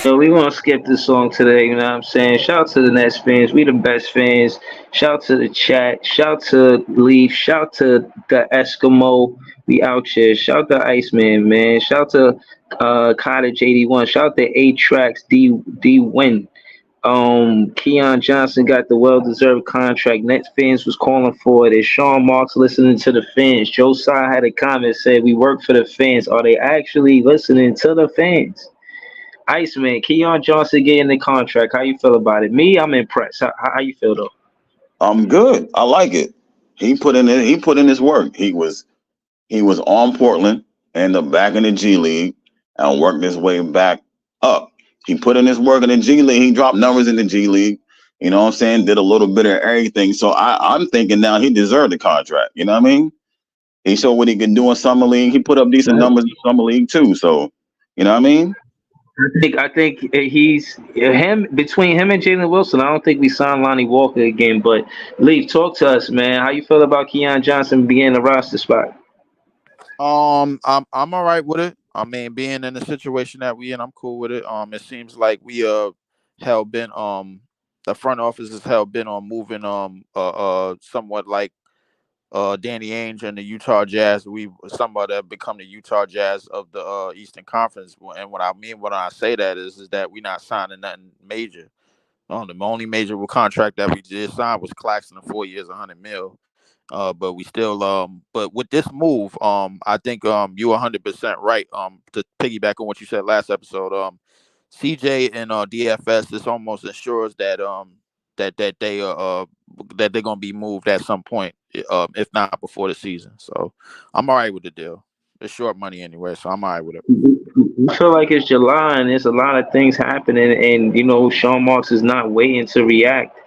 Yo, we gonna skip this song today, you know what I'm saying? Shout out to the Nets fans, we the best fans. Shout out to the chat, shout out to Leaf, shout out to the Eskimo. We out here. Shout out to Iceman, man. Shout out to Cottage 81. Shout out to A Tracks D Win. Keon Johnson got the well-deserved contract. Nets fans was calling for it. Is Sean Marks listening to the fans? Joe Tsai had a comment said, "We work for the fans. Are they actually listening to the fans?" Iceman, Keon Johnson getting the contract. How you feel about it? Me, I'm impressed. How you feel though? I'm good. I like it. He put in his work. He was on Portland and the back in the G League and worked his way back up. He put in his work in the G League. He dropped numbers in the G League. You know what I'm saying? Did a little bit of everything. So I'm thinking now he deserved the contract. You know what I mean? He showed what he could do in summer league. He put up decent numbers in summer league too. So you know what I mean? I think he's him between him and Jalen Wilson. I don't think we signed Lonnie Walker again. But Leaf, talk to us, man. How you feel about Keon Johnson being the roster spot? I'm all right with it. I mean, being in the situation that we in, I'm cool with it. It seems like we hell bent the front office is hell bent on moving somewhat like Danny Ainge and the Utah Jazz. We somewhat have become the Utah Jazz of the Eastern Conference. And what I mean when I say that is that we not signing nothing major. The only major contract that we did sign was Claxton, 4 years, 100 mil. But we still but with this move, I think you 100% right. To piggyback on what you said last episode, CJ and DFS, this almost ensures that they're gonna be moved at some point, if not before the season. So I'm all right with the deal. It's short money anyway, so I'm all right with it. I feel like it's July and there's a lot of things happening, and Sean Marks is not waiting to react.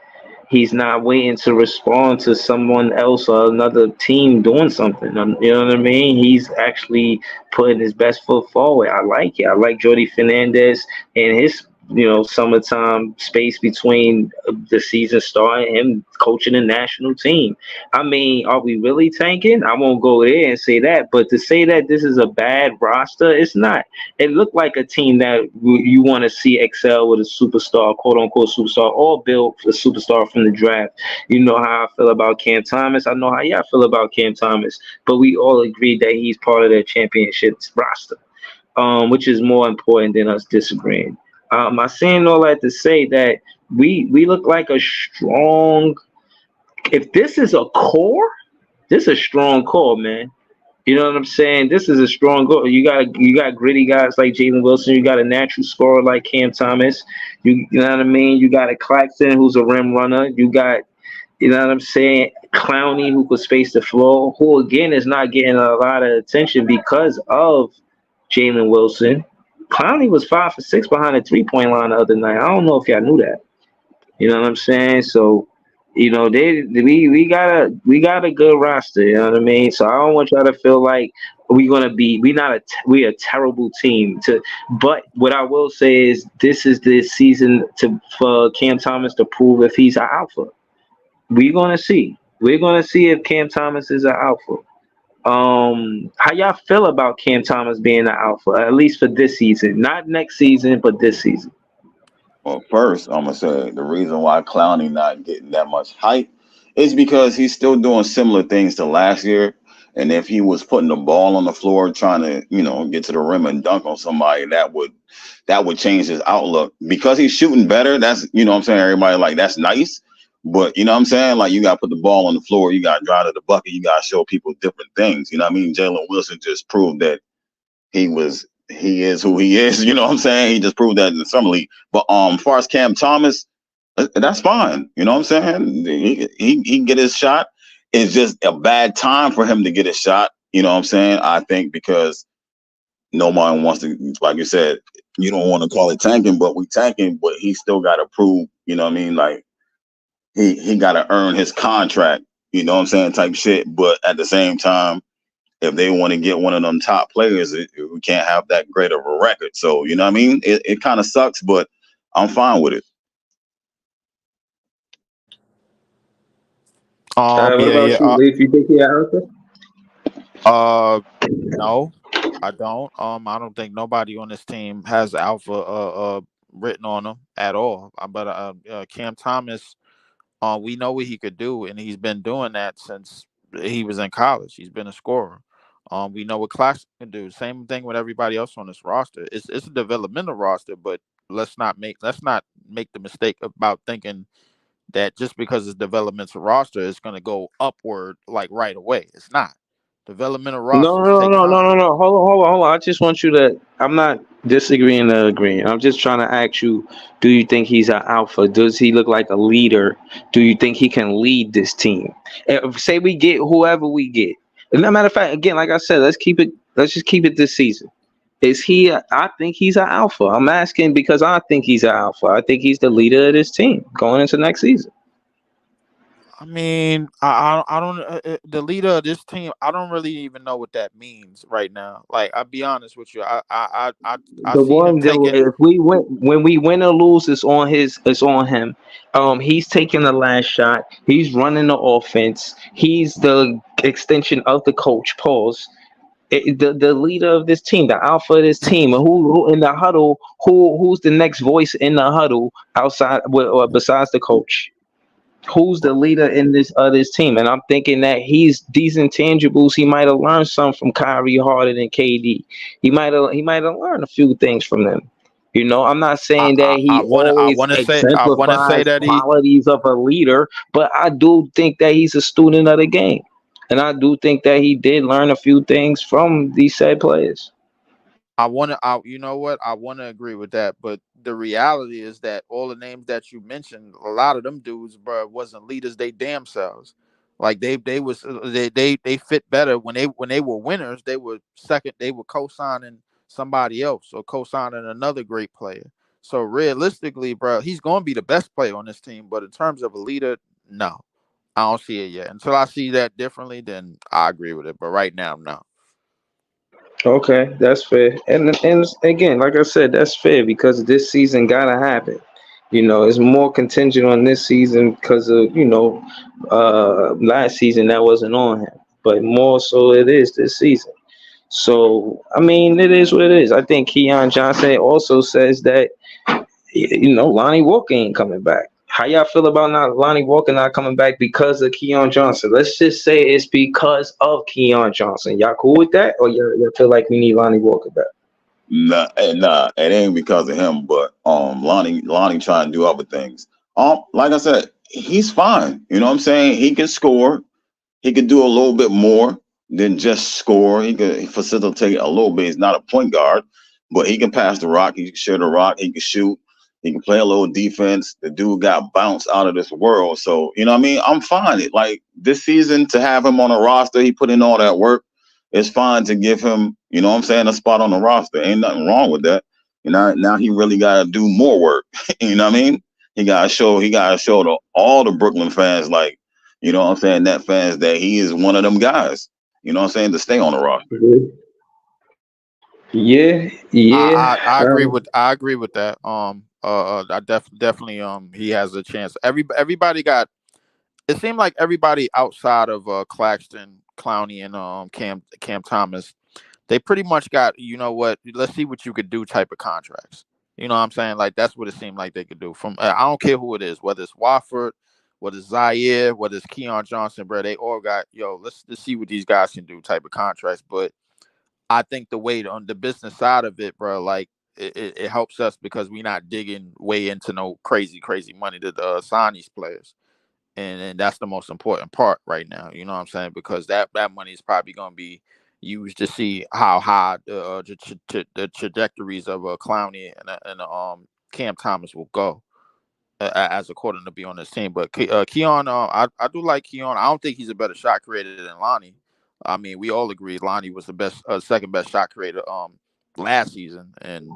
He's not waiting to respond to someone else or another team doing something. You know what I mean? He's actually putting his best foot forward. I like it. I like Jordy Fernandez and his summertime space between the season starting, him coaching the national team. I mean, are we really tanking? I won't go there and say that, but to say that this is a bad roster, it's not. It looked like a team that you want to see excel with a superstar, quote unquote superstar, or build a superstar from the draft. You know how I feel about Cam Thomas. I know how y'all feel about Cam Thomas, but we all agree that he's part of the championship roster, which is more important than us disagreeing. I'm saying all that to say that we look like a strong. If this is a core, this is a strong core, man. You know what I'm saying? This is a strong goal. You got gritty guys like Jalen Wilson. You got a natural scorer like Cam Thomas. You know what I mean? You got a Claxton who's a rim runner. You got, you know what I'm saying, Clowney who could space the floor, who again is not getting a lot of attention because of Jalen Wilson. Clowney was 5 for 6 behind the 3-point line the other night. I don't know if y'all knew that. You know what I'm saying? So, we got a good roster. You know what I mean? So I don't want y'all to feel like we a terrible team. But what I will say is this is the season for Cam Thomas to prove if he's an alpha. We're gonna see. We're gonna see if Cam Thomas is an alpha. How y'all feel about Cam Thomas being an alpha, at least for this season? Not next season, but this season. Well, first, I'm gonna say the reason why Clowney not getting that much hype is because he's still doing similar things to last year. And if he was putting the ball on the floor, trying to, get to the rim and dunk on somebody, that would change his outlook. Because he's shooting better, that's what I'm saying. Everybody like that's nice. But you know what I'm saying? Like you gotta put the ball on the floor, you gotta drive to the bucket, you gotta show people different things. You know what I mean? Jalen Wilson just proved that he is who he is. You know what I'm saying? He just proved that in the summer league. But as far as Cam Thomas, that's fine. You know what I'm saying? He can get his shot. It's just a bad time for him to get his shot. You know what I'm saying? I think because no one wants to, like you said, you don't want to call it tanking, but we tanking, but he still got to prove, you know what I mean? Like he got to earn his contract, you know what I'm saying? Type shit. But at the same time, if they want to get one of them top players, we can't have that great of a record. So, you know what I mean? It kind of sucks, but I'm fine with it. What Yeah, about yeah. you, Leaf? You think he an alpha? No, I don't. I don't think nobody on this team has alpha written on him at all. But Cam Thomas, we know what he could do, and he's been doing that since he was in college. He's been a scorer. We know what Claxton can do. Same thing with everybody else on this roster. It's a developmental roster, but let's not make the mistake about thinking that just because it's developmental roster, it's going to go upward like right away. It's not. Developmental No, rosters no, take no, no, time. no, no. Hold on. I just want you to. I'm not disagreeing or agreeing. I'm just trying to ask you: do you think he's an alpha? Does he look like a leader? Do you think he can lead this team? Say we get whoever we get. As a matter of fact, again, like I said, let's keep it. Let's just keep it this season. Is he? I think he's an alpha. I'm asking because I think he's an alpha. I think he's the leader of this team going into next season. I mean, I don't. The leader of this team, I don't really even know what that means right now. Like, I'll be honest with you. I The see him one that taking. if we win when we win or lose, it's on him. He's taking the last shot. He's running the offense. He's the extension of the coach. Pause. The leader of this team, the alpha of this team. Who in the huddle? Who's the next voice in the huddle outside or besides the coach? Who's the leader in this team? And I'm thinking that he's these intangibles. He might have learned some from Kyrie, Harden, and KD. He might have learned a few things from them. I'm not saying that I he want to. always I want to say exemplifies that he. qualities of a leader, but I do think that he's a student of the game, and I do think that he did learn a few things from these said players. I want to. You know what? I want to agree with that, but the reality is that all the names that you mentioned, a lot of them dudes, bro, wasn't leaders. They damn selves. Like they fit better when they were winners. They were second. They were co-signing somebody else or co-signing another great player. So realistically, bro, he's going to be the best player on this team. But in terms of a leader, no, I don't see it yet. Until I see that differently, then I agree with it. But right now, no. Okay, that's fair. And again, like I said, that's fair because this season gotta happen. It's more contingent on this season because of last season that wasn't on him, but more so it is this season. So I mean, it is what it is. I think Keon Johnson also says that Lonnie Walker ain't coming back. How y'all feel about not Lonnie Walker not coming back because of Keon Johnson? Let's just say it's because of Keon Johnson. Y'all cool with that, or y'all feel like we need Lonnie Walker back? Nah, it ain't because of him, but Lonnie trying to do other things. Like I said, he's fine. You know what I'm saying? He can score. He could do a little bit more than just score. He could facilitate a little bit. He's not a point guard, but he can pass the rock. He can share the rock. He can shoot. He can play a little defense. The dude got bounced out of this world. So, you know what I mean? I'm fine. Like this season to have him on a roster, he put in all that work. It's fine to give him, you know what I'm saying, a spot on the roster. Ain't nothing wrong with that. Now he really got to do more work. You know what I mean? He got to show to all the Brooklyn fans, like, you know what I'm saying, net fans, that he is one of them guys, you know what I'm saying, to stay on the roster. Yeah, yeah. I agree with that. Definitely he has a chance. Everybody got. It seemed like everybody outside of Claxton, Clowney, and Cam Thomas, they pretty much got, you know what, let's see what you could do type of contracts. You know what I'm saying? Like that's what it seemed like they could do. From I don't care who it is, whether it's Wofford, whether it's Zaire, whether it's Keon Johnson, bro. They all got let's see what these guys can do type of contracts. But I think the way on the business side of it, bro, like it helps us because we're not digging way into no crazy money to sign these players, and that's the most important part right now. You know what I'm saying? Because that money is probably going to be used to see how high the trajectories of Clowney and Cam Thomas will go as according to be on this team. But Keon, I do like Keon. I don't think he's a better shot creator than Lonnie. I mean, we all agree Lonnie was the best, second best shot creator last season, and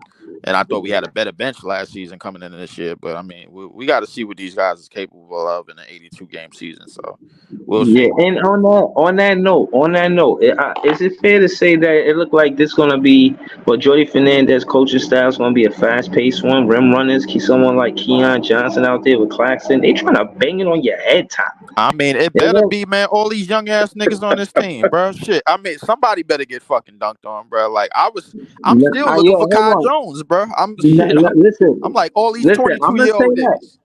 I thought we had a better bench last season coming into this year. But I mean, we got to see what these guys is capable of in an 82 game season. So we'll Yeah, see. and on that note, is it fair to say that it looked like this gonna be Jordy Fernandez coaching style is gonna be a fast-paced one, rim runners, keep someone like Keon Johnson out there with Claxton. They trying to bang it on your head top. I mean, it They better want- be, man. All these young ass niggas on this team, bro. Shit. I mean, somebody better get fucking dunked on, bro. Like I'm still looking Yo, for hold Kai on. Jones, bro. I'm shit. I'm Listen, like all these listen. I'm gonna 22-year-old say that. niggas.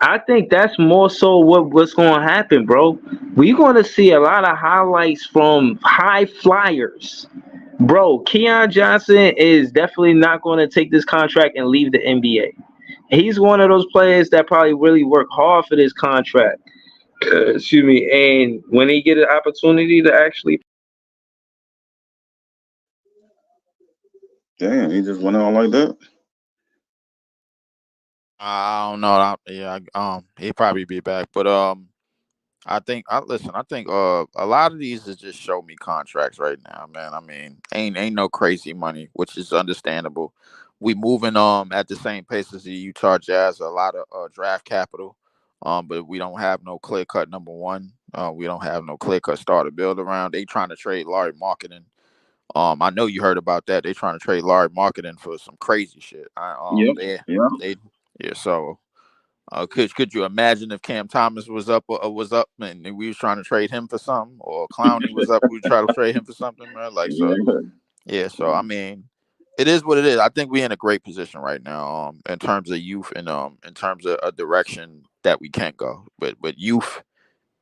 I think that's more so what's going to happen, bro. We're going to see a lot of highlights from high flyers, bro. Keon Johnson is definitely not going to take this contract and leave the NBA. He's one of those players that probably really work hard for this contract. Excuse me. And when he get an opportunity to actually, Damn, he just went out like that. I don't know. Yeah, he'll probably be back, but I think I listen. I think a lot of these is just show me contracts right now, man. I mean, ain't no crazy money, which is understandable. We moving at the same pace as the Utah Jazz, a lot of draft capital, but we don't have no clear cut number one. We don't have no clear cut star to build around. They trying to trade Larry Marketing. I know you heard about that. They trying to trade Larry Marketing for some crazy shit. Yep. Yeah. They yeah. So could you imagine if Cam Thomas was up and we was trying to trade him for something, or Clowney was up, we try to trade him for something, man? Like so, Yeah. yeah. So I mean, it is what it is. I think we're in a great position right now, in terms of youth and in terms of a direction that we can go. But youth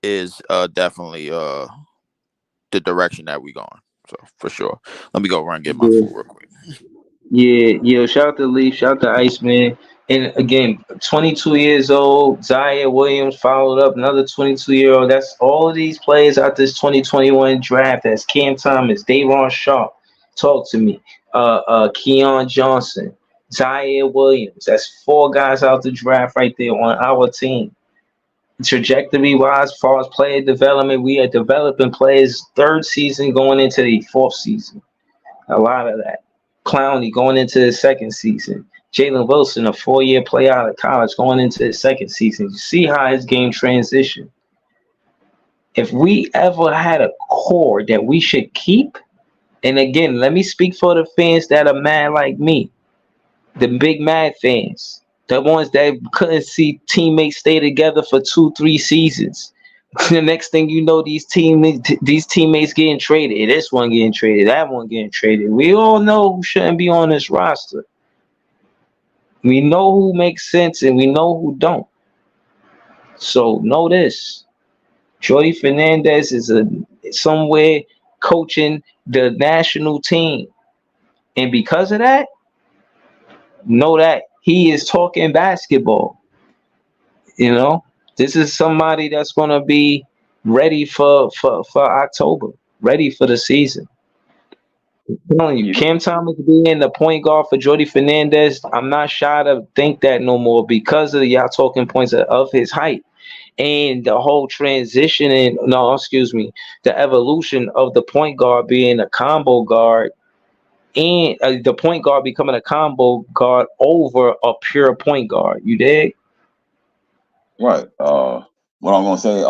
is definitely the direction that we going. So for sure. Let me go run and get my food real quick. yeah. Shout out to Leaf, shout out to Iceman. And again, 22 years old, Zaire Williams followed up another 22-year-old. That's all of these players out this 2021 draft. That's Cam Thomas, Dayron Sharp. Talk to me. Keon Johnson, Zaire Williams. That's four guys out the draft right there on our team. Trajectory wise, as far as player development, we are developing players third season going into the fourth season. A lot of that. Clowney going into his second season. Jalen Wilson, a 4-year play out of college, going into his second season. You see how his game transitioned. If we ever had a core that we should keep, and again, let me speak for the fans that are mad like me, the big mad fans, the ones that couldn't see teammates stay together for 2, 3 seasons. The next thing you know, these teammates getting traded. This one getting traded, that one getting traded. We all know who shouldn't be on this roster. We know who makes sense and we know who don't. So know this: Jordy Fernandez is somewhere coaching the national team, and because of that, know that he is talking basketball. You know, this is somebody that's gonna be ready for October, ready for the season. I'm telling you, Yeah. Cam Thomas being the point guard for Jordy Fernandez, I'm not shy to think that no more because of y'all talking points of his height and the whole transition and no, excuse me, the evolution of the point guard being a combo guard and the point guard becoming a combo guard over a pure point guard. You dig? Right. What I'm gonna say,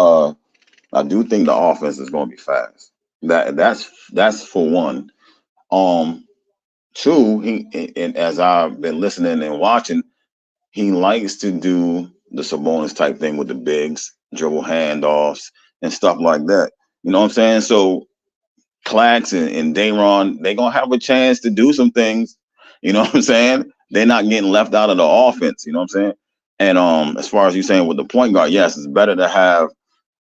I do think the offense is gonna be fast. That's for one. Um, Two, and as I've been listening and watching, he likes to do the Sabonis type thing with the bigs, dribble handoffs and stuff like that. You know what I'm saying? So Clax and Dayron, they're gonna have a chance to do some things. You know what I'm saying? They're not getting left out of the offense. You know what I'm saying? And as far as you saying with the point guard, yes, it's better to have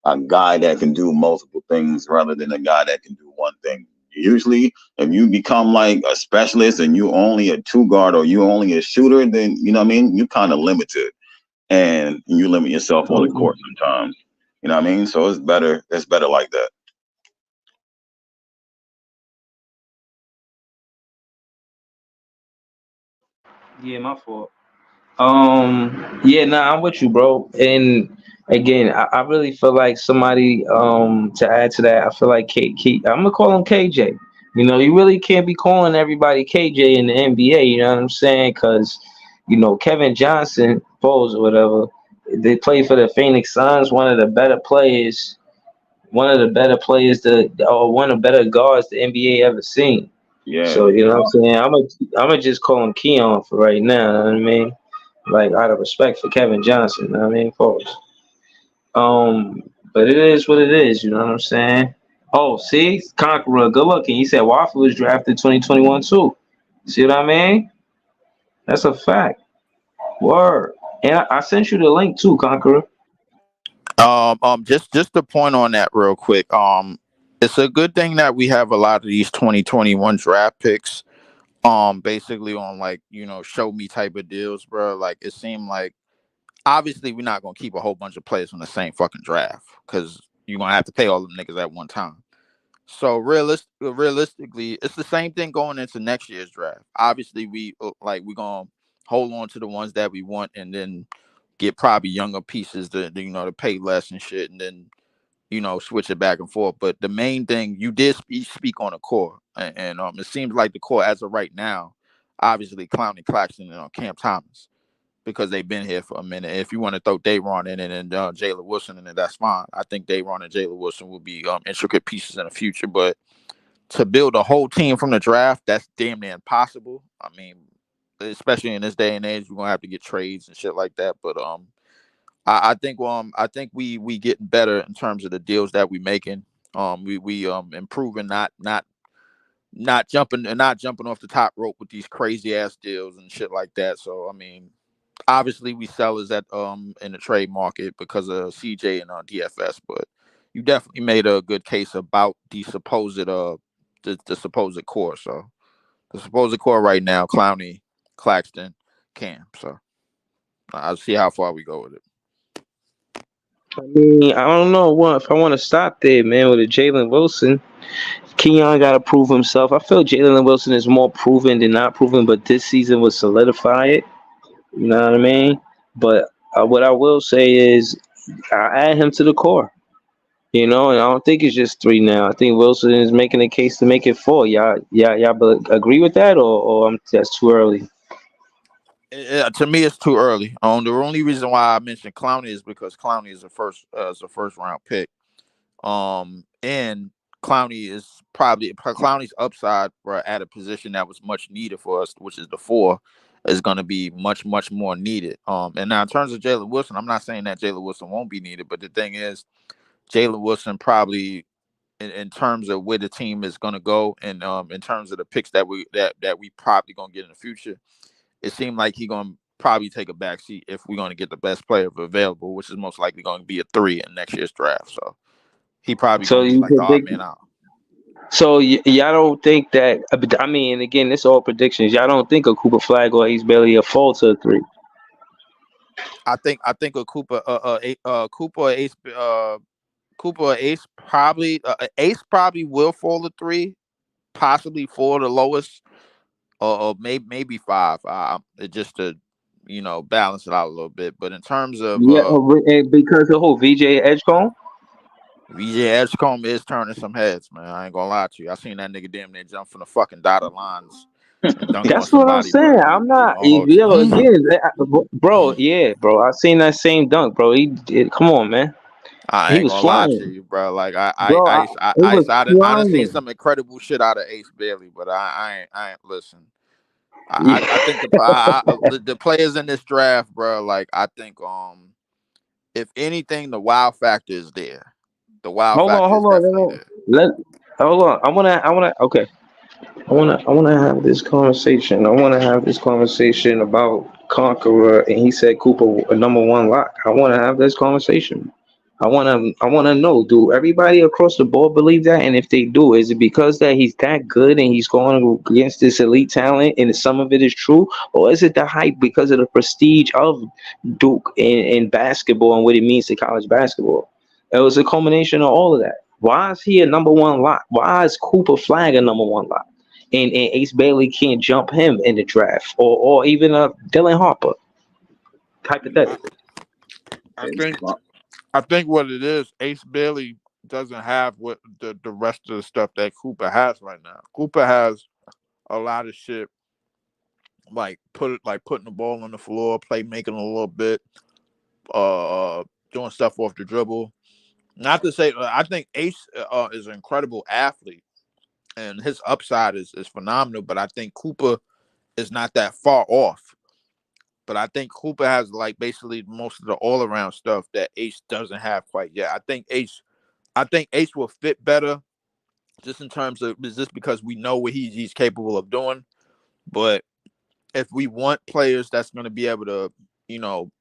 a guy that can do multiple things rather than a guy that can do one thing. Usually, if you become like a specialist and you only a two guard or you only a shooter, then you know what I mean. You kind of limited, and you limit yourself on the court sometimes. You know what I mean? So it's better. It's better like that. Yeah, my fault. Yeah, nah, I'm with you, bro. And again, I really feel like somebody to add to that. I feel like I'm gonna call him KJ. You know, you really can't be calling everybody KJ in the NBA. You know what I'm saying? Because Kevin Johnson, Bulls or whatever, they play for the Phoenix Suns. One of the better players, or one of the better guards the NBA ever seen. Yeah. So you know what I'm saying? I'm gonna just call him Keon for right now. You know what I mean? Like out of respect for Kevin Johnson. You know what I mean? Pause. But it is what it is. You know what I'm saying? Oh, see, Conqueror, good looking. He said Waffle was drafted 2021 too. See what I mean? That's a fact. Word. And I sent you the link too, Conqueror. Just to point on that real quick. It's a good thing that we have a lot of these 2021 draft picks. Basically on like show me type of deals, bro. Like it seemed like obviously we're not gonna keep a whole bunch of players from the same fucking draft because you're gonna have to pay all them niggas at one time. So realistically, it's the same thing going into next year's draft. Obviously, we're gonna hold on to the ones that we want, and then get probably younger pieces to pay less and shit, and then switch it back and forth. But the main thing you did speak on the core, and it seems like the core as of right now, obviously Clowney, Claxton, and Cam Thomas because they've been here for a minute. If you want to throw Dayron in and Jalen Wilson in it, that's fine. I think Dayron and Jalen Wilson will be intricate pieces in the future, but to build a whole team from the draft, that's damn near impossible. I mean, especially in this day and age, we're gonna have to get trades and shit like that. But I think we getting better in terms of the deals that we making. We improving, not jumping off the top rope with these crazy ass deals and shit like that. So I mean, obviously we sellers at in the trade market because of CJ and DFS, but you definitely made a good case about the supposed core. So the supposed core right now, Clowney, Claxton, Cam. So I'll see how far we go with it. I mean, I don't know what if I want to stop there, man, with a Jalen Wilson. Keon got to prove himself. I feel Jalen Wilson is more proven than not proven, but this season would solidify it. You know what I mean? But what I will say is, I add him to the core. You know, and I don't think it's just three now. I think Wilson is making a case to make it four. Y'all agree with that, or that's too early? To me, it's too early. The only reason why I mentioned Clowney is because Clowney is a first round pick. And Clowney's upside at a position that was much needed for us, which is the four, is going to be much more needed. And now in terms of Jalen Wilson, I'm not saying that Jalen Wilson won't be needed, but the thing is, Jalen Wilson probably in terms of where the team is going to go, and in terms of the picks that we probably going to get in the future, it seemed like he's going to probably take a back seat if we're going to get the best player available, which is most likely going to be a three in next year's draft. So he probably So gonna be you like the odd predict. man out. So y'all don't think that? I mean, again, it's all predictions. Y'all don't think a Cooper Flag or Ace Bailey a fall to a three? I think a Cooper or Ace probably will fall to three, possibly four the lowest, or maybe five. Just to balance it out a little bit. But in terms of Yeah, because of who? VJ Edgecomb. VJ Edgecombe is turning some heads, man. I ain't gonna lie to you. I seen that nigga damn near jump from the fucking dotted lines and dunk on That's what I'm somebody, saying. bro. I'm I ain't not. gonna hold Yo, you. again, bro. Yeah, bro. I seen that same dunk, bro. Come on, man. I He ain't was gonna lie to flying, you, bro. Like I, I, bro. I, I, It was I done seen flying. some incredible shit out of Ace Bailey, but I ain't listen. I Yeah. think the players in this draft, bro. Like I think, if anything, the wow factor is there. The wow factor is Hold on. definitely there. Let hold on. I wanna. Okay. I wanna have this conversation. I wanna have this conversation about Conqueror, and he said Cooper a number one lock. I wanna have this conversation. I wanna know, do everybody across the board believe that? And if they do, is it because that he's that good and he's going against this elite talent, and some of it is true, or is it the hype because of the prestige of Duke in basketball and what it means to college basketball? It was a culmination of all of that. Why is he a number one lock? Why is Cooper Flag a number one lock? And Ace Bailey can't jump him in the draft, or even Dylan Harper, hypothetically. I think I think what it is, Ace Bailey doesn't have what the rest of the stuff that Cooper has right now. Cooper has a lot of shit putting the ball on the floor, playmaking a little bit, doing stuff off the dribble. Not to say I think Ace is an incredible athlete and his upside is phenomenal, but I think Cooper is not that far off. But I think Cooper has like basically most of the all around stuff that Ace doesn't have quite yet. I think Ace will fit better just in terms of just because we know what he's capable of doing. But if we want players that's going to be able to,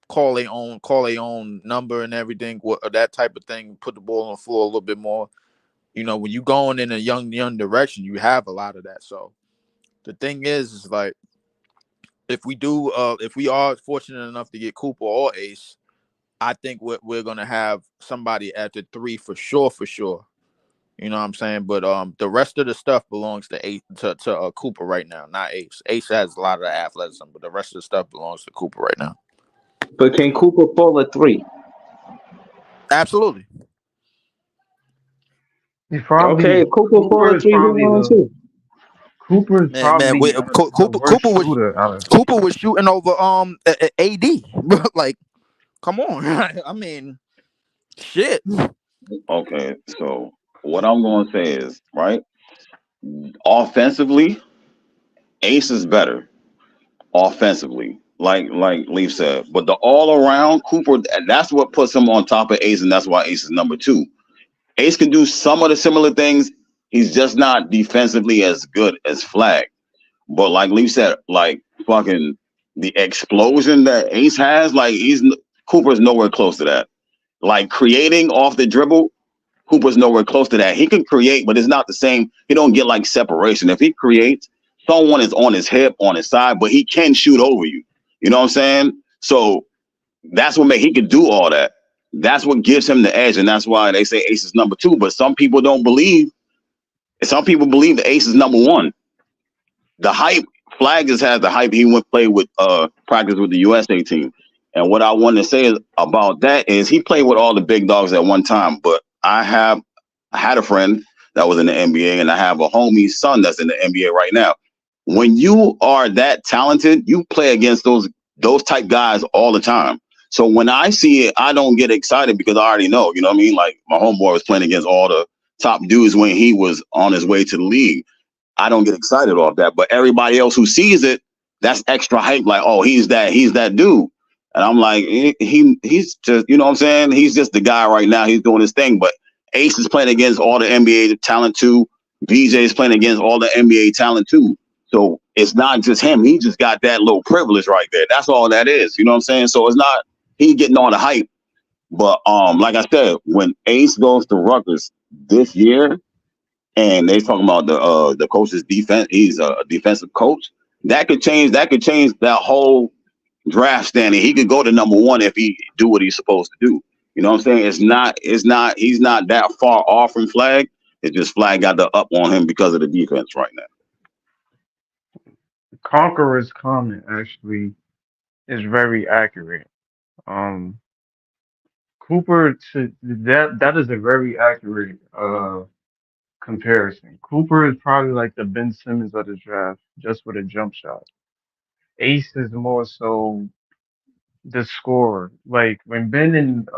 call their own number and everything, that type of thing, put the ball on the floor a little bit more. When you going in a young direction, you have a lot of that. So the thing is like if we are fortunate enough to get Cooper or Ace, I think we're gonna have somebody at the three for sure, for sure. You know what I'm saying? But the rest of the stuff belongs to Cooper right now, not Ace. Ace has a lot of the athleticism, but the rest of the stuff belongs to Cooper right now. But can Cooper fall a three? Absolutely. He's Okay, probably if Cooper fall Cooper a is three, who probably won the two? Cooper is Man, probably the Cooper worst Cooper was shooter out of. Cooper was shooting over AD. Like, come on. I mean, shit. Okay, so what I'm going to say is, right, offensively, Ace is better offensively, like Leaf said. But the all around Cooper, that's what puts him on top of Ace, and that's why Ace is number two. Ace can do some of the similar things. He's just not defensively as good as Flag. But like Leaf said, like fucking the explosion that Ace has, like Cooper's nowhere close to that. Like creating off the dribble, Cooper's nowhere close to that. He can create, but it's not the same. He don't get like separation. If he creates, someone is on his hip, on his side, but he can shoot over you. You know what I'm saying? So that's what he could do all that. That's what gives him the edge, and that's why they say Ace is number two. But some people don't believe. Some people believe the Ace is number one. The hype, Flag just has the hype. He went play with practice with the USA team. And what I want to say is about that is he played with all the big dogs at one time. But I had a friend that was in the NBA, and I have a homie's son that's in the NBA right now. When you are that talented, you play against those type guys all the time. So when I see it, I don't get excited because I already know. You know what I mean? Like my homeboy was playing against all the top dudes when he was on his way to the league. I don't get excited off that. But everybody else who sees it, that's extra hype. Like, oh, he's that dude. And I'm like, he's just, you know what I'm saying? He's just the guy right now. He's doing his thing. But Ace is playing against all the NBA talent too. VJ is playing against all the NBA talent too. So it's not just him. He just got that little privilege right there. That's all that is. You know what I'm saying? So it's not he getting all the hype. But like I said, when Ace goes to Rutgers this year, and they talking about the coach's defense. He's a defensive coach. That could change. That could change that whole draft standing. He could go to number one if he do what he's supposed to do. You know what I'm saying? It's not. It's not. He's not that far off from Flag. It's just Flag got the up on him because of the defense right now. Conqueror's comment actually is very accurate. Um, Cooper to that is a very accurate comparison. Cooper is probably like the Ben Simmons of the draft, just with a jump shot. Ace is more so the scorer. Like when Ben and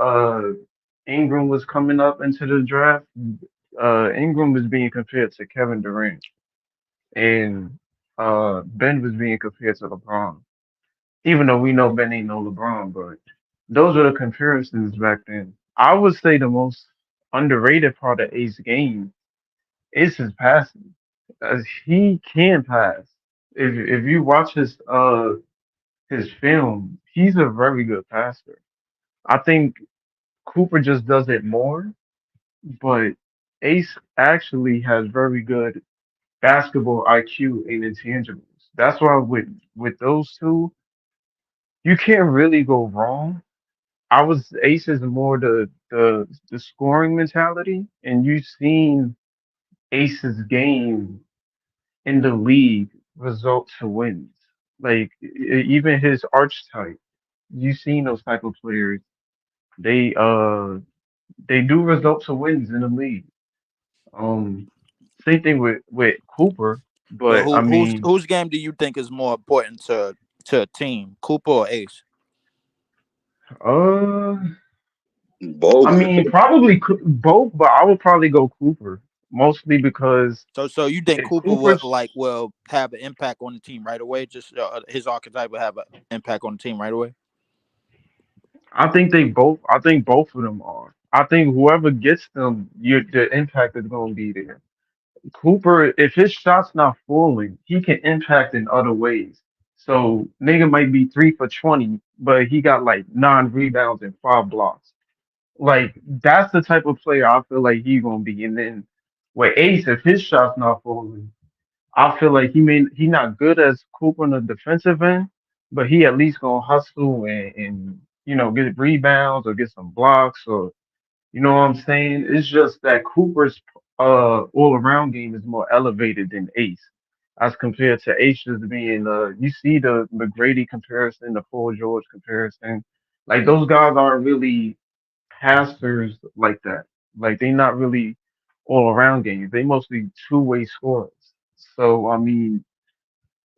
Ingram was coming up into the draft, Ingram was being compared to Kevin Durant, and Ben was being compared to LeBron. Even though we know Ben ain't no LeBron, but those are the comparisons back then. I would say the most underrated part of Ace game is his passing. As he can pass. If you watch his film, he's a very good passer. I think Cooper just does it more, but Ace actually has very good basketball IQ and intangibles. That's why with those two, you can't really go wrong. I was Ace is more the scoring mentality, and you've seen Ace's game in the league result to wins. Like even his archetype, you've seen those type of players. They uh they do result to wins in the league. Um, Same thing with Cooper, But but I who whose mean, whose game do you think is more important to a team, Cooper or Ace? uh, I Both. mean probably both, but I would probably go Cooper mostly because So you think if Cooper Cooper's, will have an impact on the team right away? Just his archetype will have an impact on the team right away. I think both of them are. I think whoever gets them, the impact is going to be there. Cooper, if his shot's not falling, he can impact in other ways. So nigga might be 3 for 20, but he got like 9 rebounds and 5 blocks. Like that's the type of player I feel like he gonna be. And then with Ace, if his shot's not falling, I feel like he not good as Cooper on the defensive end, but he at least gonna hustle and get rebounds or get some blocks or you know what I'm saying? It's just that Cooper's all around game is more elevated than Ace, as compared to Ace just being you see the McGrady comparison, the Paul George comparison. Like those guys aren't really passers like that. Like they not really all around games. They mostly two-way scorers. So I mean,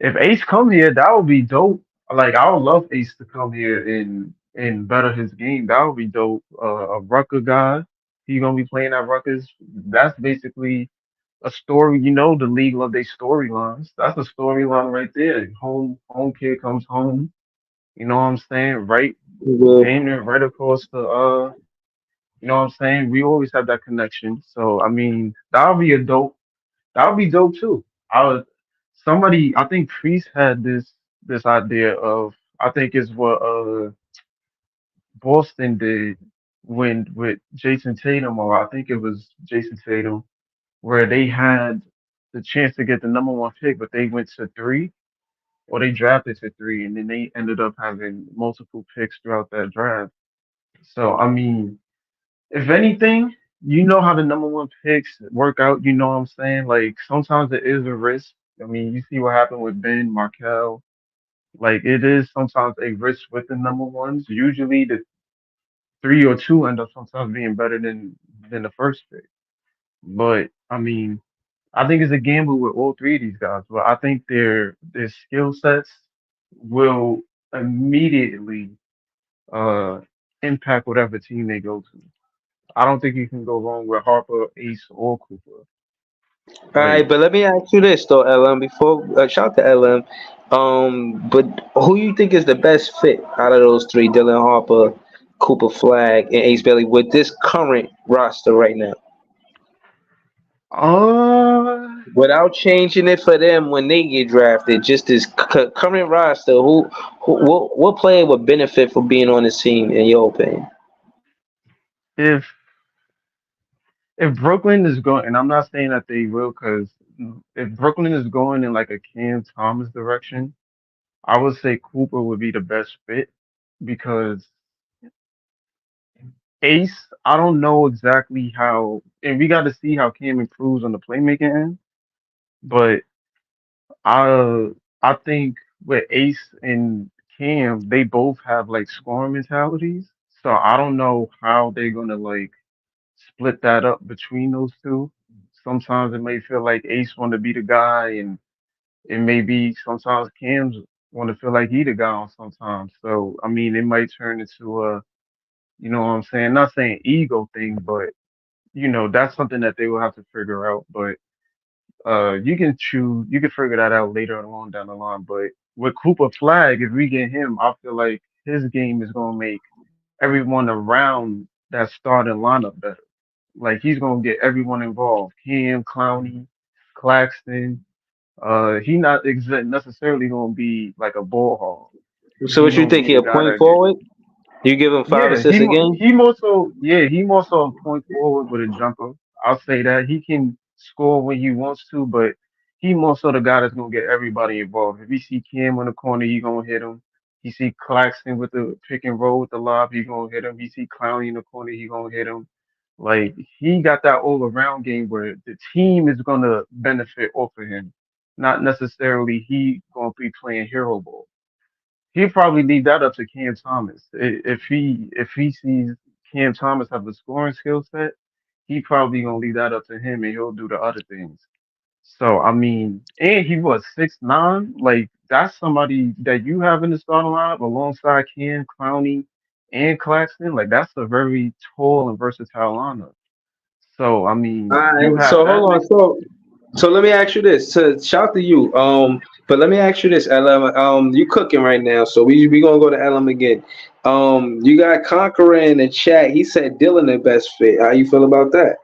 if Ace come here, that would be dope. Like I would love Ace to come here and better his game. That would be dope. A Rucker guy, he gonna be playing at Rutgers. That's basically a story. You know, the league love their storylines. That's a storyline right there. Home kid comes home. You know what I'm saying? Right, Well, damn near right across the You know what I'm saying? We always have that connection. So I mean, that would be a dope. That would be dope too. I was I think Priest had this idea of I think it's what Boston did when with Jason Tatum, or I think it was Jason Tatum, where they had the chance to get the number one pick, but they went to three, or they drafted to three, and then they ended up having multiple picks throughout that draft. So I mean, if anything, you know how the number one picks work out. You know what I'm saying? Like sometimes it is a risk. I mean, you see what happened with Ben Markel. Like it is sometimes a risk with the number ones. Usually the three or two end up sometimes being better than the first pick. But I mean, I think it's a gamble with all three of these guys. But I think their skill sets will immediately uh impact whatever team they go to. I don't think you can go wrong with Harper, Ace, or Cooper. all Like, right, but let me ask you this though, LM. Before shout out to LM, but who you think is the best fit out of those three? Dylan Harper, Cooper Flag, and Ace Bailey with this current roster right now, uh, without changing it for them when they get drafted. Just this current roster. What player would benefit from being on this team in your opinion? if if Brooklyn is going, and I'm not saying that they will, because if Brooklyn is going in like a Cam Thomas direction, I would say Cooper would be the best fit because Ace, I don't know exactly how, and we got to see how Cam improves on the playmaking end, but I I think with Ace and Cam, they both have like scoring mentalities, so I don't know how they're gonna like split that up between those two. Sometimes it may feel like Ace want to be the guy, and it may be sometimes Cam's want to feel like he the guy on sometimes. So I mean, it might turn into a, you know what I'm saying? Not saying ego thing, but that's something that they will have to figure out. But you can figure that out later on down the line. But with Cooper Flag, if we get him, I feel like his game is gonna make everyone around that starting lineup better. Like he's gonna get everyone involved. Cam, Clowney, Claxton. He not necessarily gonna be like a ball hog. So He what you gonna think? be He the a guy point that get. forward? You give him five Yeah, assists a game? he more so a point forward with a jumper. I'll say that he can score when he wants to, but he more so the guy that's gonna get everybody involved. If he see Cam in the corner, he gonna hit him. He see Claxton with the pick and roll with the lob, he gonna hit him. He see Clowney in the corner, he gonna hit him. Like he got that all around game where the team is gonna benefit off of him, not necessarily he gonna be playing hero ball. He'll probably leave that up to Cam Thomas. If he sees Cam Thomas have the scoring skill set, he probably gonna leave that up to him, and he'll do the other things. So I mean, and he was 6'9". Like that's somebody that you have in the starting lineup alongside Cam, Clowney, and Claxton. Like that's a very tall and versatile lineup. So I All mean, you right. have So that hold on. mix. So let me ask you this. To shout to you. But let me ask you this, LM. You cooking right now, so we gonna go to LM again. You got Conqueror in the chat. He said Dylan the best fit. How you feel about that?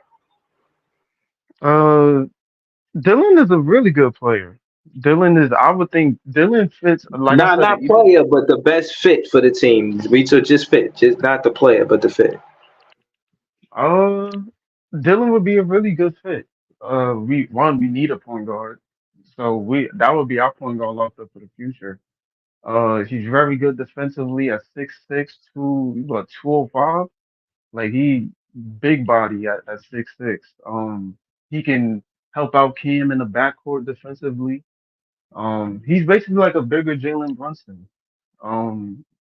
Dylan is a really good player. Dylan is, I would think Dylan fits, like I said, Not either player, but the best fit for the team. We took just fit, just not the player, but the fit. uh Dylan would be a really good fit. We need a point guard. So we that would be our point guard locked up for the future. He's very good defensively at 6'6", what 205. Like he big body at 6'6". He can help out Cam in the backcourt defensively. He's basically like a bigger Jalen Brunson.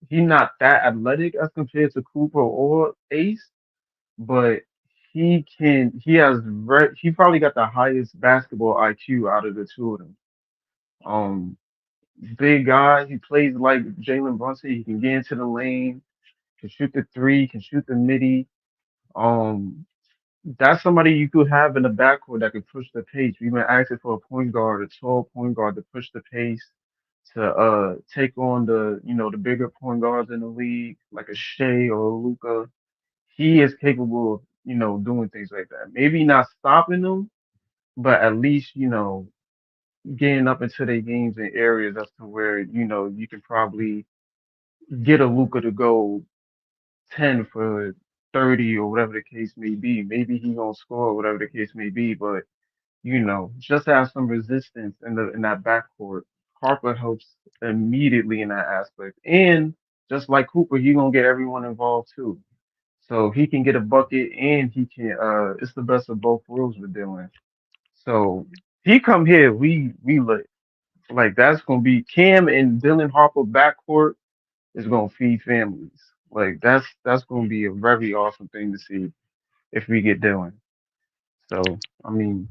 He's not that athletic as compared to Cooper or Ace, but he probably got the highest basketball IQ out of the two of them. Um, Big guy, he plays like Jalen Brunson. He can get into the lane, can shoot the three, can shoot the midi. Um, that's somebody you could have in the backcourt that could push the pace. We've been asking for a point guard, a tall point guard to push the pace, to take on the bigger point guards in the league, like a Shea or a Luca. He is capable of doing things like that. Maybe not stopping them, but at least getting up into their games in areas as to where you can probably get a Luca to go 10 for 30 or whatever the case may be. Maybe he gonna score, whatever the case may be, but just have some resistance in that backcourt. Harper helps immediately in that aspect. And just like Cooper, he gonna get everyone involved too. So he can get a bucket and he can it's the best of both worlds with Dylan. So he come here, we look like that's gonna be Cam and Dylan Harper backcourt is gonna feed families. Like that's gonna be a very awesome thing to see if we get Dylan. So I mean,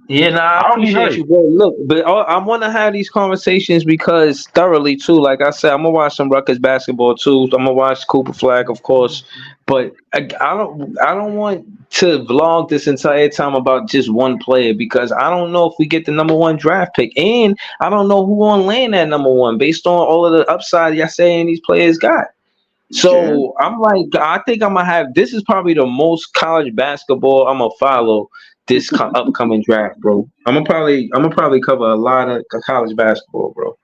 Yeah, nah, I I'll be appreciate you, hyped. bro. Look, but I want to have these conversations because thoroughly too. Like I said, I'm gonna watch some Rutgers basketball too. I'm gonna watch Cooper Flag, of course, but I don't want to vlog this entire time about just one player because I don't know if we get the number one draft pick, and I don't know who gonna land that number one based on all of the upside y'all saying these players got. Yeah. So I'm like, I think I'm gonna have. This is probably the most college basketball I'm gonna follow this upcoming draft, bro. I'm gonna probably cover a lot of college basketball, bro.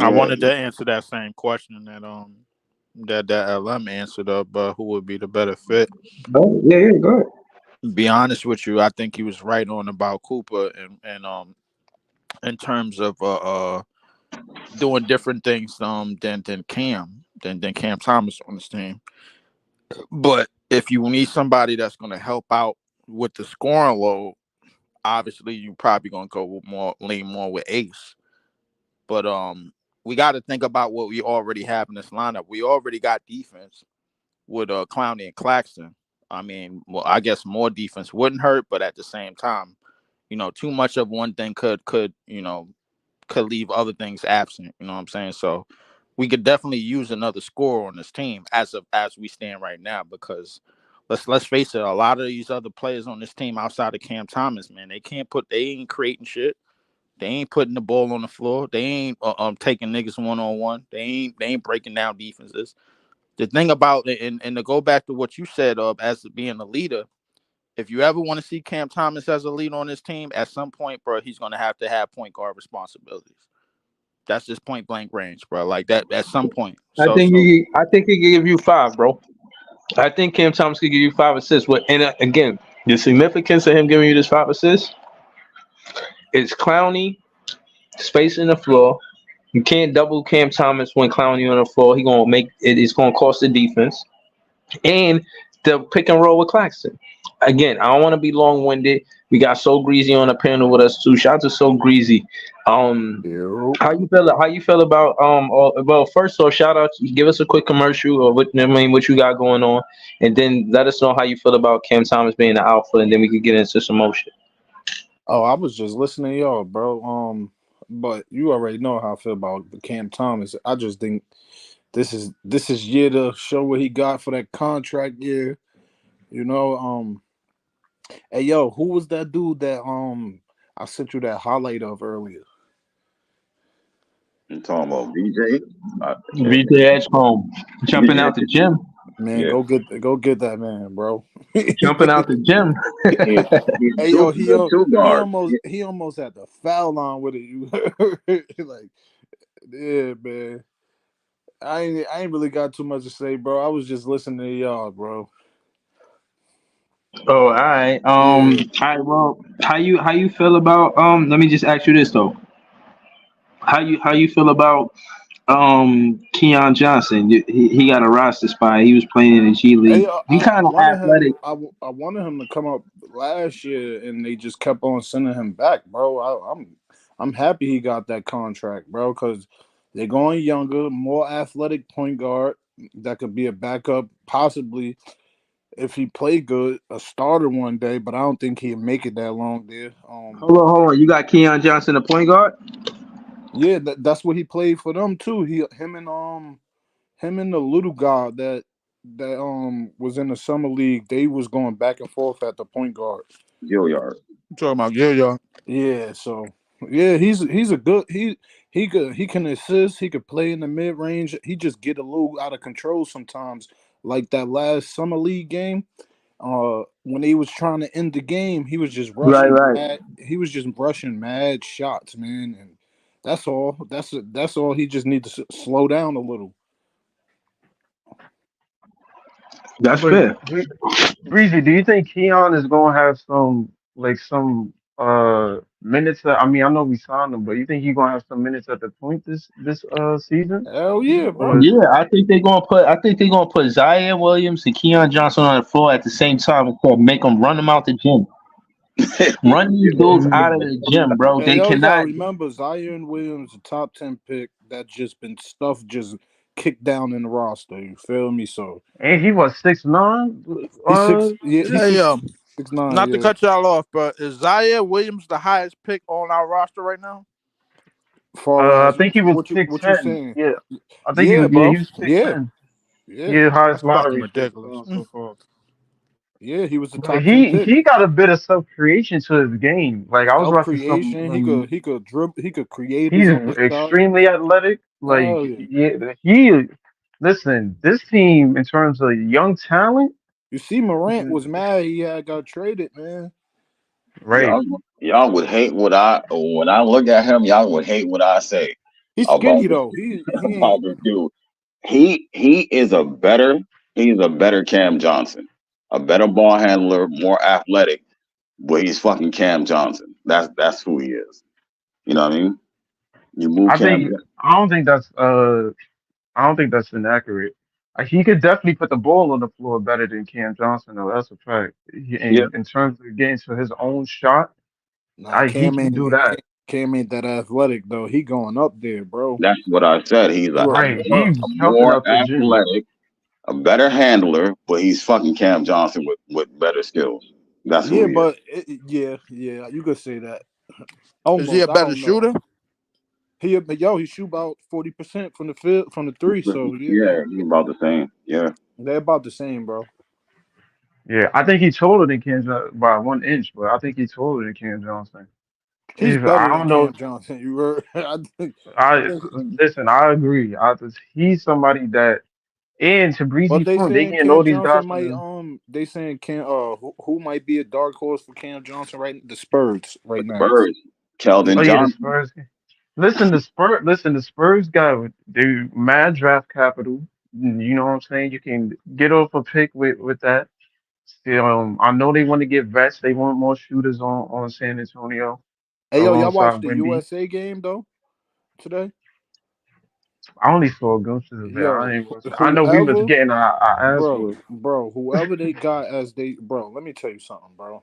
I Yeah. wanted to answer that same question that LM answered up, but who would be the better fit? Oh, yeah, yeah, go ahead. Be honest with you, I think he was right on about Cooper and in terms of doing different things than Cam Thomas on this team. But if you need somebody that's going to help out with the scoring load, obviously you probably going to go with lean more with Ace. But we got to think about what we already have in this lineup. We already got defense with Clowney and Claxton. I mean, well, I guess more defense wouldn't hurt, but at the same time, too much of one thing could leave other things absent. You know what I'm saying? So we could definitely use another scorer on this team as we stand right now because let's face it, a lot of these other players on this team outside of Cam Thomas, man, they ain't creating shit. They ain't putting the ball on the floor. They ain't taking niggas 1-on-1. They ain't breaking down defenses. The thing about it, and to go back to what you said as being a leader, if you ever want to see Cam Thomas as a leader on this team, at some point, bro, he's gonna have to have point guard responsibilities. That's just point blank range, bro. Like that at some point. So I think he can give you five, bro. I think Cam Thomas could give you 5 assists. Again, the significance of him giving you this 5 assists is Clowney spacing the floor. You can't double Cam Thomas when Clowney on the floor. He gonna make it. It's gonna cost the defense. And the pick and roll with Claxton. Again, I don't want to be long winded. We got So Greasy on the panel with us too. Shout out to So Greasy. Yo. How you feel? How you feel about well, first off, shout out. Give us a quick commercial or what you got going on, and then let us know how you feel about Cam Thomas being the alpha, and then we could get into some motion. Oh, I was just listening to y'all, bro. But you already know how I feel about the Cam Thomas. I just think this is year to show what he got for that contract year. You know, hey yo, who was that dude that I sent you that highlight of earlier? You talking about BJ? VJ Edgecomb jumping Yeah. out the gym. Man, Yeah, go get that man, bro. Jumping out the gym. he's Hey yo, the two guard. he almost had the foul line with it. You heard? Like, yeah, man. I ain't really got too much to say, bro. I was just listening to y'all, bro. Oh, all right. Yeah. All right. Well, how you feel about Let me just ask you this though. How you feel about Keon Johnson? He got a roster spot. He was playing in the G Hey, League. He I kind of wanted him. athletic. I wanted him to come up last year, and they just kept on sending him back, bro. I'm happy he got that contract, bro, because they're going younger, more athletic point guard that could be a backup, possibly if he played good, a starter one day. But I don't think he'd make it that long there. Hold on. You got Keon Johnson, the point guard. Yeah, that's what he played for them too. Him and the little guy that was in the summer league, they was going back and forth at the point guard. Gilliard. I'm talking about yeah. Yeah, so yeah, he's a good he can assist, he could play in the mid range. He just get a little out of control sometimes. Like that last summer league game, when he was trying to end the game, Right, right. he was just rushing mad shots, man, and that's all. That's all. He just needs to slow down a little. That's But fair. Breezy, do you think Keon is gonna have some minutes? I mean, I know we signed him, but you think he's gonna have some minutes at the point this season? Hell yeah, bro. Or Yeah, I think they're gonna put Zion Williams and Keon Johnson on the floor at the same time and make them run them out the gym. Run these dudes mm, out of the gym, bro. Hey, They yo, you gotta cannot. remember Zion Williams, a top 10 pick that just been stuff just kicked down in the roster. You feel me? So and he was 6'9"? he's six. Yeah, he's Hey, 6'9". not to Yeah. cut y'all off, but is Zaire Williams the highest pick on our roster right now? Far as I think he was what you 6'10". saying? Yeah, I think Yeah, he bro. was Yeah, 6'10". yeah, Yeah, highest That's fucking lottery pick ridiculous. so far. yeah. He was the But top 10 pick. he got a bit of self creation to his game. Like I was Self watching some. creation. He could dribble. He could create his He's own shot. extremely athletic. Like Hell yeah. yeah, he listen. This team, in terms of young talent, You see, Morant mhm, was mad. He had got traded, man. right? Y'all would hate what I when I look at him. Y'all would hate what I say He's about skinny this though. He ain't. about this dude. He is a better he's a better Cam Johnson, a better ball handler, more athletic, but he's fucking Cam Johnson. That's who he is. You know what I mean? You move I Cam. think I don't think that's I don't think that's inaccurate. He could definitely put the ball on the floor better than Cam Johnson, though. That's a fact. Yeah, In terms of getting to his own shot, Nah, he can do that. Cam ain't that athletic though. He going up there, bro. that's what I said. He's Right. a He's jumping more up the gym. athletic, a better handler, but he's fucking Cam Johnson with better skills. That's who Yeah, he is. but yeah, you could say that. Is he a Almost. I better don't know. shooter? He shoot about 40% from the field from the three. So yeah, Yeah, he's about the same. Yeah. they're about the same, bro. Yeah, I think he's taller than Cam Johnson by 1 inch, but I think he's taller than Cam Johnson. He's I better than don't know. Cam Johnson. You heard? I I think. listen. I agree. He's somebody that, and to But Breezy they point, they saying getting all Cam these Johnson guys from might the they saying Cam who might be a dark horse for Cam Johnson the Spurs right But the now. Birds, The, Keldon oh yeah, the Johnson. Spurs. Listen, the Spurs got they mad draft capital. You know what I'm saying? You can get off a pick with that. Still, I know they want to get vets. They want more shooters on San Antonio hey yo, y'all watched alongside the Wimby. USA game though today? I only saw glimpses of it. Yo, I know we was whoever, getting our ass whooped. whoever they got bro, let me tell you something, bro.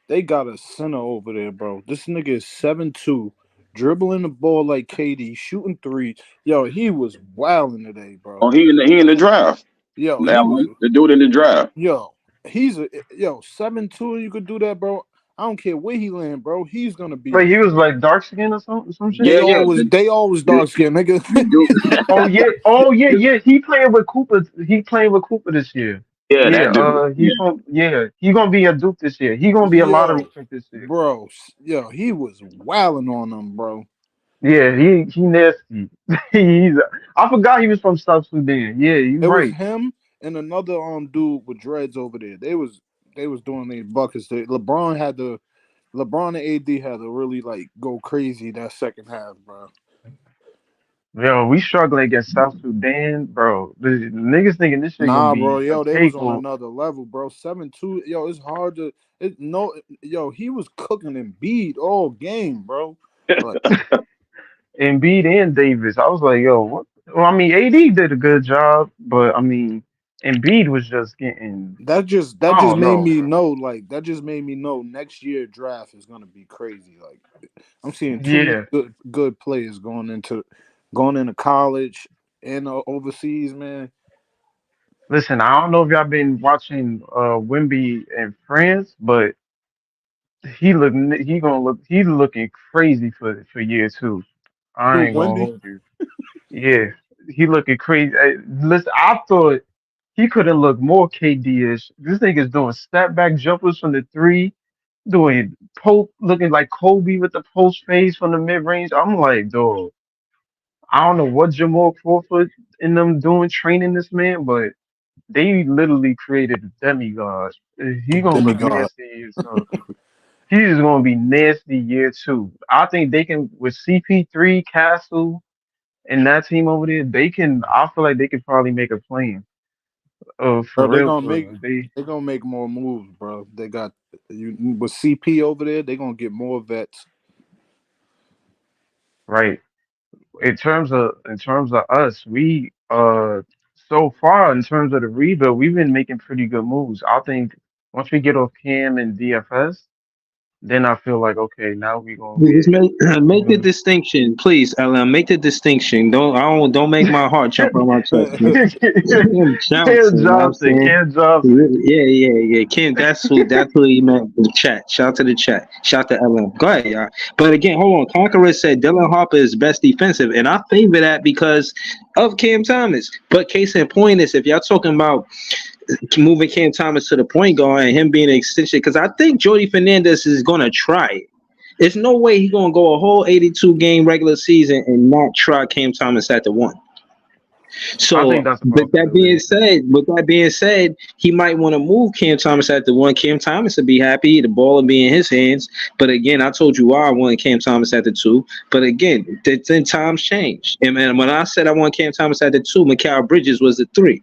They got a center over there, bro. This nigga is 7'2", dribbling the ball like KD, shooting three. Yo, he was wilding today, bro. Oh, he in the draft. Yo, he Now was the dude in the draft. yo, he's a yo 7'2". You could do that, bro. I don't care where he land, bro. He's gonna be. But he was like dark skin or some shit. Yeah, yeah. They always The, dark skin, nigga. the dude. Oh yeah. He playing with Cooper. He playing with Cooper this year. Yeah, Yeah, that dude. he Yeah, from he gonna be a Duke this year. He gonna be a lottery Yo, pick this year. bro, yo, he was wilding on them, bro. Yeah, he nasty. He's I forgot he was from South Sudan. Yeah, you It was right. him and another dude with dreads over there. They was doing these buckets. LeBron and AD had to really like go crazy that second half, bro. Yo, we struggling against South Sudan, bro. The niggas thinking this shit gonna Nah, bro, be a yo, they was on takeover. another level, bro. 7-2, yo, it's hard to it no yo, he was cooking Embiid all game, bro. Like Embiid and Davis. I was like, yo, what? Well, I mean, AD did a good job, but I mean, Embiid was just getting. that I just don't made know, me bro. know, like that just made me know next year draft is gonna be crazy. Like I'm seeing too many Yeah. good players going into college and overseas, man. Listen, I don't know if y'all been watching Wimby in France, but he's looking crazy for year two. I Who, ain't gonna Wendy? hold you. Yeah, he looking crazy. Listen, I thought he couldn't look more KD-ish. This nigga's doing step back jumpers from the three, doing looking like Kobe with the post fades from the mid range. I'm like, dog, I don't know what Jamal Crawford and them doing training this man, but they literally created a demigod. He gonna look Demigod. nasty. So he's gonna be nasty year two. I think they can with CP3, Castle, and that team over there. They can. I feel like they could probably make a plan. For Bro, they're real, gonna for make real. They they're gonna make more moves, bro. They got you with CP over there. They're gonna get more vets. right. In terms of us, we so far in terms of the rebuild, we've been making pretty good moves. I think once we get off Cam and DFS, then I feel like okay, now we gonna You just get make the moving. distinction, please, LM. Make the distinction. Don't make my heart jump on my chest. Keon Cam Johnson, you know what I'm Johnson, saying? Cam Johnson. Yeah. Kim, that's who he meant in the chat. Shout out to the chat. Shout out to LM. Go ahead, y'all. But again, hold on. Conqueror said Dylan Harper is best defensive, and I favor that because of Cam Thomas. But case in point is if y'all talking about moving Cam Thomas to the point guard and him being an extension, because I think Jordy Fernandez is gonna try it. There's no way he's gonna go a whole 82 game regular season and not try Cam Thomas at the one. I think So, that's a possibility. with that being said, he might want to move Cam Thomas at the one. Cam Thomas would be happy, the ball would be in his hands. But again, I told you why I wanted Cam Thomas at the two. But again, then times change. And when I said I want Cam Thomas at the two, Mikal Bridges was the three,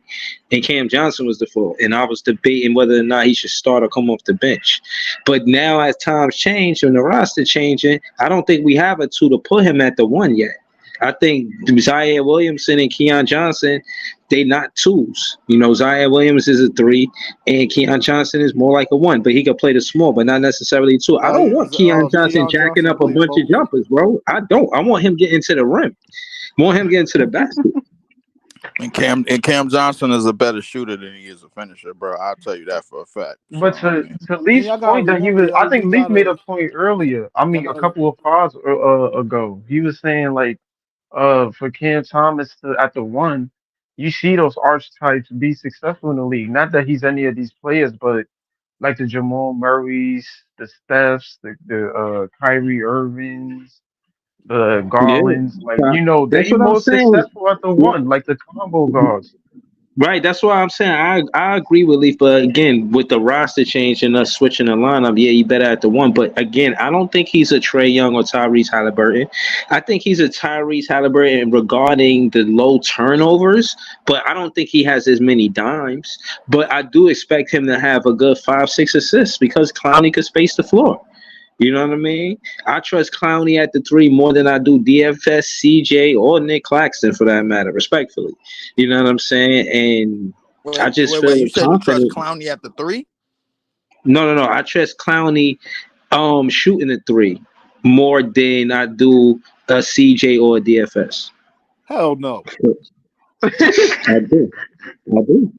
and Cam Johnson was the four. And I was debating whether or not he should start or come off the bench. But now, as times change and the roster changing, I don't think we have a two to put him at the one yet. I think Zion Williamson and Keon Johnson, they not twos. You know, Zion Williams is a three, and Keon Johnson is more like a one. But he could play the small, but not necessarily two. I don't want Keon Johnson Keon jacking Johnson up a play bunch of both. jumpers, bro. I don't. I want him getting to the rim. I want him getting to the basket. And Cam Johnson is a better shooter than he is a finisher, bro. I'll tell you that for a fact. But So I to mean, to And Leaf's y'all gotta point that he remember, was, yo, I think we Leaf made gotta a point earlier. I y'all mean, a gotta couple of pods ago, he was saying like, for Cam Thomas to at the one, you see those archetypes be successful in the league. Not that he's any of these players, but like the Jamal Murrays, the Stephs, the Kyrie Irvings, the Yeah, Garlands, like that's they what I'm more saying. successful at the one, like the combo guards. Right, that's why I'm saying I agree with Leaf, but again, with the roster change and us switching the lineup, yeah, you better at the one. But again, I don't think he's a Trey Young or Tyrese Halliburton. I think he's a Tyrese Halliburton regarding the low turnovers, but I don't think he has as many dimes. But I do expect him to have a good 5, 6 assists because Clowney could space the floor. You know what I mean? I trust Clowney at the three more than I do DFS, CJ, or Nick Claxton for that matter, respectfully. You know what I'm saying? And I wait, just wait, wait. feel You said you trust confident. Clowney at the three? No. I trust Clowney shooting the three more than I do a CJ or a DFS. hell no. I do. I do.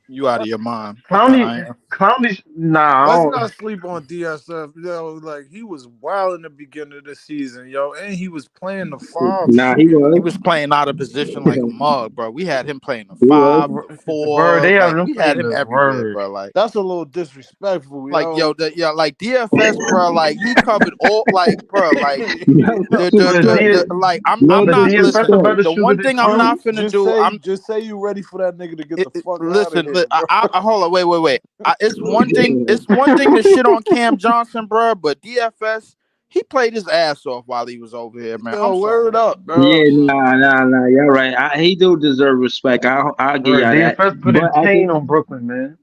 You out of your mind? Clowney, I am. Clowney, nah, Let's I not don't, sleep on DSF. Yo, like he was wild in the beginning of the season, yo, and he was playing the five, Nah, he shooting. He was. was playing out of position like a mug, bro. We had him playing the He was. five, the word. four, They have like them we had playing him the everywhere, word. bro. That's a little disrespectful, Like yo. yeah, like DFS, bro. Like he covered all, like, bro, like Yo, the too the But the, much. the D, like No I'm but not DFS a listen. disrespect. better The shooter one than thing I'm Clowney. not finna Just do, say, I'm just say you ready for that nigga to get the fuck out of listen. here, bro. Hold on, wait. It's one thing to shit on Cam Johnson, bro, but DFS, he played his ass off while he was over here, man. I'm Yo, word sorry. up, bro. Yeah, nah. You're right. He do deserve respect. I'll give Word. y'all that. DFS put But in at pain the, on Brooklyn, man.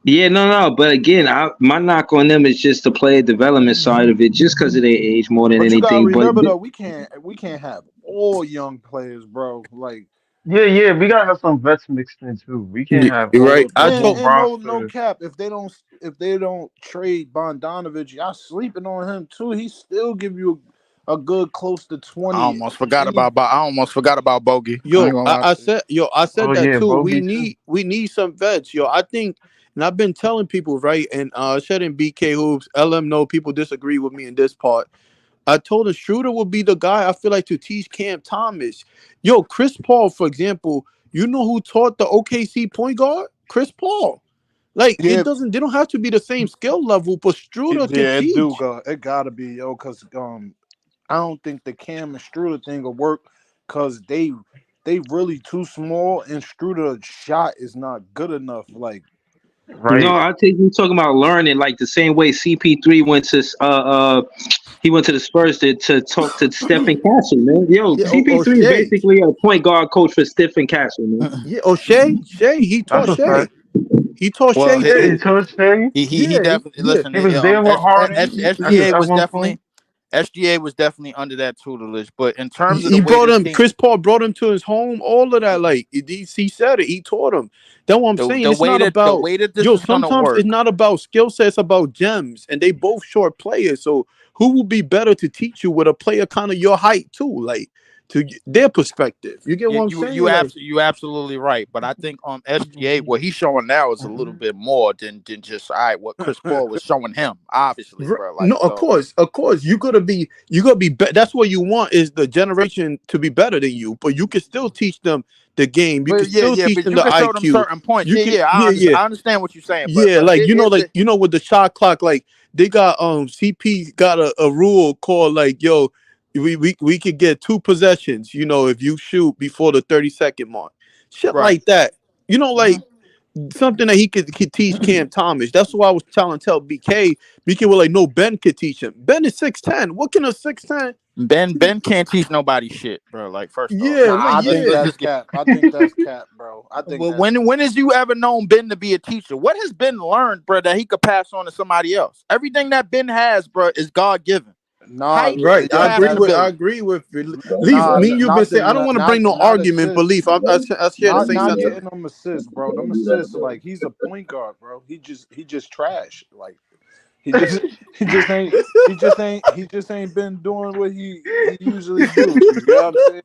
yeah, no. But again, my knock on them is just the player development side of it, just because of their age more than But you gotta anything. But remember though, we can't have all young players, bro. Like, Yeah. We gotta have some vets mixed in too. We can't have You're right. the whole and no roster. cap. If they don't trade Bogdanovich, y'all sleeping on him too. He still give you a good close to 20. I almost forgot about Bogey. I ain't Yo, gonna I, lie I to you. said, yo, I said Oh that yeah, too. Bogey too. We need some vets, yo. I think, and I've been telling people, right? And I said in BK hoops, LM know people disagree with me in this part. I told him Schroeder will be the guy I feel like to teach Cam Thomas. Yo, Chris Paul, for example, you know who taught the OKC point guard? Chris Paul. Like Yeah, they don't have to be the same skill level, but Schroeder can yeah, it do teach. go. It gotta be, yo, because I don't think the Cam and Struder thing will work because they really too small and Struder's shot is not good enough. Like, no, Right. I think you talking about learning like the same way CP3 went to he went to the Spurs to talk to Stephen Castle, man. Yo, Yeah, CP3 is O'Shea. basically a point guard coach for Stephen Castle, man. Yeah, O'Shea. Shea, he That's taught a Shea. fact. He taught Well, Shea Yeah, too. he told Shea. he Yeah, definitely yeah. listen. He was there with Harden Yeah. at one point. SGA was definitely under that tutelage. But in terms of the He way brought this him. team, Chris Paul brought him to his home. All of that, like he said it. He taught him. That's what I'm saying. It's not the about way that this yo. is gonna Sometimes it's work, not about skill set. It's about gems, and they both short players. So who will be better to teach you with a player kind of your height too, like their perspective? You get what I'm saying? Like, you absolutely right. But I think SGA, what he's showing now is a little bit more than just all right. What Chris Paul was showing him, obviously, bro. No, Like so. of course, you gotta be. That's what you want is the generation to be better than you, but you can still teach them the game. You can But yeah, still teach but them you the can show them IQ. certain points. You can, I understand what you're saying. yeah. But Like here's like the with the shot clock, like they got CP got a rule called like yo, we could get 2 possessions. If you shoot before the 30-second mark, shit right. like that. Mhm. Like something that he could teach Cam Thomas. That's why I was tell BK. BK was like, no, Ben could teach him. Ben is 6'10". What can a 6'10"? Ben can't teach nobody shit, bro. Like first off, Yeah, like nah, I think let's yeah. that's just get. cap. I think that's cap, bro. I think Well, that's cap. when has you ever known Ben to be a teacher? What has Ben learned, bro, that he could pass on to somebody else? Everything that Ben has, bro, is God given. Nah, Height Right. and I passability. agree with Leaf. nah, Me and you've been not saying. the I don't want to not bring no not argument, but assist. Leaf. I share the same Not sentiment. getting them assists, bro. Them assists, like he's a point guard, bro. He just trash. Like he just he just ain't he just ain't been doing what he usually do. You know what I'm saying?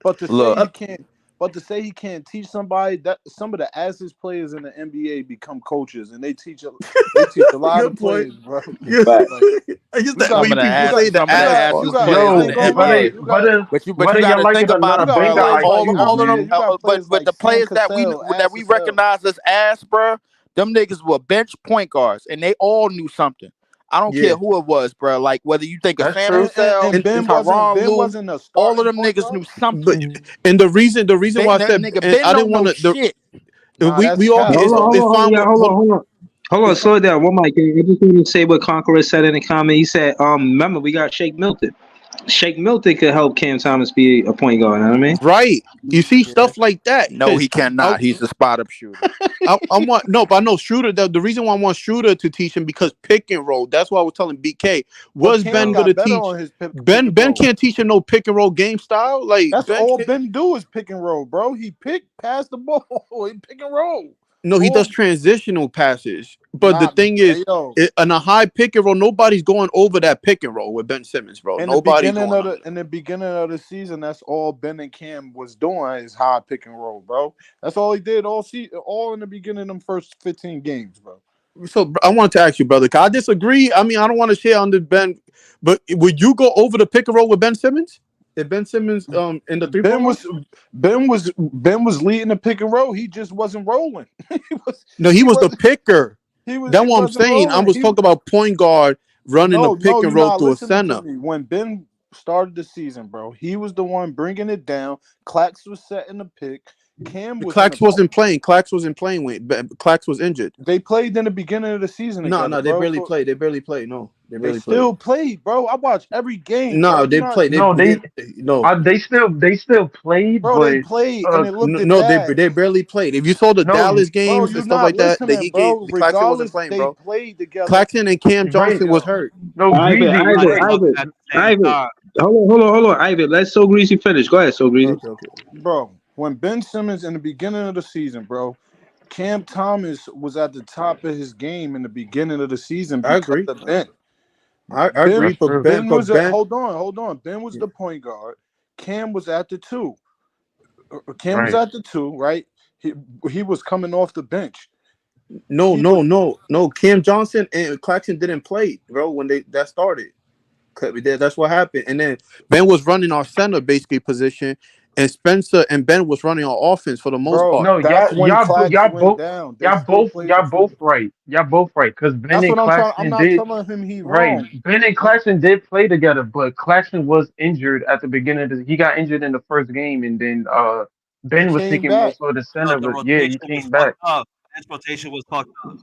But to say Look, he can't but to say he can't teach somebody that some of the assiest players in the NBA become coaches and they teach a lot of Good point. players, bro. Good. Fact. Like I just you that got when people say the some of the ass you part. asses got players I in ain't the gonna lie. NBA. You got But Whether you got you to like think it or about you it, not, got bro. Ben got Like players like IQ, man. you got players but like the Sam players that Cassell, we ass as hell. recognize as ass, bro. Them niggas were bench point guards, and they all knew something. I don't care Yeah. who it was, bro. Like whether you think of That's Sam true. Cassell, And And Ben Tyronn Lue, wasn't a all of starting them point niggas guard. knew something. but and the reason why I That said nigga and Ben I don't didn't want know to the shit. Nah, we that's we all cap, get bro. it's fine with Hold on, it's fine. slow it down. One mic. I just want to say what Conqueror said in the comment. He said, remember we got Shake Milton. Shake Milton could help Cam Thomas be a point guard. You know what I mean? Right. You see Yeah. stuff like that No, because he cannot. He's a spot up shooter. I want no, but I know Shooter. The reason why I want Shooter to teach him because pick and roll. That's why I was telling BK. But Was Cam Ben Oh. gonna got better teach on his pick Ben? and Ben roll. can't teach him no pick and roll game style. Like That's Ben all can't. Ben do is pick and roll, bro. He pass the ball, he pick and roll. No, he does All transitional passes. But the nah, thing is, hey, yo. on a high pick and roll, nobody's going over that pick and roll with Ben Simmons, bro. Nobody going under. In the beginning of the season, that's all Ben and Cam was doing is high pick and roll, bro. That's all he did all in the beginning of them first 15 games, bro. So I wanted to ask you, brother. 'Cause I disagree. I mean, I don't want to share on the Ben, but would you go over the pick and roll with Ben Simmons? If Ben Simmons in the 3 point Ben line? was Ben was leading the pick and roll. He just wasn't rolling. he was No, he he was the wasn't picker. he That's what I'm wasn't saying. I rolling. was talking about point guard running the No, pick and you're roll not through a listening to center. me. When Ben started the season, bro, he was the one bringing it down. Clax was setting the pick. Cam was in the. Clax wasn't playing. Clax wasn't playing when Clax was injured. They played in the beginning of the season No, together, no, they bro. barely played. They barely played. No, they They barely played. still played, bro. I watch every game, bro. No, You're they not, played. No, No, they still played, bro. They but played and it looked no, bad. they barely played. If you saw the no, Dallas Bro, games and you're stuff not like that, listening, bro. Claxton wasn't Regardless, playing, they bro. played together. Claxton and Cam right. Johnson was hurt. No, Ivan, Greasy, you're Ivan, right. Ivan, At the same Ivan. time. Hold on, Ivan. Let So Greasy finish. Go ahead, So Greasy. Okay. Bro, when Ben Simmons in the beginning of the season, bro, Cam Thomas was at the top of his game in the beginning of the season I because agree. of Ben. I Ben agree. That's true. Ben was at Ben, hold on. Ben was the point guard. Cam was at the two. Cam was Right. at the two, right? He he was coming off the bench. no, He was no. Cam Johnson and Claxton didn't play, bro, when that started. That's what happened. And then Ben was running our center basically position, and Spencer and Ben was running our offense for the most bro. part. No, That's when Clax went down. They still played the y'all both two. right. Y'all both right. Because Ben That's and what I'm trying. I'm Claxton not did telling him he right. wrong. Ben and Claxton did play together, but Claxton was injured at the beginning of he got injured in the first game, and then He Ben was came taking most back. of the center. The But yeah, he rotation was came fucked back. up. His rotation was fucked up.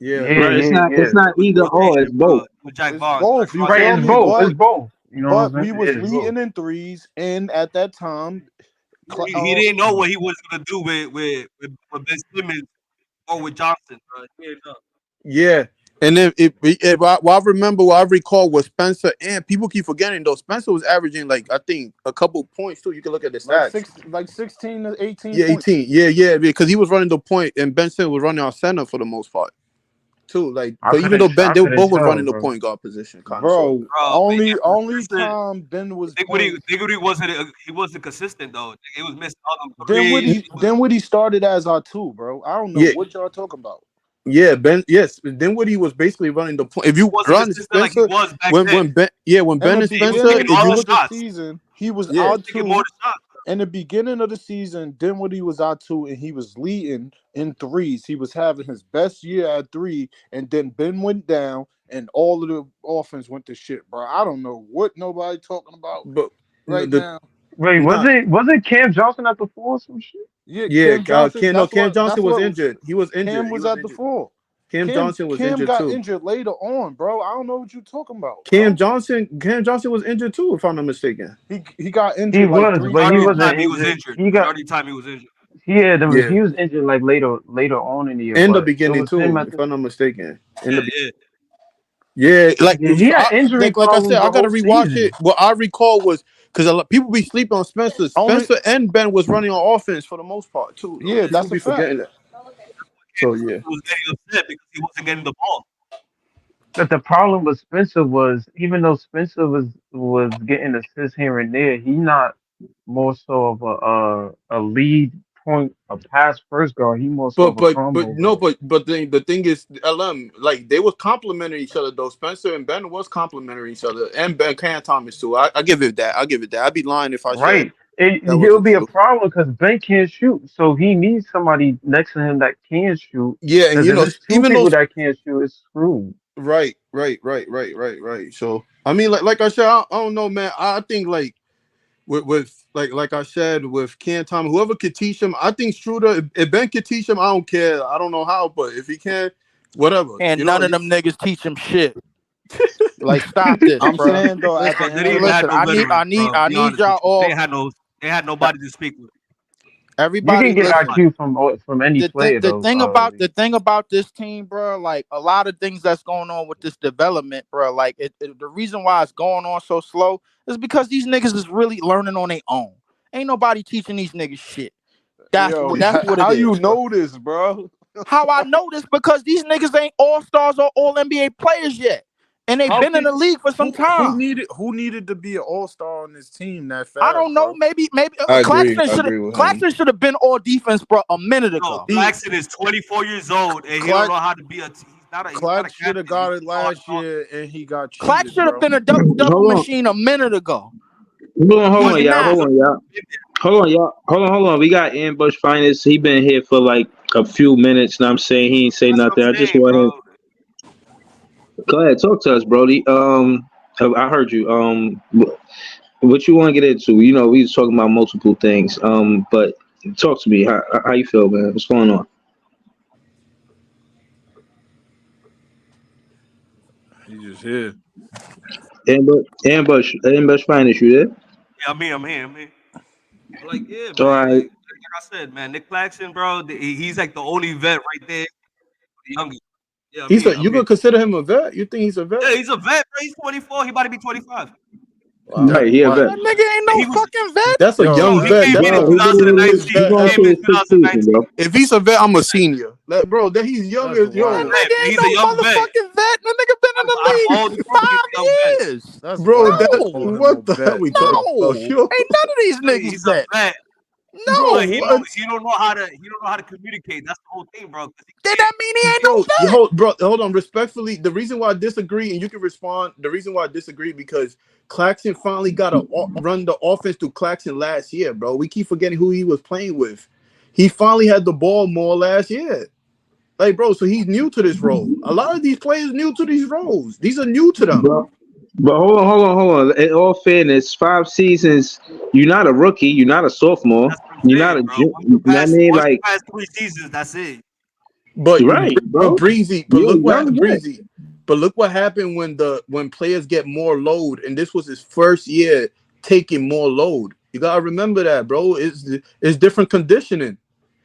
Yeah, Yeah, Right. yeah, It's yeah. not It was the either or. It's rotation, both. bro. With Jack It's Barnes. Jack both. You Barnes Right, feel was it's me? both. It's But both. You know what I'm we saying? was Yeah, it's both. leading in threes, and at that time, he didn't know what he was gonna do with Ben Simmons or with Johnson, bro. He didn't know. yeah. And then what I remember, what I recall was Spencer, and people keep forgetting though. Spencer was averaging like I think a couple points too. You can look at the stats. like 16 to 18 Yeah, points. 18. Yeah, because he was running the point, and Ben Simmons was running our center for the most part too. Like, but even though I They were couldn't both was tell, running the bro. point guard position, kind of sort of. Bro, Bro, but yeah, only listen, time Ben was playing. Dinwiddie wasn't consistent though. He was missing all them threes. Dinwiddie started as our two, bro. I don't know Yeah, what y'all talking about. yeah, Ben. Yes, then Woody was basically running the point. If He you wasn't run consistent like he Spencer, was back then. when In Ben the and He was Spencer, taking beginning if all you the of look, the shots. season, he was He yeah, our was taking more two. of the shots. In the beginning of the season, Dinwiddie was our two, and he was leading in threes. He was having his best year at three, and then Ben went down, and all of the offense went to shit, bro. I don't know what nobody talking about but right the now. Wait, nah, was it Cam Johnson at the four or some shit? Yeah, yeah, Cam Johnson. Cam Johnson That's was what injured. He was Cam injured. He was was at the injured. four. Cam Johnson was Cam injured got too. injured later on, bro. I don't know what you talking about, Cam bro. Johnson, Cam Johnson was injured too, if I'm not mistaken. He got He injured like was, three but he Majority of the wasn't time he times. was injured. injured. He got Majority of the time he was injured. Yeah, he was injured like later on in the year, in the but it beginning was him too, at if the I'm not mistaken. In Yeah, the yeah. Yeah, like yeah, he so had injury like I said, problems I the gotta whole rewatch it. season. What I recall was because a lot people be sleeping on Spencer. Only, Spencer and Ben was running on offense for the most part too. Though yeah, people that's a be fact. forgetting that. So yeah, He was getting upset because he wasn't getting the ball. But the problem with Spencer was even though Spencer was getting assists here and there, he not more so of a lead point, a pass first guard. He more so of a but combo no, guard. but the thing is, LM like they was complimenting each other though. Spencer and Ben was complimenting each other, and Ben Can Thomas too. I give it that. I give it that. I'd be lying if I said Right. that It'll wasn't be a true. problem because Ben can't shoot, so he needs somebody next to him that can shoot. Yeah, and Because you if know, it's two even people those that can't shoot, it's screwed. right. So I mean, like I said, I don't know, man. I think with like I said with Ken Thomas, whoever could teach him, I think Struder. If Ben could teach him, I don't care. I don't know how, but if he can, whatever. And You know, none of them niggas teach him shit. Like, stop this, I'm bro. saying though, at the Listen, They end didn't of even the have listen. no veterans, bro. I Be need honest with y'all you. all. They had nobody to speak with. You Everybody, can get listen. Nobody. IQ from any player though. The thing about this team, bro, like a lot of things that's going on with this development, bro. Like the reason why it's going on so slow is because these niggas is really learning on their own. Ain't nobody teaching these niggas shit. That's yo, what how it you is, bro. know this, bro? How I know this because these niggas ain't all stars or all NBA players yet. and they've How been in can the league for some time. who needed to be an all-star on this team that fast? I don't know. Bro? Maybe I agree. Claxton I should agree with him. Claxton should have been all defense, bro, a minute No, ago. Claxton is 24 years old and he don't know how to be he's not a Clark should have captain. got it last year, and he got Clax cheated, should have bro. been a double Hold on. machine a minute ago. Hold on, He's y'all. not. Hold on. We got Ambush Finest. He been here for like a few minutes, and I'm saying he ain't say That's what nothing. I'm I just saying, want bro. him. Go ahead, talk to us, Brody. I heard you. What you want to get into? You know, we was talking about multiple things. But talk to me. How you feel, man? What's going on? He just here. Ambush Finest. You there? Yeah, I'm here. Like, yeah, All man. right. Like I said, man, Nick Claxton, bro, he's like the only vet right there, the youngest. Yeah, He's a, I'm you here. could consider him a vet? You think he's a vet? Yeah, he's a vet, bro. He's 24. He about to be 25. Wow. Right. He a What? vet. That nigga ain't no He was, fucking vet. That's a Yo, young bro, he vet. came That's in Bro, the in he oldest 2019. he vet He going came to in ever. his sixth season, 2019. bro. If he's a vet, I'm a senior. Like, bro, that he's young that's as He's a That wild. yo. vet, nigga man. ain't He's no a young vet. motherfucking vet. That nigga been in the Out of league all the for group, he's a young vet. 5 years. That's Bro, wild. that No, Calling him a what the hell vet, we bro. talking about? no, Yo, ain't none of these niggas He's a vet. vet, bro, but No, what? he don't know how to communicate. That's the whole thing, bro. 'Cause he then can't. that mean he ain't no vet. Hold on. Respectfully, the reason why I disagree, and you can respond. The reason why I disagree because Claxton finally got to run the offense through Claxton last year, bro. We keep forgetting who he was playing with. He finally had the ball more last year. Like, bro, so he's new to this role. A lot of these players new to these roles. These are new to them. Bro, but hold on. In all fairness, 5 seasons. You're not a rookie. You're not a sophomore. That's what I'm You're not saying, a. bro. Once you You know what I pass, mean? once you Like, pass 3 seasons, that's it. But right, bro. Breezy, but You're look a what young vet. Breezy. But look what happened when players get more load, and this was his first year taking more load. You gotta remember that, bro. It's different conditioning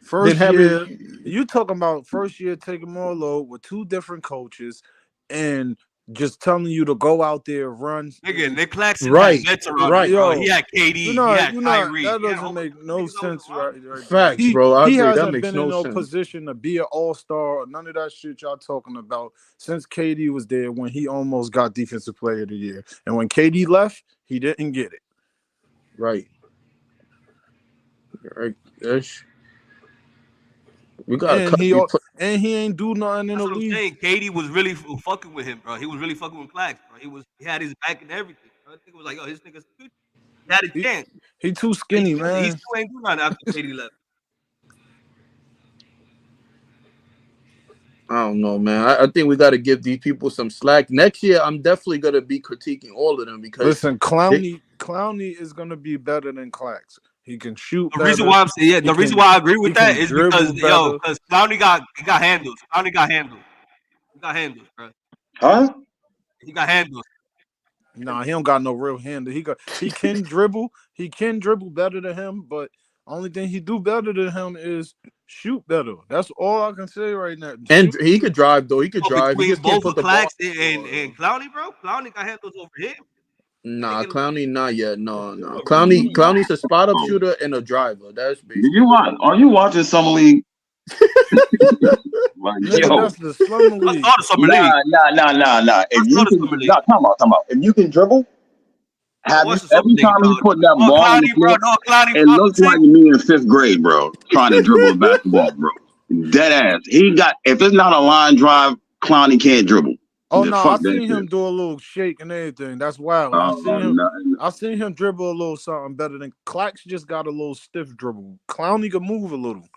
than First having. year, you talking about first year taking more load with two different coaches and just telling you to go out there, run. Nigga, Nick Claxton had Right, vets around him, right. bro. He Yo, had KD, he had you're not. Kyrie, That he had a doesn't whole bunch make of no niggas that was sense, around him. right there. Facts, bro. I He agree. That hasn't makes been in no no sense. position to be an all star. None of that shit y'all talking about since KD was there when he almost got defensive player of the year, and when KD left, he didn't get it. Right, right. We gotta And cut these. he ain't do nothing in That's the what I'm league. saying. KD was really fucking with him, bro. He was really fucking with Clax, bro. He had his back and everything. Bro. I think it was like, yo, his nigga's good. He had a He chance. he too But skinny, he man. still ain't do nothing after KD left. I don't know, man. I think we got to give these people some slack. Next year, I'm definitely gonna be critiquing all of them because Listen, they, Clowney is gonna be better than Clax. He can shoot The reason better. why I'm saying, yeah, He the reason can why I agree with that is because dribble better. because Clowney got handles. Clowney got handles. He got handles, bro. Huh? He got handles. Nah, he don't got no real hand. He can dribble. He can dribble better than him, but only thing he do better than him is shoot better. That's all I can say right now. and Shoot. he could drive though. He could Oh, drive. He between just can't both put of the ball. Clax and Clowney, bro. Clowney got handles over him. Nah, Nigga, Clowney, not yet. No. bro. Clowney's a spot up Oh, shooter and a driver. That's did basically you what. watch? Are you watching Summer League? Like, Nigga, yo, that's the slumber I league. saw the summer league. nah. I If saw you the can, summer league. nah, come on. If you can dribble, I have you watched the summer every league, time he bro. put that No ball on the Clowney, bro. floor, No Clowney. it I'm looks like saying, me in fifth grade, bro, trying to dribble a basketball, bro. Dead ass. He got if it's not a line drive, Clowney can't dribble. Oh The no, I fuck that seen shit. him do a little shake and everything. That's wild. Nothing. I seen him dribble a little something better than Clax. Just got a little stiff dribble. Clowney could move a little.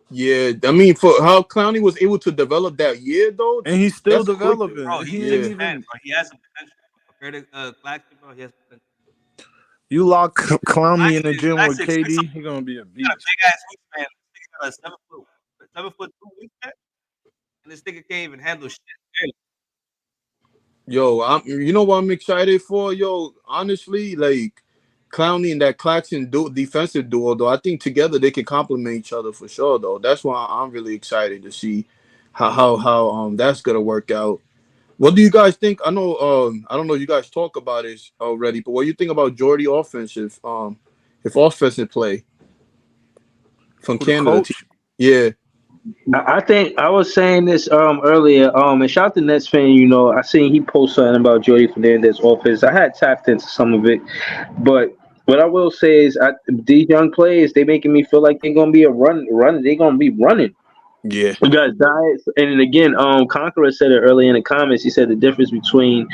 Yeah, I mean, for how Clowney was able to develop that year though, And he's still that's quick. bro, developing. he's He ain't 6'10", Yeah, even bro. He has some potential. Compared to Claxton, bro, he has potential. you lock Clowney in the gym with Claxton, KD, he gonna be a he got a beast. big ass wingspan. This nigga got a 7'2" wingspan, and this nigga can't even handle shit. yo, you know what I'm excited for, yo. Honestly, like Clowney and that Claxton defensive duo, though. I think together they can complement each other for sure, though. That's why I'm really excited to see how that's gonna work out. What do you guys think? I don't know. You guys talk about it already, but what do you think about Jordy if offensive play from Who the Canada team? coach? Yeah, I think I was saying this earlier. And shout out to Nets fan. I seen he post something about Jordy Fernandez offense. I had tapped into some of it, but what I will say is, these young players, they making me feel like they're gonna be a run. They're gonna be running. Yeah, You guys, and again, Conqueror said it earlier in the comments. He said the difference between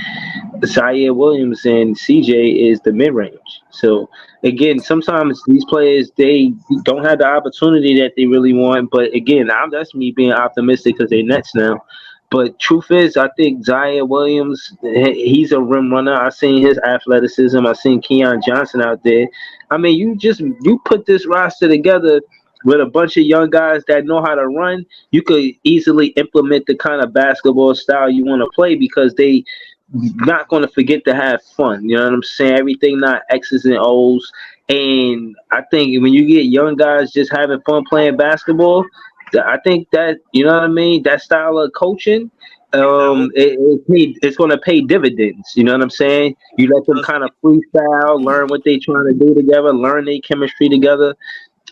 Zaire Williams and CJ is the mid range. So again, sometimes these players, they don't have the opportunity that they really want. But again, that's me being optimistic because they're Nets now. But truth is, I think Zaire Williams, he's a rim runner. I seen his athleticism. I seen Keon Johnson out there. I mean, you put this roster together with a bunch of young guys that know how to run. You could easily implement the kind of basketball style you want to play because they not going to forget to have fun. You know what I'm saying? Everything not X's and O's. And I think when you get young guys just having fun playing basketball, I think that, you know what I mean, that style of coaching, it's going to pay dividends. You know what I'm saying? You let them kind of freestyle, learn what they trying to do together, learn their chemistry together.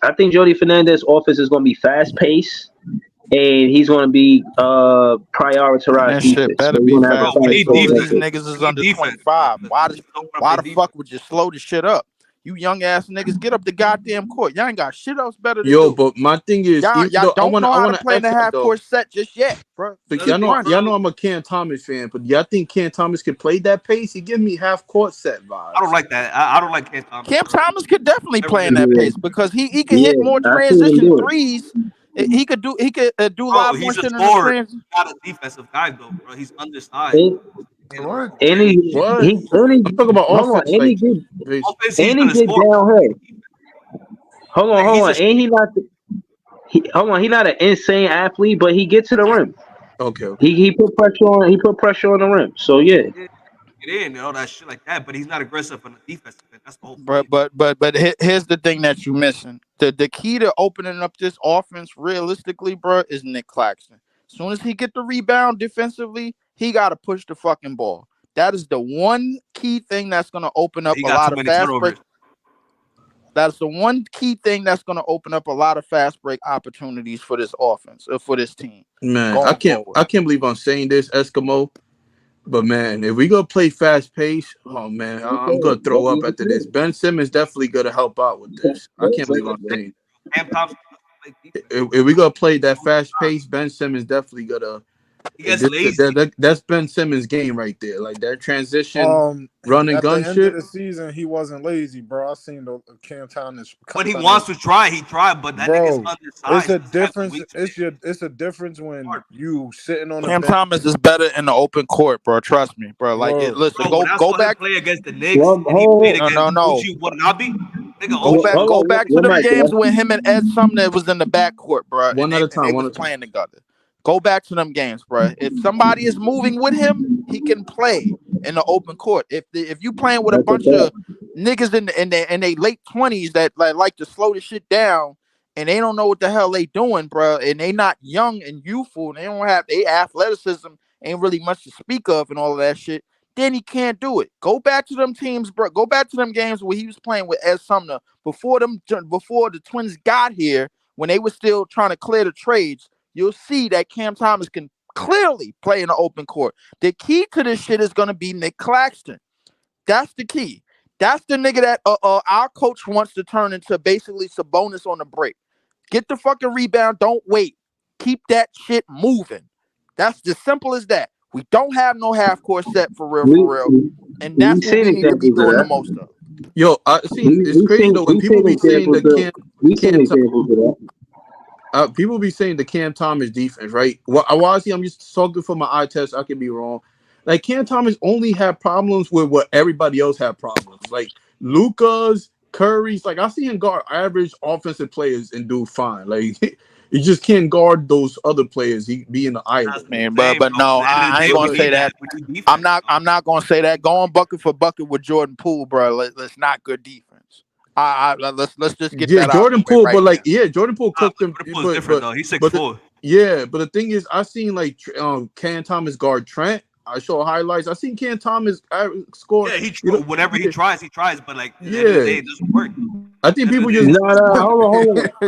I think Jody Fernandez' offense is going to be fast paced, and he's going to be And prioritized that shit defense. So better he's be going to have a fast Bro, we fast paced. need All paced of these defense. record. niggas is We need under defense, bro. 25. Why Because the, don't wanna why play the defense. fuck would you slow the shit up? You young ass niggas, get up the goddamn court. Y'all ain't got shit else better to yo, do. but my thing is, Y'all, even y'all though I don't wanna know I how to wanna play in ask the y'all half though, court set just yet, bro. but Another Keep thing, running. y'all know bro. I'm a Cam Thomas fan, but y'all think Cam Thomas can play that pace? He give me half court set I don't vibes. like that. I don't like Cam Thomas, Cam bro. Thomas could definitely Never play in did. that Yeah, pace because he could hit yeah, more I see him transition do it. threes. He could do a Bro, lot more he's a shit in the scorer. trans. He's not a defensive guy, though, bro. He's undersized, And, bro. And What? and What? I'm he talking about hold on, offense, like offense, he's and he gonna get score. downhill. Like Hold he's a on, and hold on, he not an insane athlete, but he get to the rim. okay, okay. He put pressure on the rim. So yeah, get in and all that shit like that, but he's not aggressive on the defensive end. That's the whole But point. but but but here's the thing that you missing. The key to opening up this offense realistically, bro, is Nick Claxton. As soon as he get the rebound defensively, he got to push the fucking ball. That is the one key thing that's going to open up He a got lot too of many fast break. turnovers. That's the one key thing that's going to open up a lot of fast break opportunities for this offense, for this team Man, I going can't forward. I can't believe I'm saying this, Eskimo. But man, if we go play fast pace, oh man, I'm gonna throw up after this. Ben Simmons definitely gonna help out with this. I can't That's believe what I'm I'm saying. saying. Cam Thompson doesn't play defense. If we gonna play that fast pace, Ben Simmons definitely gonna. He gets lazy. That's Ben Simmons' game right there. Like that transition, Um, run and at the gun end of shit. the season, he wasn't lazy, bro. I seen the Cam Thomas When he coming. wants to try, he tried, but that nigga's Bro, it's undersized. a His hands are difference. way too big. It's a difference when Hard. you sitting on the Cam bench, Thomas is better in the open court, bro. Trust me, bro. bro. Listen, Bro, when I go saw him back. play against the Knicks well, and he played No, against no, no. Uchi Watanabe, nigga, Go OG, back, hold go on, back to one them mic, games yeah. when him and Ed Sumner was in the backcourt, bro, One at a and they time. One was at a time. playing together. Go back to them games, bro. If somebody is moving with him, he can play in the open court. If you playing with a That's a bunch of fact. niggas in their late 20s that like to slow the shit down and they don't know what the hell they doing, bro, and they not young and youthful, and they don't have they athleticism ain't really much to speak of and all of that shit, then he can't do it. Go back to them teams, bro. Go back to them games where he was playing with Ed Sumner before the Twins got here when they were still trying to clear the trades. You'll see that Cam Thomas can clearly play in the open court. The key to this shit is gonna be Nick Claxton. That's the key. That's the nigga that our coach wants to turn into basically Sabonis on the break. Get the fucking rebound. Don't wait. Keep that shit moving. That's as simple as that. We don't have no half court set We for real. And we that's what seen we need to be examples of doing the that. most of. Yo, I seen it's crazy though when We people seen be saying examples the of we seen Cam examples of that. people be saying the Cam Thomas defense, right? Well, obviously, I'm just so good for my eye test. I could be wrong. Like Cam Thomas only had problems with what everybody else had problems. Like Luca's, Curry's. Like I see him guard average offensive players and do fine. Like he just can't guard those other players. He being an that's island. what Man, I'm saying, but bro. no, At the end of the I day, ain't we gonna say need that. that. We need defense, bro. I'm not gonna say that. Going bucket for bucket with Jordan Poole, bro. Let's not good defense. Let's just get Yeah, that out of the Jordan way Poole, right but like now. yeah, Jordan Poole Nah, cooked him. but Liverpool is different though. He's But 6'4". yeah, but the thing is, I seen like Cam Thomas guard Trent. I show highlights. I seen Cam Thomas score. Yeah, You know, whatever he yeah, tries, he tries. But like at the end of the yeah. day, it doesn't work. I think That's people what just it No, no,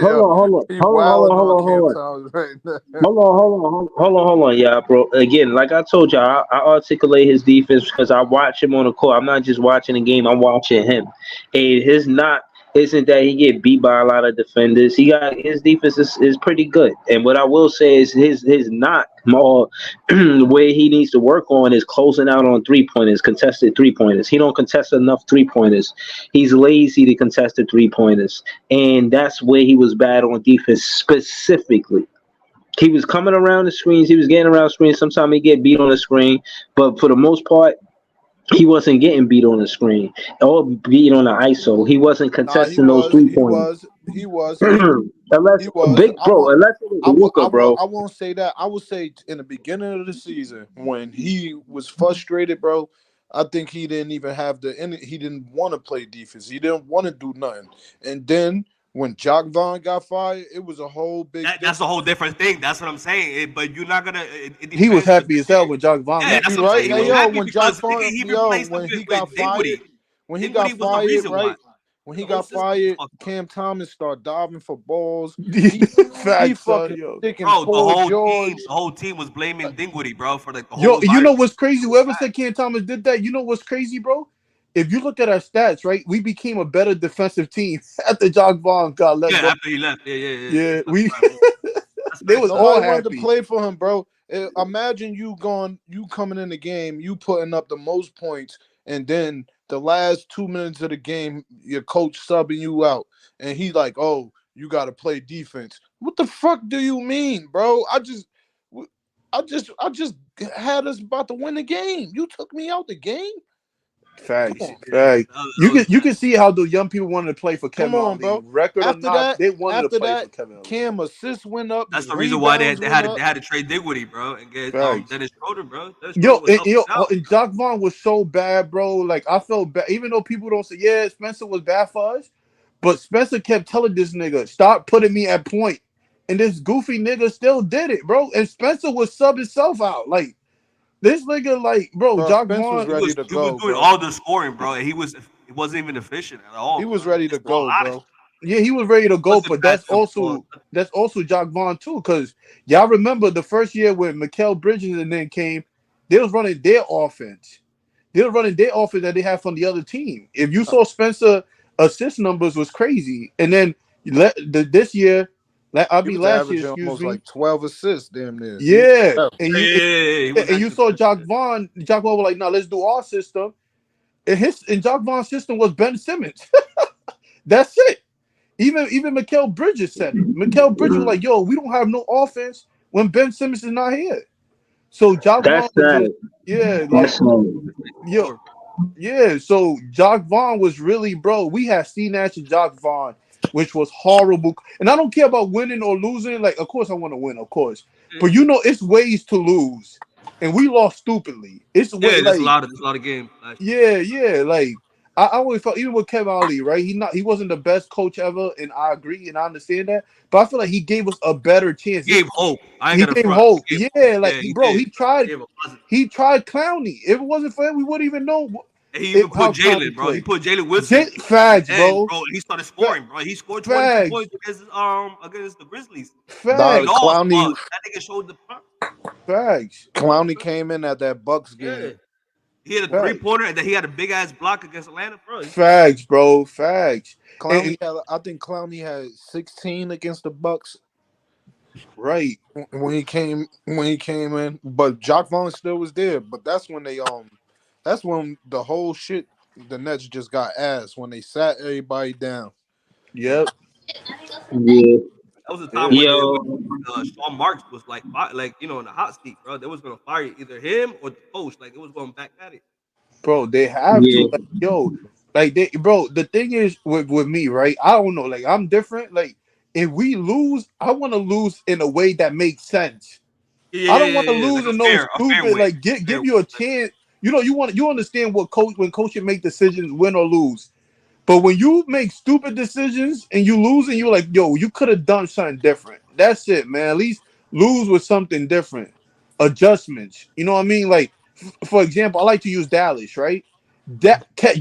yo, hold on, he hold on, hold on, wilding hold on on, Cam hold on. Thomas right now. Hold on, yeah, bro. Again, like I told you, I articulate his defense because I watch him on the court. I'm not just watching the game; I'm watching him. And his knock isn't that he get beat by a lot of defenders. He got his defense is pretty good. And what I will say is his knock more where he needs to work on is closing out on 3 pointers, contested 3 pointers. He don't contest enough 3 pointers. He's lazy to contest the 3 pointers, and that's where he was bad on defense specifically. He was coming around the screens. He was getting around screens. Sometimes he get beat on the screen, but for the most part, he wasn't getting beat on the screen or beat on the ISO. He wasn't Nah, he contesting those was. 3 pointers. He Unless was. big bro, unless it was Luca, bro. I won't say that. I would say in the beginning of the season when he was frustrated, bro. I think he didn't even have he didn't want to play defense. He didn't want to do nothing. And then when Jock Vaughn got fired, it was a whole big that's a difference. whole different thing. That's what I'm saying. But you're not gonna. It He was depends because happy as hell when Jock Vaughn yeah, got that's You what I'm fired. right? saying. He He was Hey was yo, happy when Jock because nigga, Vaughn, he been yo, playing stuff when he with got fired, Dinwiddie. Dinwiddie was the reason why. right? When he The whole got system was fired, fucked up. Cam Thomas started diving for balls. He he Facts, son, fucking yo. sticking Bro, Paul George. the whole team was blaming Dinwiddie, bro, for like the Yo, whole you know environment. what's crazy? It was Whoever bad. said Cam Thomas did that, you know what's crazy, bro? If you look at our stats, right, we became a better defensive team after Jock Vaughn got let Yeah, go. after he left. Yeah. Yeah, It's like, we all right, that's they facts was though. all Nobody wanted to happy. play for him, bro. Imagine you coming in the game, you putting up the most points, and then the last 2 minutes of the game, your coach subbing you out, and he like, oh, you got to play defense. What the fuck do you mean, bro? I just had us about to win the game. You took me out the game. Come Facts, on, Yeah, facts. that was You bad. can see how the young people wanted to play for come Kevin on, Ali. bro. Record or After not, that, they wanted to after play that, for Kevin Ali. Cam assists went up, That's his the reason why rebounds went up. they had to trade Dinwiddie, bro, and get Facts. Dennis Schroeder, bro. Dennis Schroeder was helping out. And Jock Vaughn was so bad, bro. Like I felt bad, even though people don't say, yeah, Spencer was bad for us, but Spencer kept telling this nigga, stop putting me at point, and this goofy nigga still did it, bro. And Spencer was sub himself out, like this nigga, like bro, Bro, Jock Spence was Vaughn, ready to He was go, doing bro. all the scoring, bro, and he wasn't even efficient at He all, was bro. ready to Just all go, honest. bro. yeah, he was ready to go, Wasn't but bad to ball. that's also Jock Vaughn too, because y'all remember the first year when Mikal Bridges and then came, they was running their offense. They were running their offense that they had from the other team. If you saw Spencer assist numbers was crazy, and then this year, He was last year, averaging excuse almost me, like 12 assists, damn near. He was yeah, yeah. Yeah, he was and you actually saw efficient. Jock Vaughn was like, no, let's do our system, and Jock Vaughn's system was Ben Simmons. That's it. Even Mikal Bridges said it. Mikal Bridges was like, yo, we don't have no offense when Ben Simmons is not here. So Jock Vaughn That's was sad. just yeah, like That's sad. yo, yeah, so Jock Vaughn was really, bro. We had Steve Nash and Jock Vaughn, which was horrible. And I don't care about winning or losing. Like, of course, I want to win, of course. But you know, it's ways to lose, and we lost stupidly. It's way Yeah, like, there's a lot of games last year. yeah. Like, I always felt even with Kevin Ali, right? He wasn't the best coach ever, and I agree and I understand that. But I feel like he gave us a better chance. He gave hope. I ain't He gonna gave front. hope. He gave hope. Yeah, like Yeah, he bro, did. He gave a positive. he tried Clowney. If it wasn't for him, we wouldn't even know And he even how put Clowney Jalen, bro. He played. put Jalen Wilson at Facts, the end, bro. bro. And he started Fa- scoring, bro. He scored 22 Facts. points against the Grizzlies. We Dog, Facts. lost, Clowney but that nigga showed the front. Facts. Clowney came in at that Bucks Yeah. game. He had a three Facts. pointer and then he had a big ass block against Atlanta, bro. Facts, bro. Facts. Clowney had, I think Clowney had 16 against the Bucks Right. when he came in. But Jock Vaughn still was there. But that's when the whole shit the Nets just got ass when they sat everybody down. Yep. Yeah. That was a time Yeah. when Yo. Sean Marks was like in the hot seat, bro. They was gonna fire either him or the coach. Like it was going back at it. Bro, they have to. Yeah. Like, yo, like they bro, the thing is with me, right? I don't know. Like I'm different. Like if we lose, I want to lose in a way that makes sense. I don't want to Yeah. Like lose in no a fair stupid way, like fair give way. you a chance. You understand what coaching make decisions, win or lose. But when you make stupid decisions and you lose and you're like, yo, you could have done something different. That's it, man. At least lose with something different. Adjustments. You know what I mean? Like, for example, I like to use Dallas, right?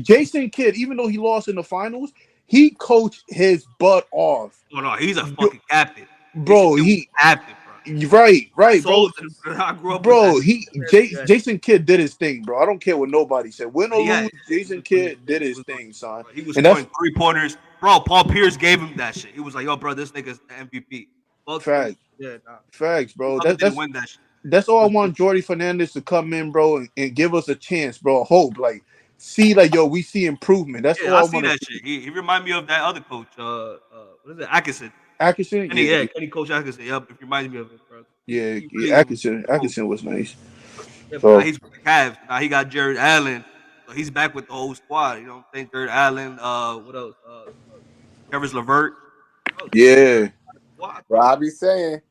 Jason Kidd, even though he lost in the finals, he coached his butt off. Oh no, he's a Yo, fucking captain. Jason bro, Kidd was he captain, bro. right, bro. Soldier, bro. I grew up with that. Bro, Jason Kidd did his thing, bro. I don't care what nobody said. Win or He had lose, Jason Kidd did his thing, son. he was And that's scoring 3 pointers, bro. Paul Pierce gave him that shit. He was like, "Yo, bro, this nigga's the MVP." Fuck you. fact, Yeah, nah. facts, bro. Brother didn't That's win that shit. that's all I want Jordy Fernandez to come in, bro, and give us a chance, bro. Hope, like, see, like, yo, we see improvement. That's Yeah, all I I see want to that see. shit. He remind me of that other coach. What is it? Atkinson. Atkinson, yeah, Kenny Coach Atkinson. Yep, it reminds me of it, bro. yeah, He yeah. really was coach. Atkinson was nice. Yeah, but now So he's with the Cavs. Now he got Jared Allen. So he's back with the whole squad. You know what I'm saying? Jared Allen. What else? Travis Levert. Oh, yeah, squad, Well, bro. I be saying,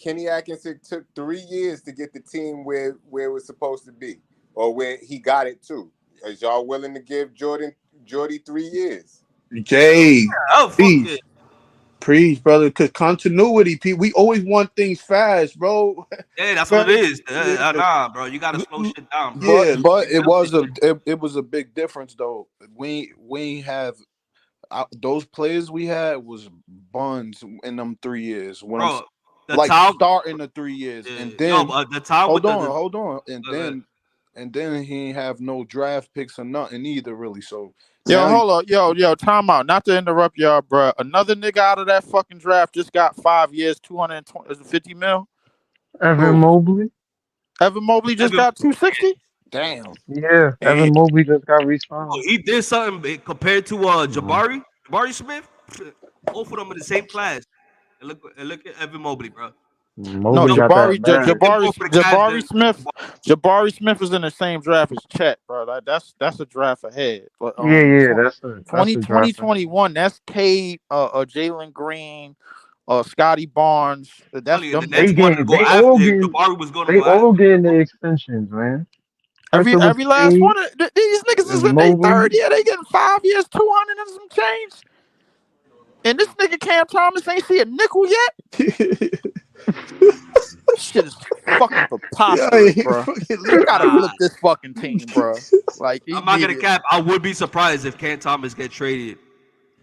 Kenny Atkinson took 3 years to get the team where it was supposed to be, or where he got it to. Is y'all willing to give Jordy 3 years? Jay, Oh fuck yeah. preach, brother. Because continuity, we always want things fast, bro. Yeah, that's what Fast, it is. yeah, Nah, bro. You gotta slow shit down, bro. yeah. But You gotta take shit. it was a big difference though. We ain't have those players we had was buns in them 3 years. When Bro, the like time. starting the 3 years, and Yo, then but the time with the hold on, uh, and then he ain't have no draft picks or nothing either, really. So Yo, now, hold on. Yo, time out. Not to interrupt y'all, bro. Another nigga out of that fucking draft just got 5 years, 250 mil. Evan who? Mobley. Evan Mobley just Evan, got 260. Damn. Yeah, Damn. Evan Mobley just got bro, re-signed. he did something compared to Mhm. Jabari Smith. Both of them in the same class. And look at Evan Mobley, bro. No, Mobley Yo, got that bag. did more for the Cavs than Jabari Smith is in the same draft as Chet, bro. That's a draft ahead. But Yeah, that's a draft for him. 2021, that's Cade, Jalen Green, Scotty Barnes. That's earlier. The them Nets They niggas. wanted to getting, go they after all him. getting, Jabari was going to they go after all him. getting the extensions, man. Except Every for last Cade one of these niggas is and in their Mobley. third year. They getting 5 years, 200 and some change. And this nigga Cam Thomas ain't see a nickel yet. This shit is fucking preposterous, bro. We gotta Nah, flip this fucking team, bro. Like I'm not gonna immediately. cap. I would be surprised if Cam Thomas get traded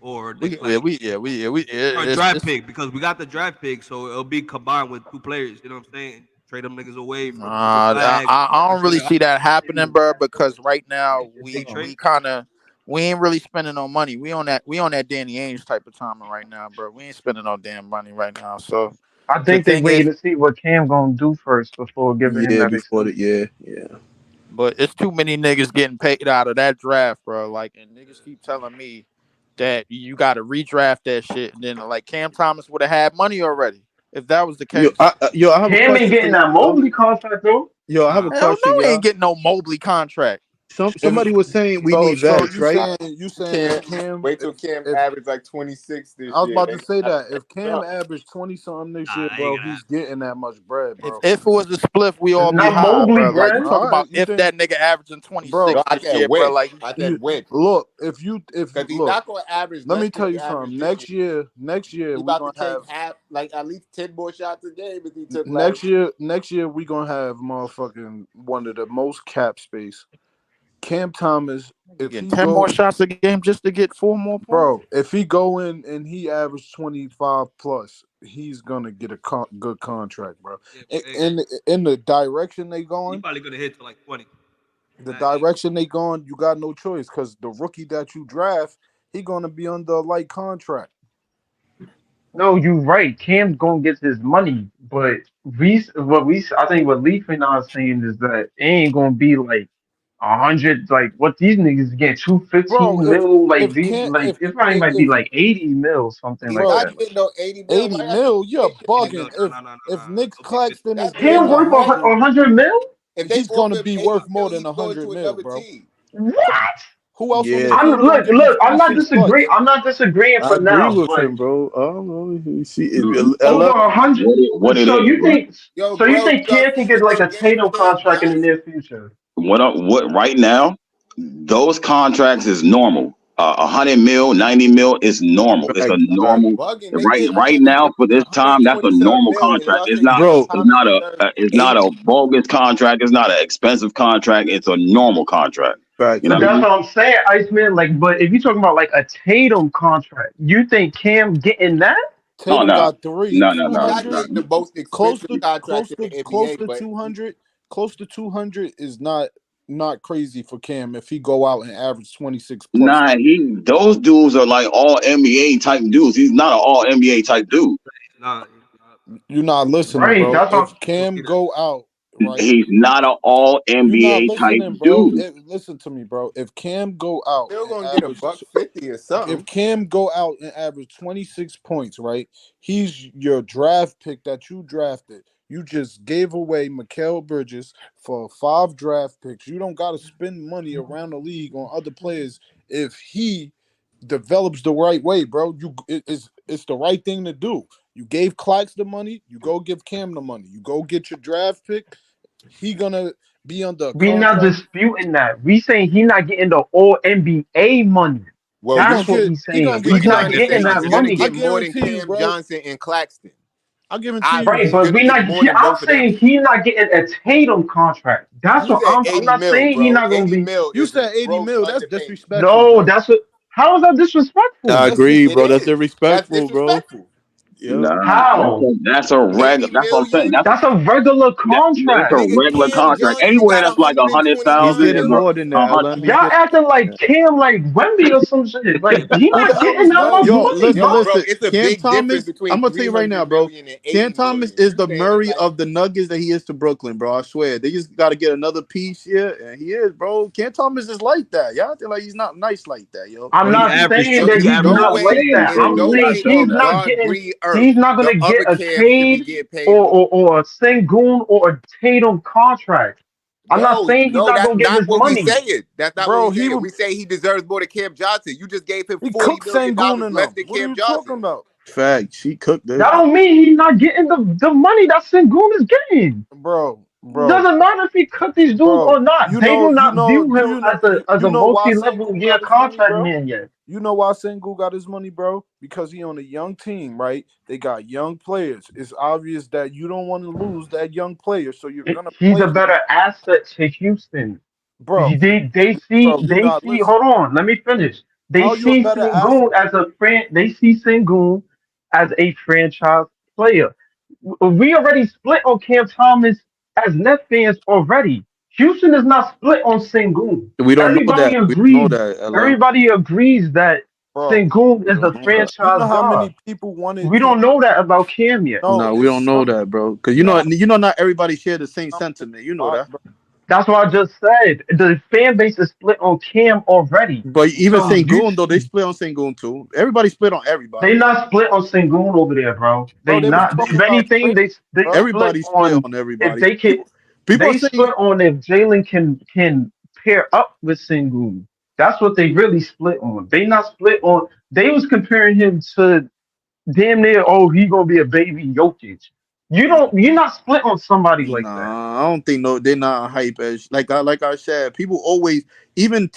or We like or a draft it's pick because we got the draft pick, so it'll be combined with 2 players. You know what I'm saying? Trade them niggas away for the nah, bag. I don't really see that happening, bro. Because right now If they trade, we ain't really spending no money. We on that Danny Ainge type of timing right now, bro. We ain't spending no damn money right now. So I the think they thing is, waiting to see what Cam gonna do first before giving him yeah, that before the extension. yeah. but it's too many niggas getting paid out of that draft, bro. Like, and niggas keep telling me that you got to redraft that shit, and then like Cam Thomas would have had money already if that was the case. I have a Cam ain't question for getting that y'all. Mobley contract though. Yo, I have nah. a Hell question, no, he ain't y'all. getting no Mobley contract. If Somebody was saying we need so vets, you right? saying if Cam, Cam wait till Cam if average like 26 this I was year. about They to say gotta that if Cam jump. averaged 20 something this Nah, year, that ain't bro, gonna he's happen. getting that much bread, If bro. it was a spliff, we all be Not high, Mobley, bro. Like you Brand. talk All right, about you if think? that nigga averaging Bro, No, 26 I this said year, bro. when. Like I said when. look, if Because he's look, not going to average let less me than tell he you averaged something. this year. Next year He we about to gonna take have like at least 10 more shots a game as he took last next year we gonna have motherfucking one of the most cap space. Cam Thomas, you if getting he 10 more go, shots a game just to get 4 more points. bro, if he go in and he averaged 25 plus, he's gonna get a good contract, bro. Yeah, In, hey, in in the direction they he going, probably gonna hit to like 20. the Nah, he- direction they going, you got no choice because the rookie that you draft, he gonna be under a light contract. No, you right. Cam's gonna get his money, but I think what Leaf and I are saying is that it ain't gonna be like 100. Like what these niggas get Bro, 215 mil. Like if these, can't like it probably might be if like 80 mil, something He's like bro not that. Like getting no 80 mil. 80 Why y'all think mil, he you're ain't getting 80 80 mil. mil? bugging. If Nah. Nick It'll be 50. Claxton is That's getting Cam different, worth right? 100, 100 mil. If they he's gonna offer him be 80 worth more mil, than he's going 100 to mil, another bro. team. What? Who else on Yeah, this I'm team gonna look, give you look. I'm not 26 plus? disagreeing. I'm not disagreeing I for agree now, with but him, bro. I don't know. You see, Mhm. over Ella, 100. What it So is, you right? think? Yo, So you bro, think y'all Cam can see get what like they a gave Tatum Cam contract in the Johnson? near future? What right now? Those contracts is normal. 100 mil, 90 mil is normal. It's a right, Y'all right, normal. bugging. They Right, gave right Cam now for this time, that's a 120 something normal mil, and contract. y'all say Cam bro. Thomas deserves It's not 80. a bogus contract. It's not an expensive contract. It's a normal contract. You Facts. know But what I that's mean? what I'm saying, Iceman. Like, but if you're talking about like a Tatum contract, you think Cam getting that? Oh Tatum no, got three, no, no, two He's no, not no. hundred, getting the most close expensive to contract close in to the close NBA, to but 200. Close to 200 is not crazy for Cam if he go out and average 26 plus. Nah, those dudes are like all NBA type dudes. He's not an all NBA type dude. Nah, You're not listening, Right. bro. That's what. If don't Cam see that. go out, right? He's not an all You're not NBA type listening, bro. dude. Listen to me, bro. If Cam go out still and gonna get a average, buck 50 or if something. Cam go out and average 26 points, right? He's your draft pick that you drafted. You just gave away Mikal Bridges for 5 draft picks. You don't got to spend money around the league on other players if he develops the right way, bro. It's the right thing to do. You gave Clax the money, you go give Cam the money. You go get your draft pick. He gonna be under a We not contract. disputing that. We saying he not getting the All NBA money. Well, He we gonna That's what get we he gonna saying. we get He's trying not to paid. say getting that he's gonna I get money. more than guarantee you, Cam bro. Johnson and Claxton. I guarantee you. Right, He's but gonna we get not. more than I'm both of them. saying he not getting a Tatum contract. That's You what said I'm 80 not mil, saying he bro. not gonna 80 be. mil You is a said 80 gross mil. That's underpayment. disrespectful, No, bro. that's what. How is that That's disrespectful? I that's agree, It bro. That's is. That's disrespectful, bro. disrespectful. Yep. Nah, How? that's a regular. 80 That's what I'm saying. million? That's a regular It's a contract. Nigga, regular Cam contract. Johnson Anywhere got that's like a hundred He's thousand $123 is getting million. more than a that. hundred. LM. He's Y'all getting acting like more Cam like Wemby or some shit. Like he who the not hell getting is that No, much Wemby? Yo, money, listen, bro. bro, listen. it's a Cam big difference Thomas, between I'm gonna tell you right now, 300 bro. million and Cam 80 Thomas million. is You the saying it's Murray like, of the Nuggets that he is to Brooklyn, bro. I swear. They just got to get another piece here, and he is, bro. Cam Thomas is like that. Y'all think like he's not nice like that, yo. I'm But he not averaged saying yo, that he it's he's averaged no not way, like that. it's I'm Saying no what saying way I said, on he's man. not God getting. breed earth He's not the gonna get other a Cam should be Cade getting paid more. or a Sengun or a Tatum contract. I'm not No, saying he's no, not that's gonna get not his what we money. saying. That's not what we Bro, he saying. would We say he deserves more than Cam Johnson. You just gave him he $40 cooked million Sangoon in less them. than What are Cam you Johnson. talking about? Facts. He cooked this. That don't mean he's not getting the money that Sengun is getting. Bro, Doesn't matter if he cut these dudes or not. They do not view do him you know as you a know why multi-level Sengun year got his money, contract bro? man yet. You know why Sengu got his money, bro? Because he on a young team, right? They got young players. It's obvious that you don't want to lose that young player, so you're gonna He's play a him, better asset to Houston. bro. You're They not see. listening. Hold on, let me finish. They How you a see better asset? Sengun as a friend. They see Sengun as a franchise player. We already split on Cam Thomas as Net fans already. Houston is not split on Sengun. We don't know Everybody that. We don't know agrees. that, LM. Everybody agrees that Bro, Sengun We is the don't know that. you franchise know how guard. many people wanted We Cam? don't know that about Cam yet. No, No, we don't it's know some. that, bro. Because You know how not everybody share the same many, sentiment. You know that. bro. That's what I just said. The fan base is split on Cam already. But even So Sengun though, they split on Sengun too. Everybody split on they everybody. not split on Sengun over there, bro. Bro, They they was not. talking If about anything, trade, they bro. split Everybody split on on if everybody. they can. People They say split on if Jalen can pair up with Sengun. That's what they really split on. They not split on. They was comparing him to damn near. Oh, he gonna be a baby Jokic. You don't. You're not split on somebody like that. nah, I don't think no, they're not hype as like I said. People always even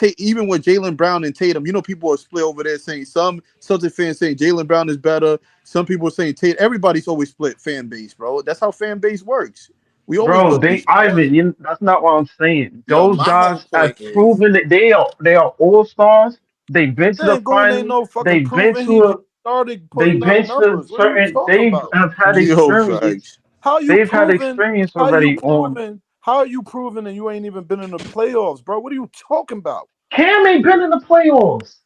with Jalen Brown and Tatum, people are split over there saying some Celtic fans saying Jalen Brown is better. Some people are saying Tatum. Everybody's always split fan base, bro. That's how fan base works. We always Bro, gonna be they split. Ivan, that's not what I'm saying. Yo, Those my whole guys have point is, proven that they are all stars. They've been to the Sengun ain't finals. no fucking They've been proven. He to a just started putting they've up been to numbers. What are you certain talking they about? have had Yo, experience. facts. How you They've had proven? experience How you already on proven? How are you proven and you ain't even been in the playoffs, bro? What are you talking about? Cam ain't been in the playoffs.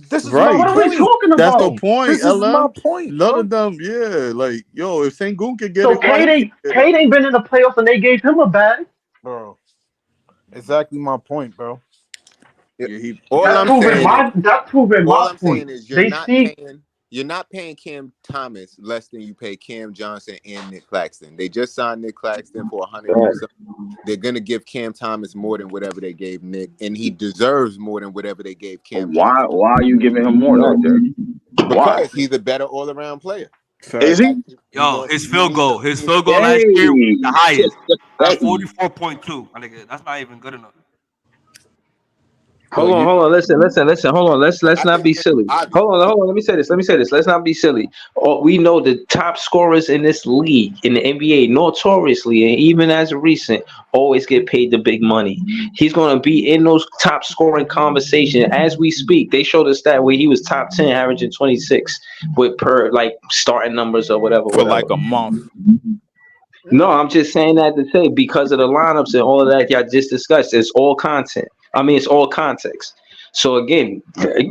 This is my Right. What are we point. talking That's the about? point, This is my LM. point, None bro. of them, yeah. Like, yo, if Sengun can get So it, why he can't get it? Cade ain't been in the playoffs and they gave him a bag. Bro, exactly my point, bro. Yeah, he all That's I'm proving saying is, my point. They see you're not paying Cam Thomas less than you pay Cam Johnson and Nick Claxton. They just signed Nick Claxton for 100 and something. They're gonna give Cam Thomas more than whatever they gave Nick, and he deserves more than whatever they gave Cam Why? Johnson Why are you giving him more though, Jerry? Why? because he's a better all-around player. Is facts. he? Yo, his He's field goal last year was Hey, the highest at hey. 44.2. I think that's not even good enough. Yo, you, Hold on. Listen. Hold on. Let's I not think be they're silly. obvious. Hold on. Let me say this. Let's not be silly. We know the top scorers in this league in the NBA, notoriously, and even as of recent, always get paid the big money. He's gonna be in those top scoring conversation as we speak. They showed a stat where he was top 10, averaging 26 with per like starting numbers or for whatever. like a month. No, I'm just saying that to say because of the lineups and all of that y'all just discussed, it's all content. I mean, it's all context. So again,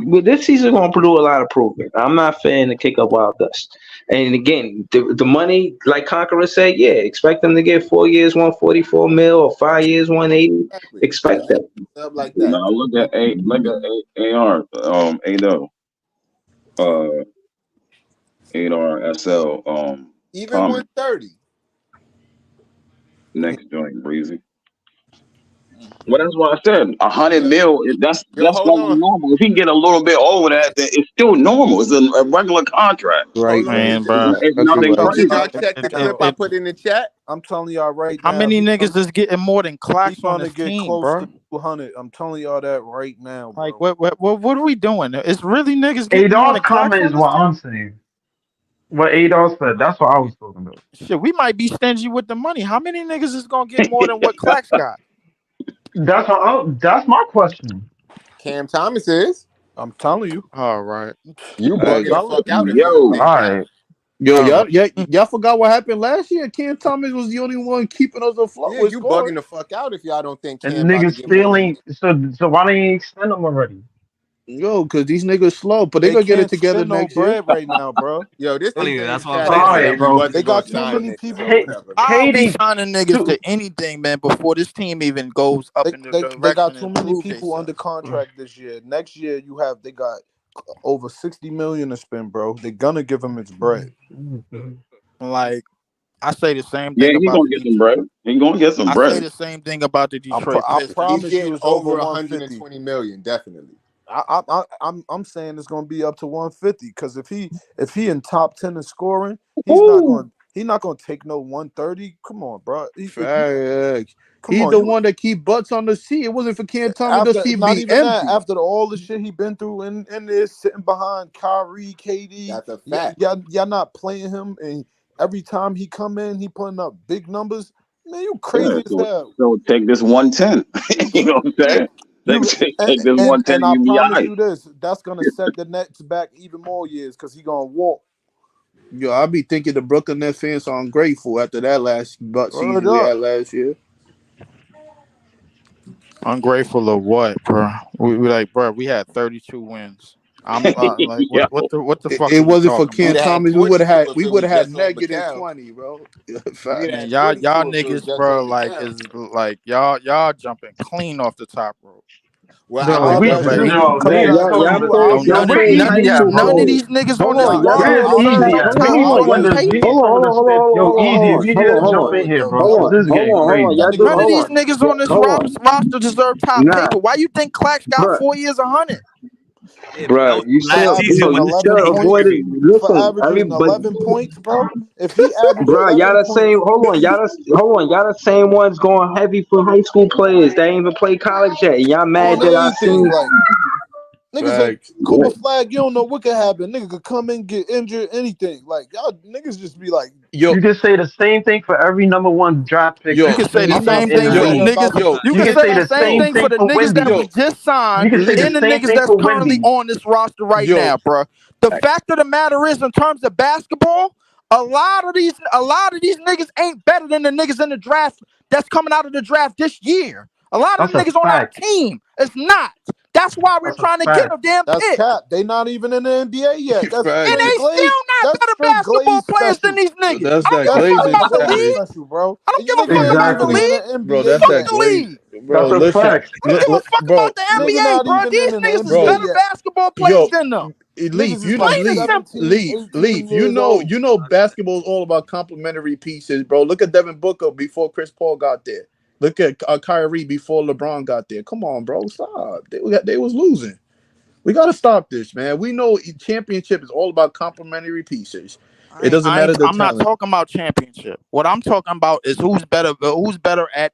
with this season gonna produce a lot of improvement. I'm not fan to kick up wild dust. And again, the money, like Conqueror said, yeah, expect them to get 4 years, 144 mil, or 5 years, 180. Exactly. Expect that. Stuff like that. Now look at AR, ADO, uh, ARSL, Even Thomas, 130. next joint, Breezy. Well, that's what I said. 100 mil. Yo, That's hold gonna be on. normal. If he can get a little bit over that, then it's still normal. It's a regular contract. Right. Hold on. Man, It's, bro. it's I'm nothing telling Did crazy. y'all y'all check right the clip now. I put in the chat? I'm telling y'all right How now. many niggas is getting more than He Clocks on gonna this get team, close bro? to 200. I'm telling y'all that right now, Like, bro. what are we doing? Is really niggas getting more Adol's than Clocks comment on is this what team? I'm saying. What Adol said, that's what I was talking about. Shit, we might be stingy with the money. How many niggas is gonna get more than what Clocks got? That's my question. Cam Thomas is. I'm telling you. All right. You I'm bugging the telling fuck you. out if you don't Yo, All think that. right. Yo, All right. y'all forgot what happened last year. Cam Thomas was the only one keeping us afloat Yeah, with you scoring. bugging the fuck out if y'all don't think Cam And about to niggas get more than stealing. So why didn't you extend them already? Yo, cause these niggas slow, but they they gonna get it can't together spend no next year. bread right now, bro. yo. This They, nigga That's in what I'm chat saying. All said right, we bro. wasn't they gonna got too sign many niggas or people. whatever, man. I'll be Katie. signing niggas To, to anything, man, before this team even goes up They, in the they got direction too and many prove people under themselves. contract this year. Next year, they got over 60 million to spend, bro. They're gonna give him his bread. Like, I say the same yeah, thing he about gonna the get some Detroit. bread. He gonna get some I say bread. the same thing about the Detroit I Pistons. He's promise you, getting it's over over 150. 120 million, definitely. I'm saying it's gonna be up to 150 because if he in top 10 in scoring, Ooh. he's not gonna take no 130. Come on, bro. If you Facts. come He on, the you one that keep butts on the seat. It wasn't for Cam Thomas, the after seat not be even that empty. after all the shit he been through in there sitting behind Kyrie, KD, That's a fact. y'all not playing him, and every time he come in, he putting up big numbers. Man, you Yeah, crazy as hell. so take this 110. You know what I'm Yeah, saying? you Take this 110 and and I you be all promise right. you this, that's gonna set the Nets back even more years because he gonna walk. Yo, I be thinking the Brooklyn Nets fans are ungrateful after that last butt Word season we up. had last year. Ungrateful of what, bro? We like, bro. We had 32 wins. I'm like, Yeah. what the fuck It are we wasn't for talking We'd Cam about? have had Thomas, 22 if we it would was have had just on negative McCown. 20, bro. We'd have Man, had y'all 22 if it was niggas, just bro, on like McCown. is like y'all jumping clean off the top rope. Well, I Yo, think I'll we y'all let should you be yo come too. Yeah, on. niggas y'all, For talking. y'all you, play, I'll Yo, y'all let we're play you. easy high at, school None of bro. players. these niggas on Hold this on, y'all Y'all, We're roster I'll let deserve easy you. a at. Hold We top on, need hold to on, 20 understand paper. Yo, easy. If you could just jump in here, bro, hold because on, this is getting hold on. crazy. Y'all do, None of hold these on. niggas Yeah, on this hold on. roster deserve top Nah, paper. Why you think Clax got bruh, 4 years, 100? Yeah, but that bruh, was you for last still, season bro, averaging when you this 11 still nigga was points. avoided. injured. For Listen, averaging but 11 points, bro. If he average bruh, 11 points, hold on, y'all the same ones going heavy for high school players. They ain't even play college yet. Y'all mad on that I anything, seen? like niggas a Facts. Cooper Flag, you don't know what could happen. Nigga could come in, get injured, anything. Like y'all niggas just be like, Yo, You can say the same thing for every number one draft pick You yo, can that's say the I'm finishing not same in thing the saying for the nothing league. about niggas. yo, You You can can say say the the same same yo, thing for thing the for niggas that yo, we Wimby. just You signed can say the and the same niggas thing that's for currently Wimby. on this roster right yo, now, bro. The fact of the matter is, in terms of basketball, a lot of these niggas ain't better than the niggas in the draft that's coming out of the draft this year. A lot of That's the a niggas on our fact. team is not. That's why we're That's a trying to get a fact. damn that's pick. cap. They not even in the NBA yet. That's And facts. straight they glaze. still not That's better straight basketball glaze players than special. these niggas. That's I don't that give a That's fuck glazing straight about the glaze status, league. special, bro. I don't And you give a niggas fuck ain't about the even Exactly. in league. the bro. NBA That's Fuck that yet. the glaze, league. bro. That's a Listen, fact. I don't give a fuck bro, about the Nigga NBA, not bro. even These in the niggas is NBA bro, better yet. basketball players yo, than them. Leaf, Niggas is you know, like Plain and leaf, simple. 17, leaf, 18 leaf. You years know, old. basketball is all about complementary pieces, bro. Look at Devin Booker before Chris Paul got there. Look at Kyrie before LeBron got there. Come on, bro, stop. They was losing. We got to stop this, man. We know championship is all about complementary pieces. It doesn't matter the I'm not talent. talking about championship. What I'm talking about is who's better at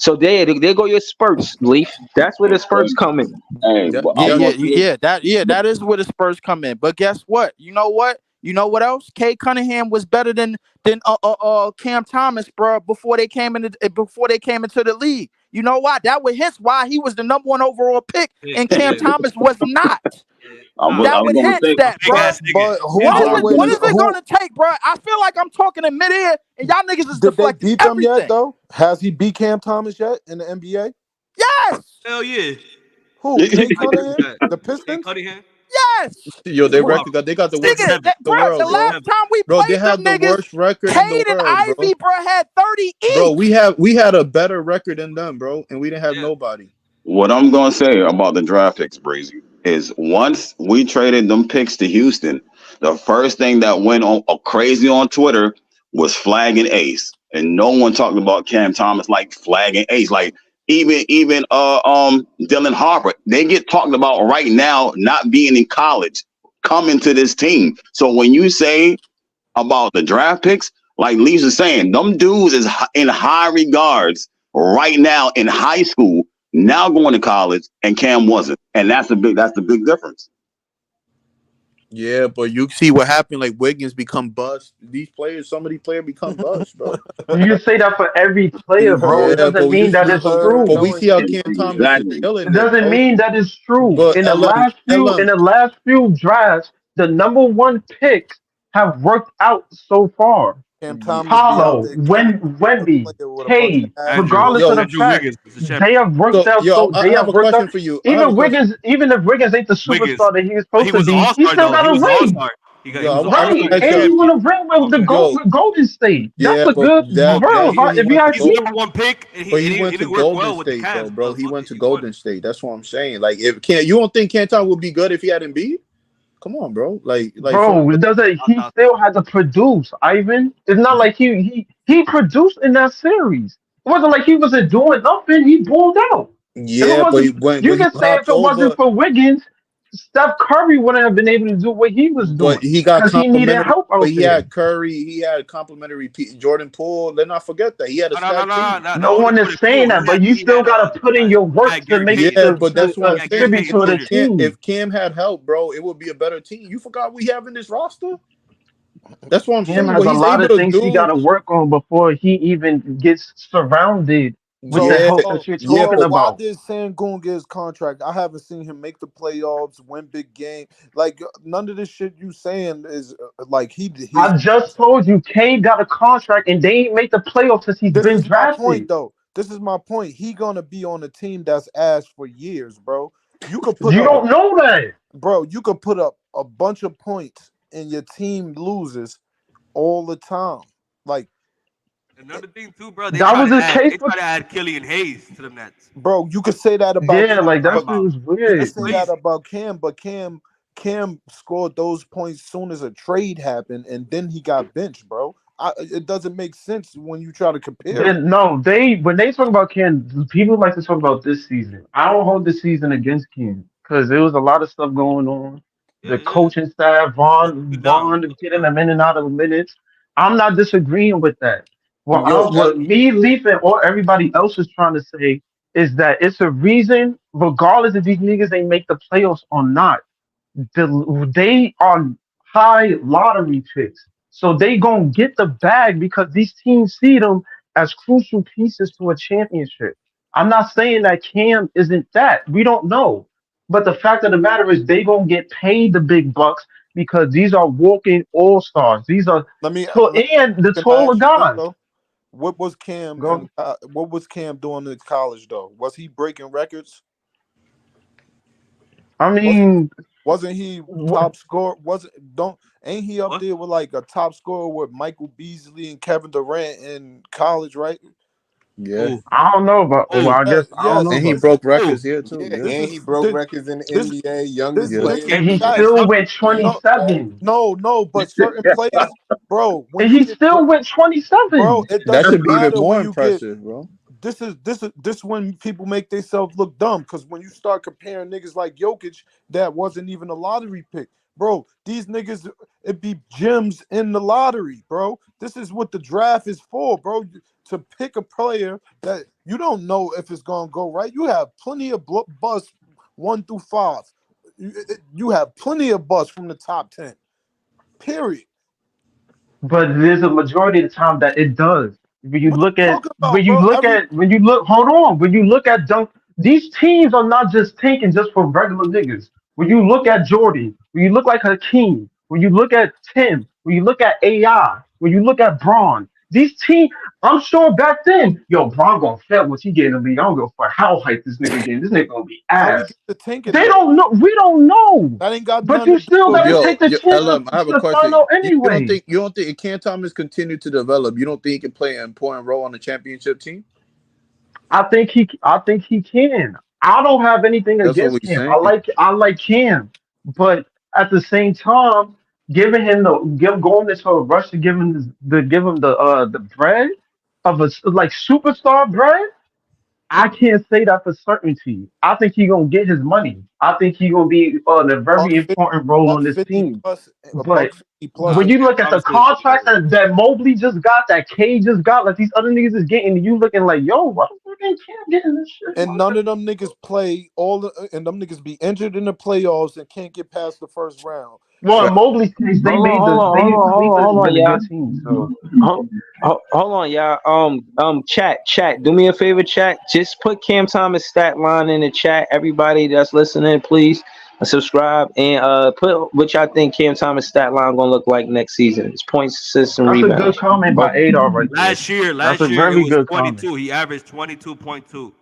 So there go your spurts, Leaf. That's where the spurts come in. Hey, Yep, but Yeah, I'm yep. yeah, gonna say that is where the Spurs come in. But guess what? You know what? You know what else? Kay Cunningham was better than Cam Thomas, bro. Before they came into the league. You know why? That was his why he was the #1 overall pick, Yeah, and Cam yeah, Thomas was not. yeah. I That was would gonna hint say A that, big bro. ass nigga. But Yeah, who What is it? What graduated? is it Who gonna take, bro? I feel like I'm talking in midair, and y'all niggas is did they deflecting beat them yet? everything. Though has he beat Cam Thomas yet in the NBA? Yes, hell yeah. Who? Kate How you do Cunningham? that? The Kate Pistons? Cunningham? yes. Yo, He's they a record problem. they got the worst Nigga, record 6'7". in the bro, the world, bro. last 6'7". time we Bro, they played them have the niggas, worst record in the Cade and world, bro. Ivy, bro, had 30 Bro, each. we had a better record than them, bro, and we didn't have Yeah. nobody. what I'm gonna say about the draft picks, Breezy, is once we traded them picks to Houston, the first thing that went on crazy on Twitter was flagging Ace, and no one talked about Cam Thomas like flagging Ace. Like even Dylan Harper, they get talked about right now not being in college, coming to this team. So when you say about the draft picks, like Lisa's saying, them dudes is in high regards right now in high school, now going to college, and Cam wasn't, and that's the big difference. Yeah, but you see what happened. Like Wiggins become bust. These players, some of these players become bust, bro. You can say that for every player, You bro. It heard, Yeah, doesn't but mean that you it's heard. true. But we no see how Cam Thomas is Exactly. It killing it, doesn't bro. mean that it's true. But LM, In the last few drafts, the #1 picks have worked out so far. Cam yeah, Thomas be out Paulo, there killing a Wemby, player with a bunch of Cade, Andrew. ass. regardless of Yo, the Andrew fact Wiggins is a they champion. have worked so out. yo, So I they have have a worked question out. for you. I have a Even question. Wiggins, even if Wiggins ain't the Wiggins. superstar that he is But supposed he to was an be, he all-star still though. got He a was an ring, all-star. He Yo, was an I want all-star. to He right? was ask a And y'all. he won champion. a ring with Okay. Yo, with Golden State. That's yeah, a but good that bro. year he If you went to ask He's the Gold, me, #1 pick, and but he he went to didn't work Golden well with the State though, Cavs. bro. But He look, went to he won. Golden State. That's what I'm saying. Like, if can't you don't think Canton would be good if he had Embiid? Come on, bro. Like for bro, real. it doesn't. I He thought still had to produce. Ivan, it's not like he produced in that series. It wasn't like he wasn't doing nothing. He pulled out. If it Yeah, but wasn't, when you he can say if popped it wasn't over, for Wiggins, Steph Curry wouldn't have been able to do what he was but doing he got because he needed complimentary. help But out he there. had Curry, he had complimentary Jordan Poole. Let's not forget that he had a stacked team. no. No Only one is Jordan saying Poole. that, but you still gotta put in your He work had to Gary make Payton. Yeah, to but that's what He I'm had Gary saying. contribute Payton to the Jr. team. If Cam had help, bro, it would be a better team. You forgot we have in this roster. That's what I'm Cam saying. has What a he's lot able of to things he do. gotta work on before he even gets surrounded with the Yeah, help so that you're yeah, talking but so why about. did Sangoon get his contract? I haven't seen him make the playoffs, win big game. Like none of this shit you saying is like he's. I just told you, Cade got a contract and they ain't make the playoffs since he's This been is my point, drafted. though. This is my point. He gonna be on a team that's ass for years, bro. You could put You up, don't know that. bro. You could put up a bunch of points and your team loses all the time. Like, Another thing too, bro. That was the case They for try to add Killian Hayes to the Nets. bro, you could say that about yeah, like Talking that shit about was you could weird. say that crazy. about Cam, but Cam scored those points soon as a trade happened, and then he got benched, bro. It doesn't make sense when you try to compare it. Then no, they when they talk about Ken, people like to talk about this season. I don't hold this season against Ken because there was a lot of stuff going on. Yeah, The yeah. coaching staff, Let's keep it down. Vaughn getting them in and out of minutes. I'm not disagreeing with that. Yo, What me, Leaf, and or everybody else is trying to say is that it's a reason, regardless if these niggas ain't make the playoffs or not they are high lottery picks. So they gonna get the bag because these teams see them as crucial pieces to a championship. I'm not saying that Cam isn't that. We don't know. But the fact of the matter is they gonna get paid the big bucks because these are walking all stars. These are and the can I taller ask you this guys. though? What was Cam Go. what was Cam doing in college though? Was he breaking records? I Was mean, wasn't he wh- top score? Wasn't don't ain't he up What? there with like a top scorer with Michael Beasley and Kevin Durant in college, right? Yeah, Who? I don't know about. Well, Who? I guess I don't know Yes. and and he about this is broke Who? records here too. Yeah, Yeah, this and is he broke this records in the this NBA, youngest this yeah. But player this in Cam and he the Newton is NBA. still facts. went something. No, 27. no, but certain players, bro, when And you he get still went bro, 27. it That doesn't should be even matter more when you get impressive, bro. this when people make themselves look dumb because when you start comparing niggas like Jokic that wasn't even a lottery pick, bro. These niggas it be gems in the lottery, bro. This is what the draft is for, bro. To pick a player that You don't know if it's gonna go right. You have plenty of buzz 1 through 5. You have plenty of buzz from the top 10. Period. But there's a majority of the time that it does. When you What look you at talking about, bro? hold on, when you look at dunk, these teams are not just tanking just for regular niggas. When you look at Jordy, when you look like Hakeem, when you look at Tim, when you look at AI, when you look at Braun, these teams, I'm sure back then, yo, Braun gonna fail once he get in the league. I don't give a fuck how hype this nigga getting. This nigga gonna be How he ass. get the tanking They though? don't know. We don't know. That ain't got But nothing you to do still with gotta it. take the chance LM, I have a to find question. out You don't anyway. think if Cam Thomas continue to develop, you don't think he can play an important role on the championship team? I think he can. I don't have anything That's what against we Cam. saying. I like Cam, but at the same time, giving him going into a rush to give him the bread of like superstar bread. I can't say that for certainty. I think he gonna get his money. I think he gonna be on a very Buck 50, important role on buck this 50 team. plus, a But buck 50 plus Nah, when is you look at the conversation contracts over. that Mobley just got, that K just got, like these other niggas is getting, you looking like, yo, why the fuck ain't Cam getting this shit? and none of them niggas play and them niggas be injured in the playoffs and can't get past the first round. Well, in So Mobley's case, they Hold on, made hold the on, hold they on, hold on, Cleveland's hold on, been a y'all. good team, so Hold on, y'all. Chat. Do me a favor, chat. Just put Cam Thomas stat line in the chat. Everybody that's listening, please subscribe and put what y'all think Cam Thomas stat line gonna look like next season. It's points, assists, and that's a good rebounds. comment by Okay. Adar right there. Last year, That's a it very was good comment. 22. He averaged 22.2.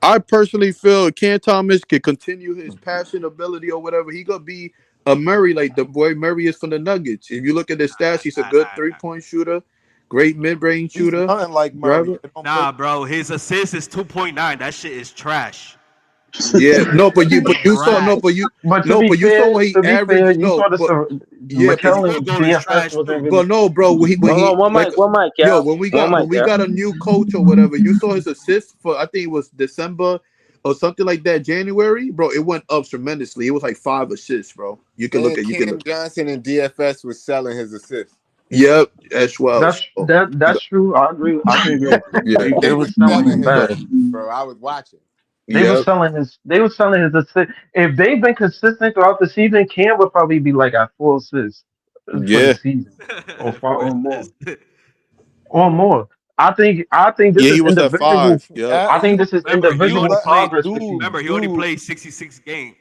I personally feel Ken Thomas could continue his passing ability or whatever. He gonna be a Murray like the boy Murray is from the Nuggets. If you look at his stats, he's a good 3-point shooter, great mid-range he's shooter, nothing like Murray. driver. It don't make Nah, bro. His assist is 2.9. That shit is trash. Yeah, no, but you saw Trash. But but you saw what he to be fair, averaged. you No, saw this. but yeah, His but Mikel field and goal is DFS trash wasn't too. really. but no, bro, when Hold he on, one mic, yo, y'all. One mic, when we y'all. got a new coach or whatever, you saw his assist for I think it was December or something like that, January, bro. It went up tremendously. It was like 5 assists, bro. And Keon Johnson and DFS was selling his assists. Yep, as well. So, you That's got, true. I agree. I can agree with you. yeah. They They were was selling selling him his So, bad. assists, bro. I was watching. yep. They were selling his assist. If they've been consistent throughout the season, Cam would probably be like at 4 assists for the Yeah. season, or far For or more, assist. or more. I think this Yeah, is he was at individual. 5. Yep. I think this is Remember, he dude, only individual played. progress for Cam. Remember, he only played 66 games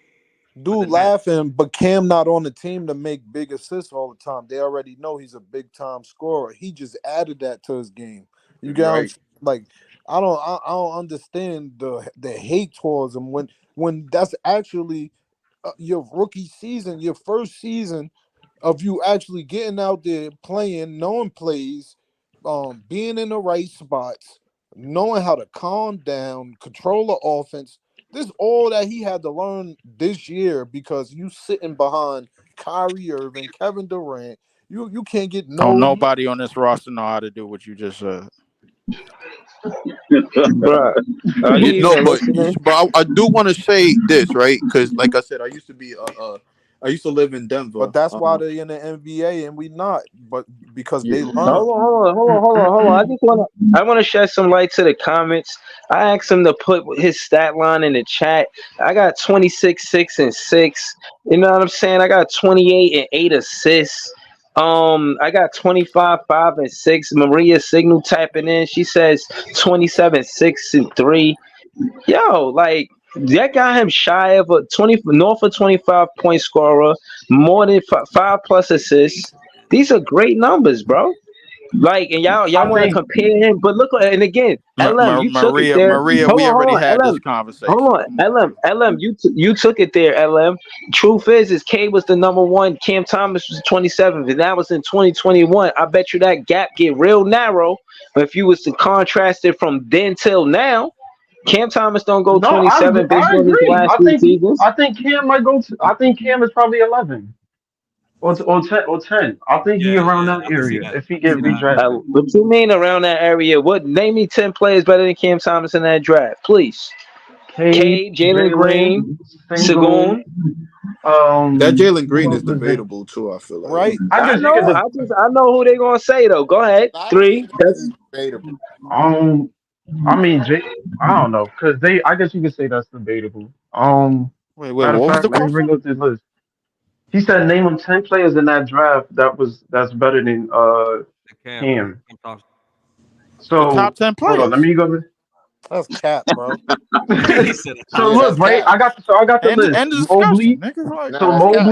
for the dude Nets. laughing, but Cam not on the team to make big assists all the time. They already know he's a big time scorer. He just added that to his game. You get what I'm Right. saying? Like I don't understand the hate towards him when that's actually your rookie season, your first season of you actually getting out there playing, knowing plays, being in the right spots, knowing how to calm down, control the offense. This all that he had to learn this year because you sitting behind Kyrie Irving, Kevin Durant. You can't get Nobody on this roster know how to do what you just said. Bruh, are You you know, even listening? but I do want to say this, right? Because, like I said, I used to live in Denver. but that's why they're in the NBA and we not. But because Yeah. they Hold learn. on, hold on. I want to shed some light to the comments. I asked him to put his stat line in the chat. I got 26, 6, and 6. You know what I'm saying? I got 28 and 8 assists. I got 25, 5, and 6. Maria Signal tapping in. She says 27, 6, and 3. Yo, like that got him shy of a 20 north of 25-point scorer, more than 5 plus assists. These are great numbers, bro. Like, and y'all I want to think compare him, but look, and again, LM, you took it there. Maria, Hold we on, already hold had on, this LM. Hold conversation. on, Come on, LM, LM, you took it there, LM. Truth is K was the number one, Cam Thomas was 27th, and that was in 2021. I bet you that gap get real narrow. But if you was to contrast it from then till now, Cam Thomas don't go no, 27 based I on his agree. last three seasons. I think Cam is probably 11 or 10. I think he Yeah, around yeah, that I can see area that. if he I can get see that. redrafted. What you mean around that area? What name me 10 players better than Cam Thomas in that draft, please? Cade, Cade, Jalen Green, Jalen, Sagoon. Sengun, That Jalen who Green else is is there? debatable too. I feel like. Right? I I guess you know. could. I know who they gonna say though. Go ahead. A lot of these Three. niggas is debatable. Um, I mean, I don't know, cause I guess you could say that's debatable. Wait, Matter of what was the fact, let me question? bring up this list. He said name him 10 players in that draft that's better than Cam. Cam Thompson. The top So 10 hold on, let players. me go. That's cap, bro. He said the So top Yeah, ten. look, that's right? cap. I got the list. End of discussion, Mobley. nigga. Like, Nah, So that's cap.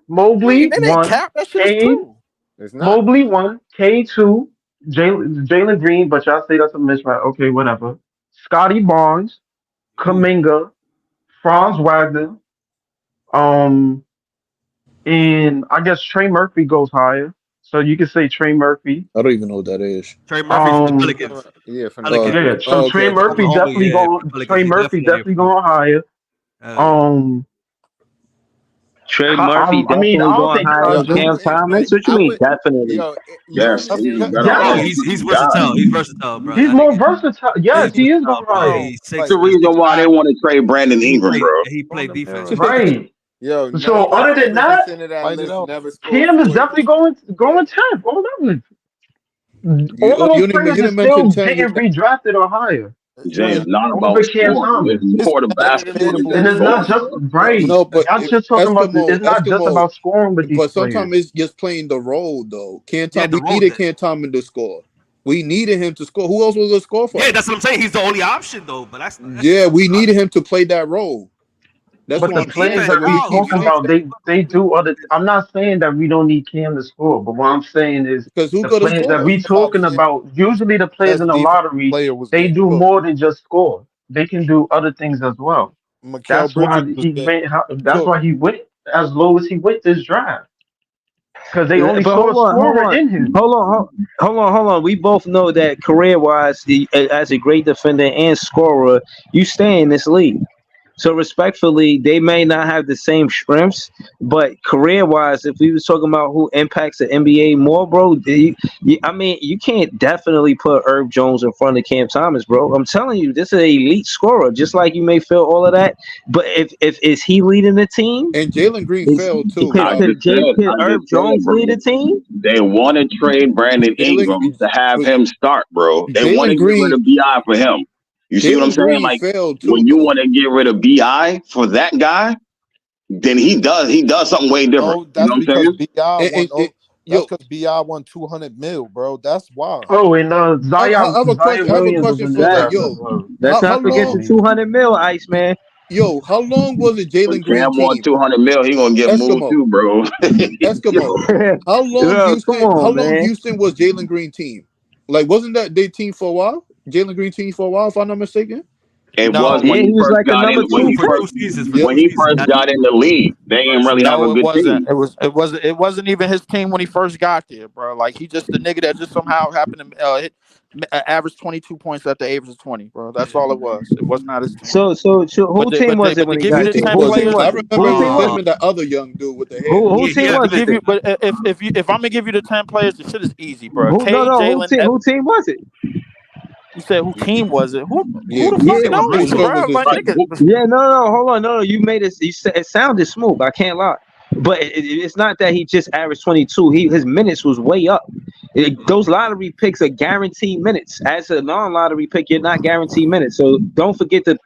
Mobley it ain't one. cap. That shit is K true. It's not. Mobley one. K two. Jalen Green, but y'all say that's a mismatch. Okay, whatever. Scotty Barnes, Ooh. Kaminga, Franz Wagner, um, and I guess Trey Murphy goes higher. So you can say Trey Murphy. I don't even know what that is. Trey Murphy from the Um, Pelicans. Yeah, from the Pelicans. yeah. Pelicans. So Okay, Trey okay. Murphy Oklahoma, definitely yeah, going. Pelicans. Trey He Murphy definitely definitely going higher. yeah. Um, Trey Murphy I mean, I definitely don't going think higher Yo, than I Cam wouldn't, but Thomas. What you I mean? would. Definitely. Yo, you Yes, don't he's understand. better Bro, off. yes. he's God, versatile. He's versatile, bro. He's That more nigga, versatile. he's Yes, he is versatile, going bro. higher. Yo, He's that's six the six reason why they five. want to trade Brandon Ingram, bro. He On play the defense mirror. too. Right. yo, So other than 99% that, of that Find it list out. never scored Cam is 40. definitely going 10th. All of them. All You of those didn't players you are didn't mention still 10 getting with that. redrafted or higher You Jay, ain't it's not over about Cam scoring. It's Thomas. it's more the Better than basketball Brandon that And they it's Ingram. play. not You just know what I'm saying? right. no, but Y'all just talking about Eskimo, it's not just Eskimo. about scoring with these But sometimes players. it's just playing the role though. Yeah, We the role needed that. Canton to score. We needed him to score. Who else was gonna score for Yeah, us? that's what I'm saying. He's the only option though. But that's Yeah, we needed him to play that role. That's But why the he I'm saying players defense that that we now. we keep He talking saying defense. about, that they do other. I'm not saying that we don't need Cam to score, but what I'm saying is because who's the gonna players that score? we talking about. Usually, the players Best in the defensive lottery player was they getting do cooked. more than just score. They can do other things as well. Mikal That's why Bridges was he getting made. That's cooked. why he went as low as he went this draft because they only But saw a scorer in him. hold on. We both know that career-wise, as a great defender and scorer, you stay in this league. So respectfully, they may not have the same strengths, but career-wise, if we was talking about who impacts the NBA more, bro, I mean, you can't definitely put Herb Jones in front of Cam Thomas, bro. I'm telling you, this is an elite scorer. Just like you may feel all of that, but if is he leading the team? And Jalen Green Is fell too, Robert. I Could Herb just said, Jones bro. lead the team? They want to trade Brandon Jalen Ingram to have him start, bro. They want Jalen to get rid Green of Bi for him. You see what I'm Jalen saying? Green Like failed too, when you though. want to get rid of Bi for that guy, then he does something way different. No, You know that's what I'm because saying? Bi won. And That's yo, because Bi won 200 mil, bro. That's why. Oh, and I have a question. Zion I have a Williams was question in this for like, That draft as yo, well. let's how not I forget the long, believe. 200 mil, Iceman. how long was the When Jalen Green Cam won team? 200 mil, he gonna get moved Eskimo, too, bro. Eskimo. Yo, come How on, long man. Houston was Jalen Green team? Like, wasn't that their team for a while? Jalen Green team for a while, if I'm not mistaken. It was No, when Yeah, he he was first like a got in. number When two he For pick. two first seasons. For Yeah, two when he seasons. first That's got in the league, they didn't first really season. have a no, it good wasn't. team. It wasn't even his team when he first got there, bro. Like he just the nigga that just somehow happened to average 22 points at the age of 20, bro. That's all it was. It was not his team. So who team was it But to when he give you got who the there? team 10 Who was it? team players, I was it? remember Who it team was was him Uh, and that other young dude with the Who hair. who yeah, team yeah. was it? give you, but if I'm gonna give you the 10 players, the shit is easy, bro. Who no K, no Jalen, who team was it? you said who team was it? Yeah, Who the fuck Yeah, It was knows, Houston versatile. was bro? his Like Like team. nigga, yeah, no, hold on, no, you made it. You said it sounded smooth. I can't lie, but it's not that he just averaged 22. His minutes was way up. Those lottery picks are guaranteed minutes. As a non-lottery pick, you're not guaranteed minutes. So don't forget to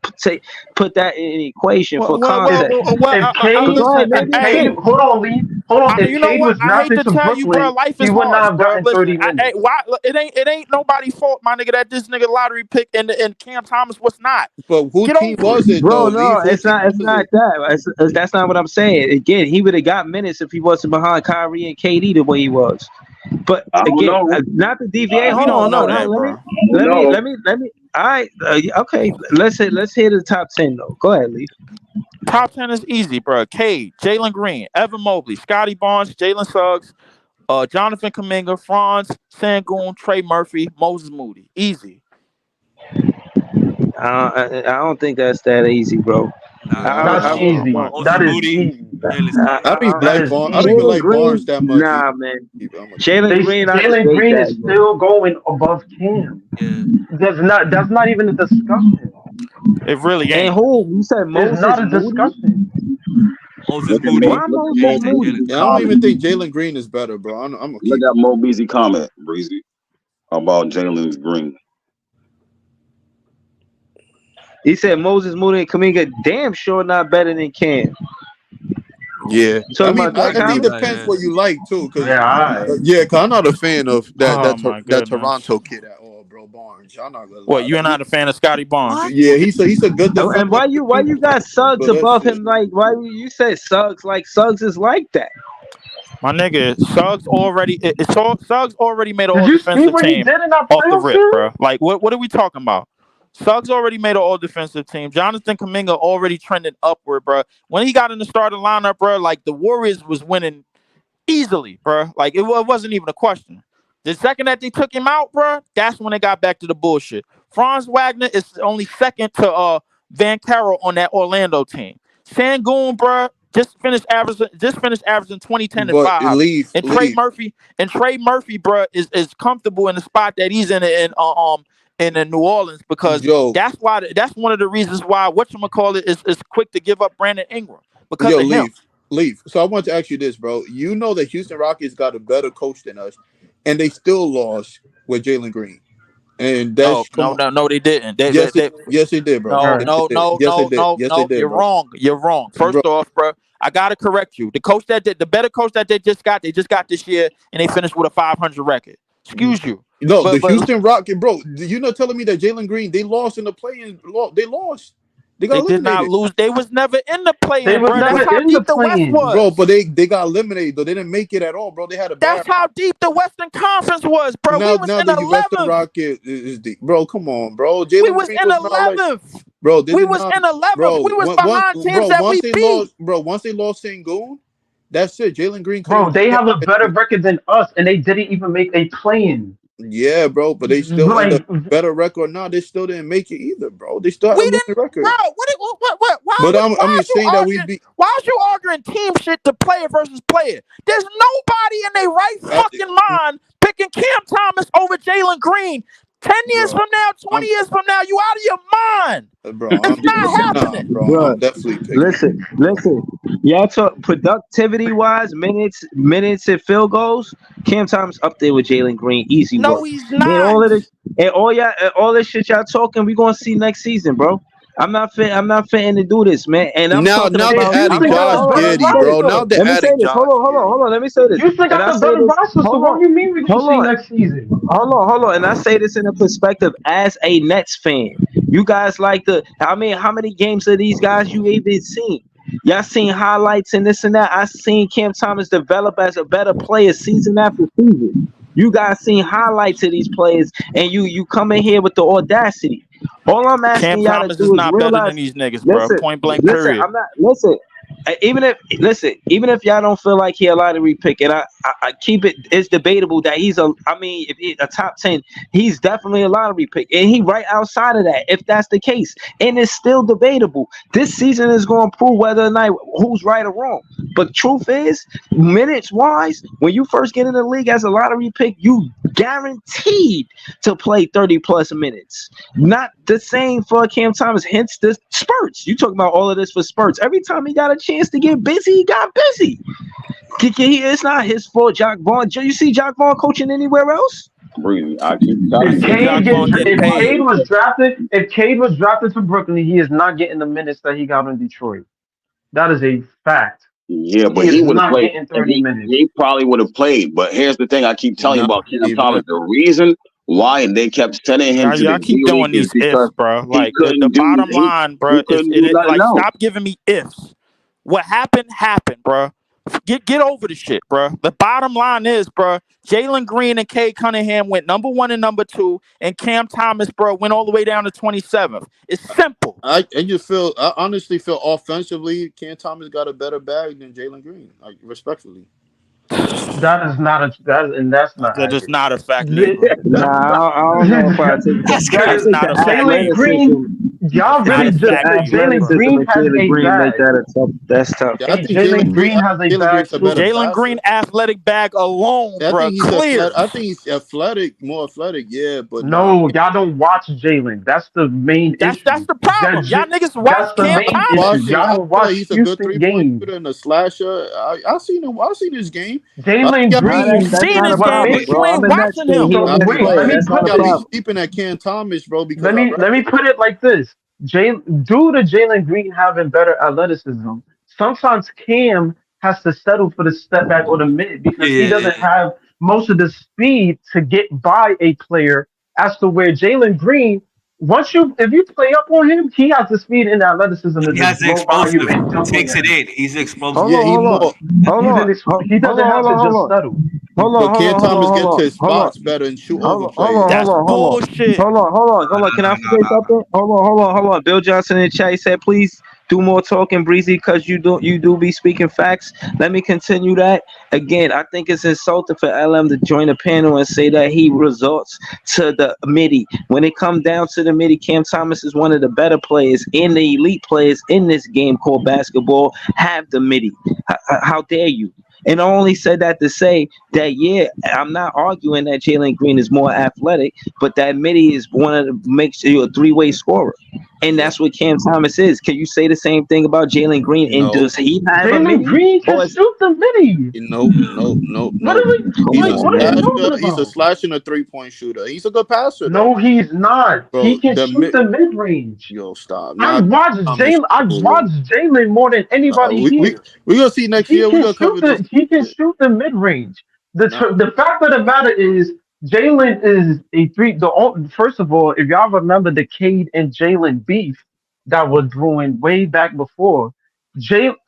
put that in the equation well, for well, well, context. well, well If But Cade, go ahead, listen, make if your Cade, shit. hey, hold on, Lee, hold on. If you know Cade what? was I hate drafted to to tell you, bro. Brooklyn, Life he is would not harsh, have bro. gotten Listen, 30 minutes. why it ain't nobody's fault, my nigga. That this nigga lottery pick and Cam Thomas was not. But who Get team over it. was it though? Bro, Leave. no, Who team it's was not it? that. That's not what I'm saying. Again, he would have got minutes if he wasn't behind Kyrie and KD the way he was. But I don't again, know. not to deviate. I We Hold don't on, know no, that, let me, bro. don't know. All right, okay. Let's hit the top 10 though. Go ahead, Lee. Top 10 is easy, bro. Cade, Jalen Green, Evan Mobley, Scotty Barnes, Jalen Suggs, Jonathan Kuminga, Franz, Sangoon, Trey Murphy, Moses Moody. Easy. I don't think that's that easy, bro. Nah, Yeah, That's I, easy. I, Moses That is Moody, easy. Jalen I, Suggs. That is I don't even Jalen easy. like Barnes Green, that much. nah, man. I'm gonna keep it. Jalen Green, I Jalen debate Green is that, bro. still going above Cam. Yeah. That's not even a discussion. It really And ain't. who? You said It's Moses not a Moody? discussion. Moses Look at Moody. Why look at Moses And, Mo Moody? Beasley Yeah, I don't even comment. think Jalen Green is better, bro. I'm gonna Look keep at it. Mo Beasley comment, Breezy, about Jalen Green. He said Moses Moody and Kaminga damn sure not better than Cam. Yeah, You I talking mean, about that I think it comment? depends what you like too, because Yeah, alright. yeah, cause I'm not a fan of Oh my that goodness. Toronto kid at all, bro. Barnes, I'm not gonna What, lie. you're not a fan of Scotty Barnes? Yeah, he's a good And defender, why you got Suggs but that's above it. him? Like why you said Suggs? Like Suggs is like that. My nigga, Suggs already made an Did all you see defensive what he team did in that off the playoff rip, series? bro. Like what are we talking about? Suggs already made an all defensive team. Jonathan Kuminga already trending upward, bro. When he got in the starting lineup, bro, like the Warriors was winning easily, bro. Like it wasn't even a question. The second that they took him out, bro, that's when they got back to the bullshit. Franz Wagner is only second to Van Carroll on that Orlando team. Sangoon, bro, just finished averaging 20, 10, and But 5. And Trey Murphy, bro, is comfortable in the spot that he's in New Orleans because yo, that's one of the reasons why whatchamacallit is quick to give up Brandon Ingram because yo, of him. leave. So I want to ask you this, bro. You know that Houston Rockets got a better coach than us, and they still lost with Jalen Green. And No, that's come no, on. no, no, they didn't. Yes, they did, bro. No, Alright. Yes, they no, did. no, Yes, they no, did. no, Yes, they no. did, You're bro. wrong. You're wrong. Bro, First off, bro, I gotta correct you. The better coach that they just got this year, and they finished with a 500 record. Excuse you, no, the but Houston Rockets, bro. You're not telling me that Jalen Green they lost in the play-in. They lost. They got they did not eliminated, lose. They was never in the They play-in, was bro. never That's how in the deep the West play-in. bro. was. But they got eliminated though. They didn't make it at all, bro. They had a bad. That's how deep the Western Conference was, bro. We was Now in the Western 11th. Rocket is deep, bro. Come on, bro. We Jalen was Green in was not like, 11th. bro. They We did was not, in 11th. bro. We was behind teams that Once we they beat. lost, bro. Once they lost Sengun, that's it. Jalen Green couldn't Bro, do they that. have a better record than us, and they didn't even make a play-in. Yeah, bro. But they still end up Like, better record. Now they still didn't make it either, bro. They still had a We losing didn't, bro. record. But Why I'm are just you saying that we arguing? beat. Why are you arguing team shit to player versus player? There's nobody in their right I, fucking mind picking Cam Thomas over Jalen Green. 10 years bro, from now, 20 I'm, years from now, you out of your mind. bro. It's not Nah, happening. bro. I'm Bro, definitely picking. listen. Y'all talk productivity wise, minutes and field goals. Cam Thomas up there with Jalen Green, easy No, work. he's And not. all of this, and all this shit y'all talking, we gonna see next season, bro. I'm not fitting to do this, man. And I'm talking Now they're about. Houston adding got Josh a better Giddey, bro. Now roster. they're Let me say adding this. Josh Giddey. Hold on. Let me say this. Houston And got I the say better this. roster, so Hold what on. do you mean we gonna Hold see on. next season? Hold on. And I say this in a perspective as a Nets fan. You guys like how many games of these guys you even seen? Y'all seen highlights and this and that. I seen Cam Thomas develop as a better player season after season. You guys seen highlights of these players, and you come in here with the audacity. All I'm Cam asking y'all to Thomas is do is not better realize. than these niggas, bro. Listen, Point blank, listen. period. I'm not. Listen. Even if y'all don't feel like he a lottery pick, and I keep it, it's debatable that he's a. I mean, if he, a top 10, he's definitely a lottery pick, and he right outside of that. If that's the case, and it's still debatable. This season is going to prove whether or not who's right or wrong. But truth is, minutes wise, when you first get in the league as a lottery pick, you guaranteed to play 30 plus minutes. Not the same for Cam Thomas. Hence the spurts. You talking about all of this for spurts. Every time he got a chance to get busy, he got busy. It's not his fault. Jock Vaughn. You see Jock Vaughn coaching anywhere else? Breezy, I keep telling You you. see Jock Vaughn getting paid. If Cade was drafted to Brooklyn, he is not getting the minutes that he got in Detroit. That is a fact. Yeah, He but is he would have not played, getting and 30 minutes. he probably would have played. But here's the thing: I keep telling you No, about Cam he Thomas. wouldn't. The reason why they kept sending him to the Y'all G keep League doing is these ifs, because bro. he Like the couldn't do bottom line, he bro, is couldn't do nothing like else. stop giving me ifs. What happened, bro. Get over the shit, bro. The bottom line is, bro, Jalen Green and Kay Cunningham went number 1 and number 2, and Cam Thomas, bro, went all the way down to 27th. It's simple. I honestly feel offensively, Cam Thomas got a better bag than Jalen Green. Like respectfully. That's not That is accurate. not a fact neither. Nah, I don't know if I take that. That's I that's think not the a fact Jalen neither. Green. athleticism. That's Y'all not I a really think the just fact neither, bro. athleticism Jalen of Green has Jalen a Green make bag. that a tough. That's tough. Yeah, And Jalen Green has a Jalen bag Green's a better too. Jalen passer. Green athletic bag alone, I bro, think he's athletic. I clears. think he's athletic, more athletic. Yeah, but nah. No, y'all don't watch Jalen. That's the main That's issue. the problem. Y'all niggas That's watch the Cam main issue. Thomas. Y'all I don't feel like watch he's a good Houston 3-point games. shooter and a slasher. I seen him. I seen his game. I think Jalen y'all You be Green. That's seen not his a What game, problem, but makes you bro. I'm ain't a Nets watching fan. him. He a so Nets wait, player. let me That's put not a y'all be problem. sleeping at Cam Thomas, bro. Because let me put it like this. Due to Jalen Green having better athleticism, sometimes Cam has to settle for the step back or the mid Yeah, because he yeah, yeah, doesn't yeah. have most of the speed to get by a player. As to where Jalen Green, if you play up on him, he has the speed and the athleticism to He just has the blow by you explosive. and He dunk on takes your it ass. in. He's explosive. Yeah, he hold on, more. hold on, He hold doesn't on, have hold to on, hold just on, settle. hold on, But hold Cam on, hold on, Thomas hold get to on, his hold on. spots better and shoot over Hold on, hold on, players. hold That's on, hold on. bullshit. Hold on. Can I say something? Hold on. Bill Johnson in the chat, he said, please do more talking, Breezy, because you do be speaking facts. Let me continue that. Again, I think it's insulting for LM to join the panel and say that he resorts to the midi. When it comes down to the midi, Cam Thomas is one of the better players and the elite players in this game called basketball. Have the midi. How dare you? And I only said that to say that, yeah, I'm not arguing that Jalen Green is more athletic, but that Mitty is one of the makes you a three-way scorer. And Yeah. that's what Cam Thomas is. Can you say the same thing about Jalen Green? And No. does he have a Jalen Mitty? Green can Or is, shoot the midi. No, no, no, What no. are we come He's a like? What on, are we man. talking slasher. He's a about? slash and a 3-point shooter. He's a good passer though, No, he's not. He bro. can shoot the mid range. Yo, stop. I Now watched Thomas, Jalen. I yo. watched Jalen more than anybody here. We gonna see next He year. We can gonna shoot cover this. the. He can shoot the mid range. Nah, The fact of the matter is Jalen is a three. First of all, if y'all remember the Cade and Jalen beef that was brewing way back before,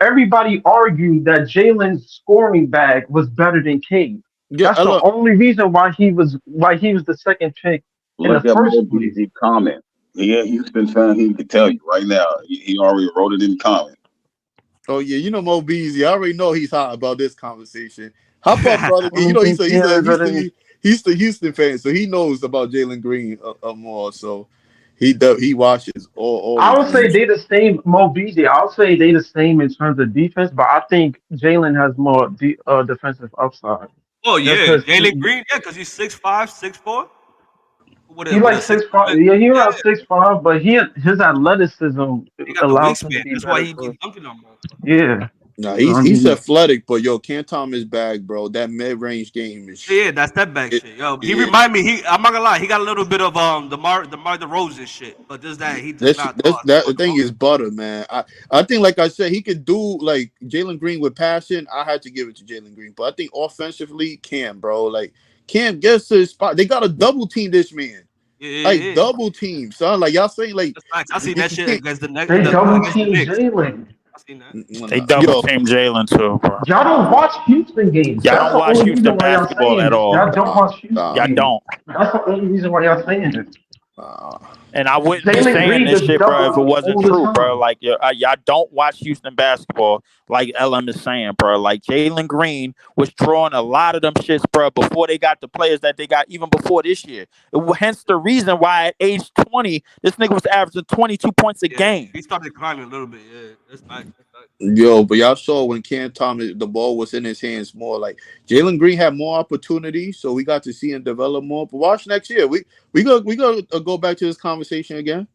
everybody argued that Jalen's scoring bag was better than Cade. yeah, That's the only reason why he was the second pick in the Look at first Mo place. BZ comment. He a Houston fan. He can tell you right now. He already wrote it in the comment. Oh yeah, you know Mo Beasley. I already know he's hot about this conversation. Hop up, brother. I You don't know think he has that in. He's the Houston fan, so he knows about Jalen Green more. So he watches all the I would say games. they the same. Mo BJ. I'll say they the same in terms of defense, but I think Jalen has more defensive upside. Oh Just yeah, because Jalen Green. Yeah, because he's 6'5", 6'4". he With a like six 6'5". seven. Yeah, he Yeah, around 6'5", but his athleticism he got the allows him to wingspan. be That's why better he for. keep dunking on motherfuckers. Yeah, Nah, I he's mean, athletic, but yo, Cam Thomas back, bro. That mid range game is Yeah, that step back it. shit. Yo, he Yeah, remind me. I'm not gonna lie. He got a little bit of the Mar DeRozan shit, but just that he does not that's toss. that But the thing is butter, man. I think like I said, he could do like Jalen Green with passion. I had to give it to Jalen Green, but I think offensively, Cam, bro, like Cam gets to his spot. They got a double team this man, yeah, yeah, like yeah. double team, son. Like y'all saying, like That's facts. I seen that you shit can't. against they double against the team Knicks. Jalen. I seen that. They double Yo, team Jalen too, bro. Y'all don't watch Houston games. Y'all That's don't the watch only Houston reason why y'all basketball saying at it. all. Y'all don't watch Houston Y'all games. don't. That's the only reason why y'all saying it. uh, And I wouldn't be Jalen saying Green this just shit, bro, if it double wasn't all the true, bro. time. Like, y'all don't watch Houston basketball, like LM is saying, bro. Like, Jalen Green was drawing a lot of them shits, bro, before they got the players that they got, even before this year. Hence the reason why at age 20, this nigga was averaging 22 points a Yeah, game. he started climbing a little bit. Yeah, that's facts. That's facts. yo, but y'all saw when Cam Thomas the ball was in his hands more. Like Jalen Green had more opportunity, so we got to see him develop more. But watch next year. We go back to this conversation again.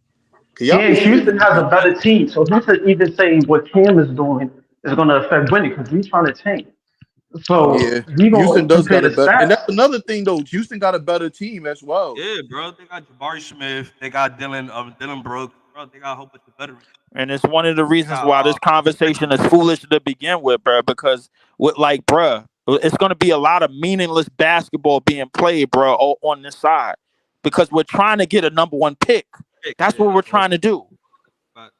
Cause y'all Yeah, be saying Houston has a better team. So who to even say what Cam is doing is going to affect winning because we trying to tank. So yeah, we Houston going to does compare got the a better, and that's stats. another thing though. Houston got a better team as well. Yeah, bro. They got Jabari Smith. They got Dylan Brooks. Bro, they got a whole bunch of veterans. And it's one of the They reasons got why this Spencer conversation is Dinwiddie. foolish to begin with, bro. Because with like, bro, it's gonna be a lot of meaningless basketball being played, bro, on this side. Because we're trying to get a number one pick. That's Yeah, what we're that's trying to do. but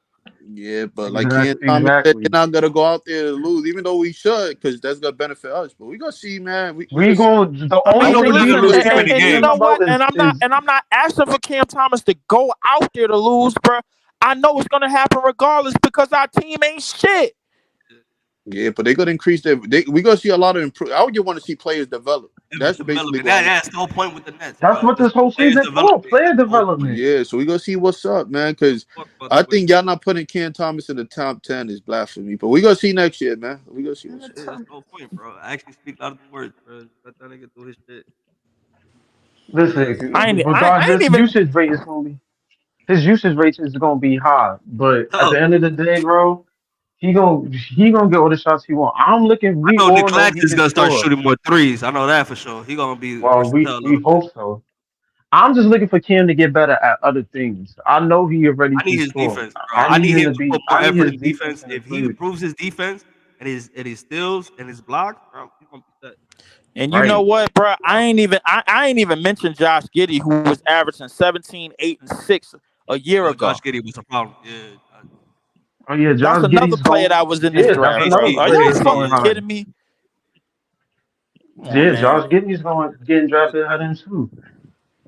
Yeah, but like Cam Exactly. Thomas said, they're Exactly. not gonna go out there to lose, even though we should, because that's gonna benefit us. But we gonna see, man. We We gonna see. going the I I only mean, know we thing live we in a listen, losing too and, many and you understand know games. what? about is And I'm not asking for Cam Thomas to go out there to lose, bro. I know it's gonna happen regardless because our team ain't shit. Yeah, but they're gonna increase their. We gonna see a lot of improve. I would just want to see players develop. That's basically Development. what I want. That's the whole point with the Nets, that's bro. what Just this whole players season for, developing. player That's the whole point. development. Yeah, so we gonna see what's up, man. Because Fuck about I the win. think y'all not putting Cam Thomas in the top 10 is blasphemy. But we gonna see next year, man. We gonna see what's up. Yeah, that's the whole point, bro. I actually speak louder than words, bro. Let that nigga do his shit. Yeah, Listen, regardless, even his usage rate is gonna be high. But at tough. the end of the day, bro, he gonna get all the shots he want. I'm looking. I We know Nick all know he Claxton's can gonna start score. shooting more threes. I know that for sure. He gonna be Well, versatile a we little bit. hope so. I'm just looking for Cam to get better at other things. I know he already I need can his score. defense, bro. I I need need him him to to put be. more I need effort his in defense defense. to If he improve. improves his defense and his steals and his blocks, bro, he's gonna be set. And you know Right. what, bro? I ain't even mentioned Josh Giddey, who was averaging 17, 8, and 6 a year Oh, Josh ago. Giddey was a problem. Yeah, Oh yeah, That's Josh another Giddey's player going. that was in this Yeah, that's draft, another bro. Pasty, Are player y'all that's Pasty, going fucking yeah. high. kidding me? Come on, Yeah, man. Josh Giddey's going getting drafted ahead of him too.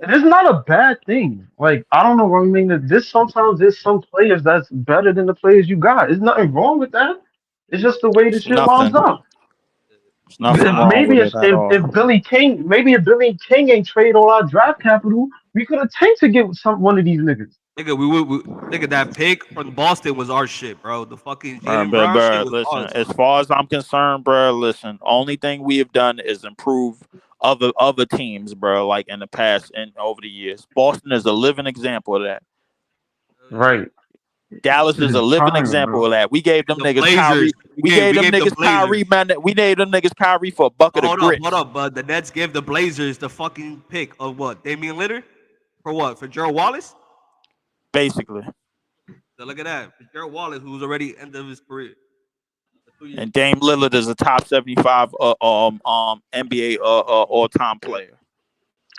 And it's not a bad thing. Like I don't know what I mean. This sometimes there's some players that's better than the players you got. There's nothing wrong with that. It's just the way the It's shit lines nothing. up. There's nothing I, wrong Maybe with it at all. if Billy King ain't trade all our draft capital, we could have tanked to get one of these niggas. nigga, nigga, that pick from Boston was our shit, bro. The fucking Bro, Jalen Brown shit was listen. ours. As far as I'm concerned, bro, listen. Only thing we have done is improve other teams, bro. Like in the past and over the years, Boston is a living example of that. Yeah. Right. Dallas It is a is living time, example bro. of that. We gave And them the niggas Blazers, Kyrie. We gave we them gave the niggas Kyrie, Blazers. man. We gave them niggas Kyrie for a But bucket of hold grits, up. But the Nets gave the Blazers the fucking pick of what? Damian Lillard for what? For Gerald Wallace? basically. So look at that. For Gerald Wallace, who's already end of his career for 2 years. And Dame Lillard is a top 75 NBA all time player.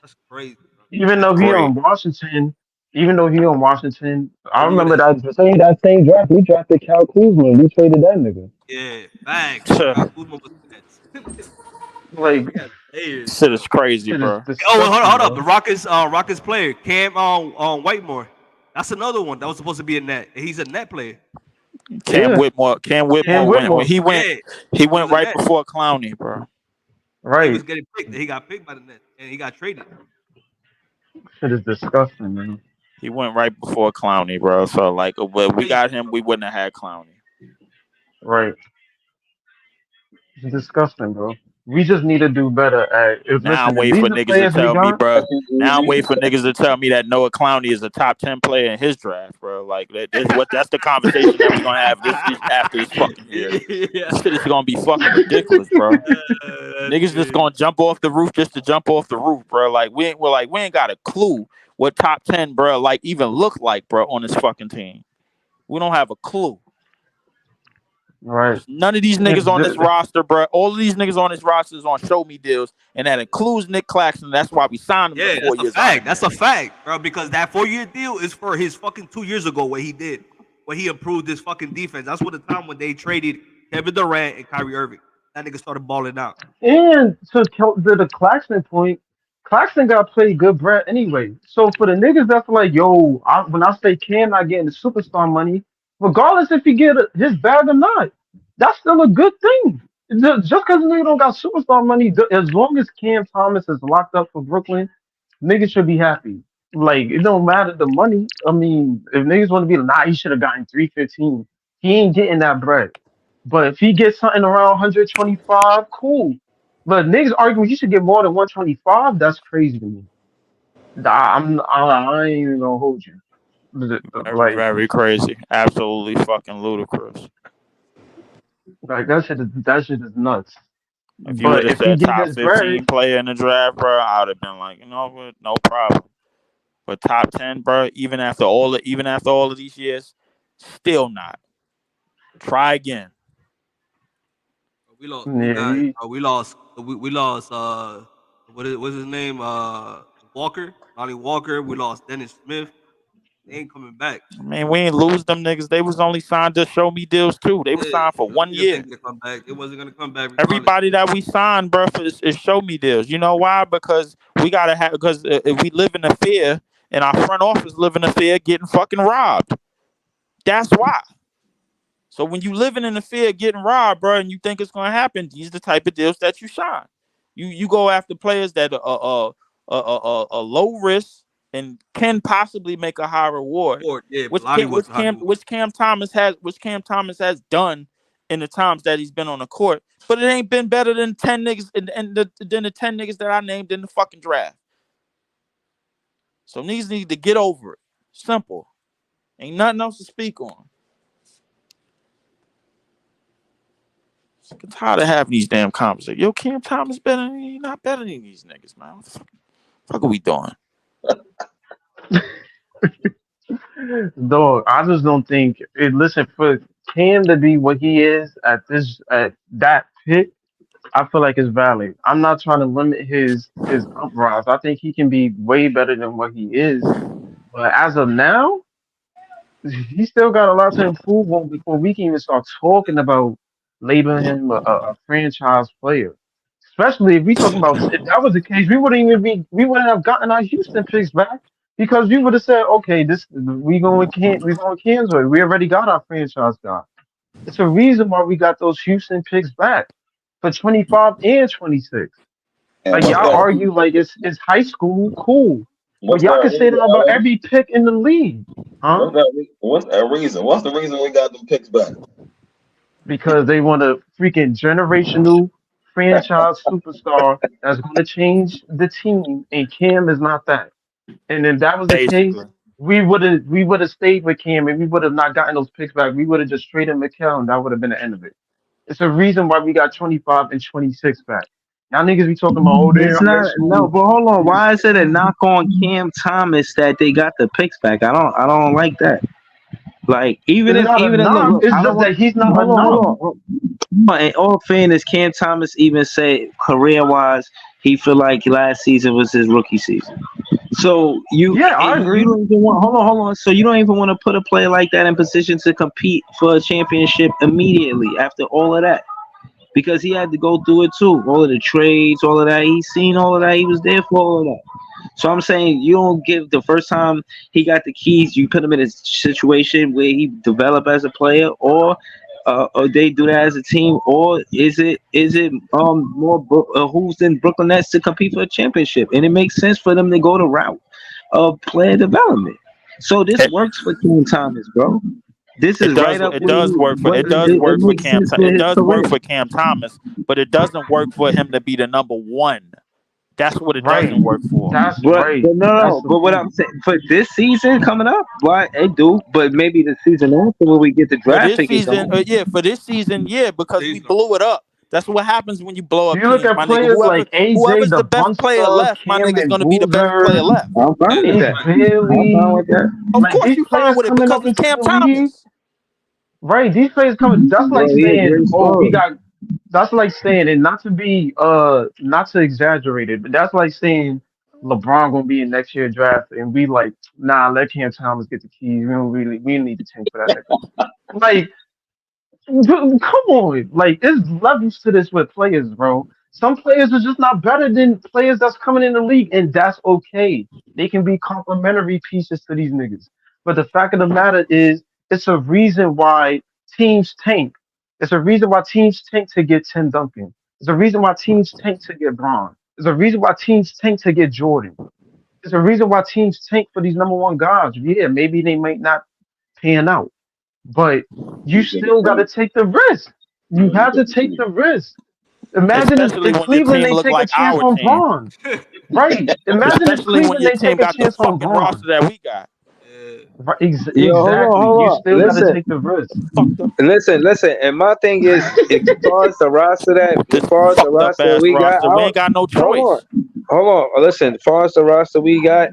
That's crazy, bro. Even That's though he Great. on Washington, even though he on Washington, I Then you remember gotta that same draft we drafted Cal Kuzma. We traded that nigga. yeah, facts. Kyle Kuzma was nuts. Like We got players, Shit bro. is crazy, shit is bro. Oh, wait, disgusting, hold up. The bro. Rockets player, Cam Whitemore. That's another one that was supposed to be a net. He's a net player. Yeah, Cam Cam Whitmore went when Whitmore. Yeah, he he went was a right net. before Clowney, bro. He was Right. getting picked. He got picked by the Nets, and he got traded. Shit is disgusting, man. He went right before Clowney, bro. So like, when we Crazy, got him, bro. we wouldn't have had Clowney. Right. It's disgusting, bro. We just need to do better at. Now I'm Listen, if waiting these for are niggas to players we tell me, got, bro. Now I'm waiting for niggas to tell me that Noah Clowney is a top 10 player in his draft, bro. Like that's the conversation that we're gonna have this after this fucking year. Yeah, This shit is gonna be fucking ridiculous, bro. that's Niggas just crazy. gonna jump off the roof just to jump off the roof, bro. Like we ain't got a clue what top 10, bro, like even look like, bro, on this fucking team. We don't have a clue. right? None of these niggas on this roster, bro. All of these niggas on this roster is on show me deals, and that includes Nick Claxton. That's why we signed him to Yeah, 4 that's a years, fact. $100 That's a million. fact, bro. Because that 4 year deal is for his fucking 2 years ago, what he did, what he improved his fucking defense. That's what the time when they traded Kevin Durant and Kyrie Irving. That nigga started balling out. And to the Claxton point, Claxton got played good bread anyway. So for the niggas that's like, yo, when I say Cam not getting the superstar money, regardless if he get his bag or not, that's still a good thing. Just because nigga don't got superstar money, as long as Cam Thomas is locked up for Brooklyn, niggas should be happy. Like it don't matter the money. I mean, if niggas want to be like, nah, he should have gotten 315. He ain't getting that bread. But if he gets something around 125, cool. But niggas arguing he should get more than 125, that's crazy to me. I ain't even gonna hold you. Very, Like, very crazy. Absolutely fucking ludicrous. that shit is nuts. If you would But have if he said get top his bread, 15 player in the draft, bro, I would have been like, you know what, no problem. But top 10, bro, even after all of these years, still not. Try again. We lost two yeah, guys. We lost. What's his name? Walker. Lonnie Walker. We lost Dennis Smith. They ain't coming back. I mean, we ain't lose them niggas. They was only signed to show me deals too. They was Yeah, signed for them 1 niggas year. ain't gonna come back. It wasn't gonna come back regardless. Everybody that we signed, bro, is show me deals. You know why? Because we gotta have. Because if we live in a fear, and our front office live in a fear, getting fucking robbed. That's why. So when you living in the fear of getting robbed, bro, and you think it's gonna happen, these are the type of deals that you sign. You go after players that are low risk and can possibly make a high reward, Ford, yeah, but which Lonnie was hot. Cam Thomas has done in the times that he's been on the court, but it ain't been better than 10 niggas than the 10 niggas that I named in the fucking draft. So niggas need to get over it. Simple. Ain't nothing else to speak on. I'm tired of having these damn conversations. Yo, Cam Thomas better. He not better than these niggas, man. What the fuck are we doing? Dog, I just don't think it. Listen, for Cam to be what he is at that pick, I feel like it's valid. I'm not trying to limit his uprise. I think he can be way better than what he is. But as of now, he still got a lot to improve on before we can even start talking about labeling him a franchise player. Especially if we talking about if that was the case, we wouldn't have gotten our Houston picks back because we would have said, okay, this we going Kansas. We already got our franchise guy. It's a reason why we got those Houston picks back for 25 and 26. And Like y'all argue like it's high school, cool. But what's y'all can that say reason, that about Ellie? every pick in the league. Huh? What's that reason? What's the reason we got them picks back? Because they want a freaking generational franchise superstar that's going to change the team, and Cam is not that. And if that was the case, basically. we would have stayed with Cam, and we would have not gotten those picks back. We would have just traded McHale, and that would have been the end of it. It's a reason why we got 25 and 26 back. Y'all niggas be talking about, oh, they're It's high not no, school. but hold on. Why is it a knock on Cam Thomas that they got the picks back? I don't like that. Like It's not a even if knock. look, It's I don't just want that he's not a hold on, knock. In all fairness, Cam Thomas even said career wise, he feel like last season was his rookie season. So Yeah, I you agree. don't even want hold on. So you don't even want to put a player like that in position to compete for a championship immediately after all of that. Because he had to go through it too. All of the trades, all of that. He's seen all of that. He was there for all of that. So I'm saying you don't give the first time he got the keys, you put him in a situation where he develop as a player, or they do that as a team, or is it more who's in Brooklyn Nets to compete for a championship, and it makes sense for them to go the route of player development. So this It, works for King Thomas, bro. This it is does right up it where does work for what it does it work for makes sense for It his does work career. for Cam Thomas, but it doesn't work for him to be the number one. That's what it doesn't Right. work for. That's But right. no, That's no. the But what point. I'm saying for this season coming up, why it do? But maybe the season after when we get the For draft this pick, it season, don't. for this season, yeah, because we Season. blew it up. That's what happens when you blow up You look teams, at my nigga. players like AJ Whoever's the the best player Bunster, left, my nigga, is Cameron gonna be the best player Boozer, left. I'm fine Yeah, with Ace that. facts. I'm fine Bailey. with that. Of Like course these you fine players with it coming because up it's into Cam the league, Thomas. right? These players coming. That's like Bro, he a saying, great oh, we scorer. got. That's like saying, and not to exaggerate it, but that's like saying LeBron gonna be in next year's draft, and we like, nah, let Cam Thomas get the keys. We don't need to tank for that nigga. Like come on, like there's levels to this with players, bro. Some players are just not better than players that's coming in the league, and that's okay. They can be complementary pieces to these niggas. But the fact of the matter is, it's a reason why teams tank. It's a reason why teams tank to get Tim Duncan. It's a reason why teams tank to get Braun. There's a reason why teams tank to get Jordan. There's a reason why teams tank for these number one guys. Yeah, maybe they might not pan out, but you You think still got to take the risk. You you have to think take the risk. Imagine Especially if when your Cleveland team they look take a like chance our on team. Braun. Right. Imagine if Especially when Cleveland your they take team a got the chance on fucking Braun. roster that we got. Yeah. Right. Yo, Exactly. hold You on. still got to take the risk. Fucked up Listen. And my thing is, as far as the roster this fucked up that ass we got, roster. We ain't got no hold on, choice. hold on. Listen, as far as the roster we got,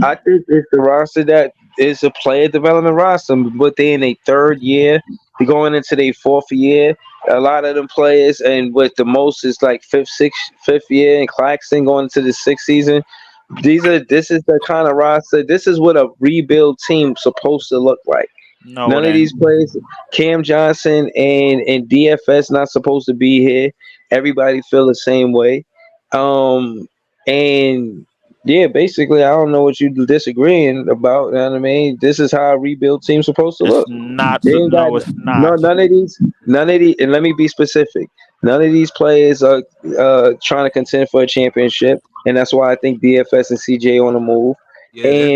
I think it's the roster that is a player development roster. But they in a third year, they going into their fourth year. A lot of them players, and with the most is like fifth year, and Claxton going into the sixth season. This is the kind of roster. This is what a rebuild team supposed to look like. No, it None of ain't. these players, Cam Johnson and DFS not supposed to be here. Everybody feel the same way. And yeah, basically, I don't know what you disagreeing about. You know what I mean? This is how a rebuild team's supposed to It's look. not. They ain't got No, it's no not. none of these. And let me be specific. None of these players are trying to contend for a championship, and that's why I think DFS and CJ on the move. Yeah, that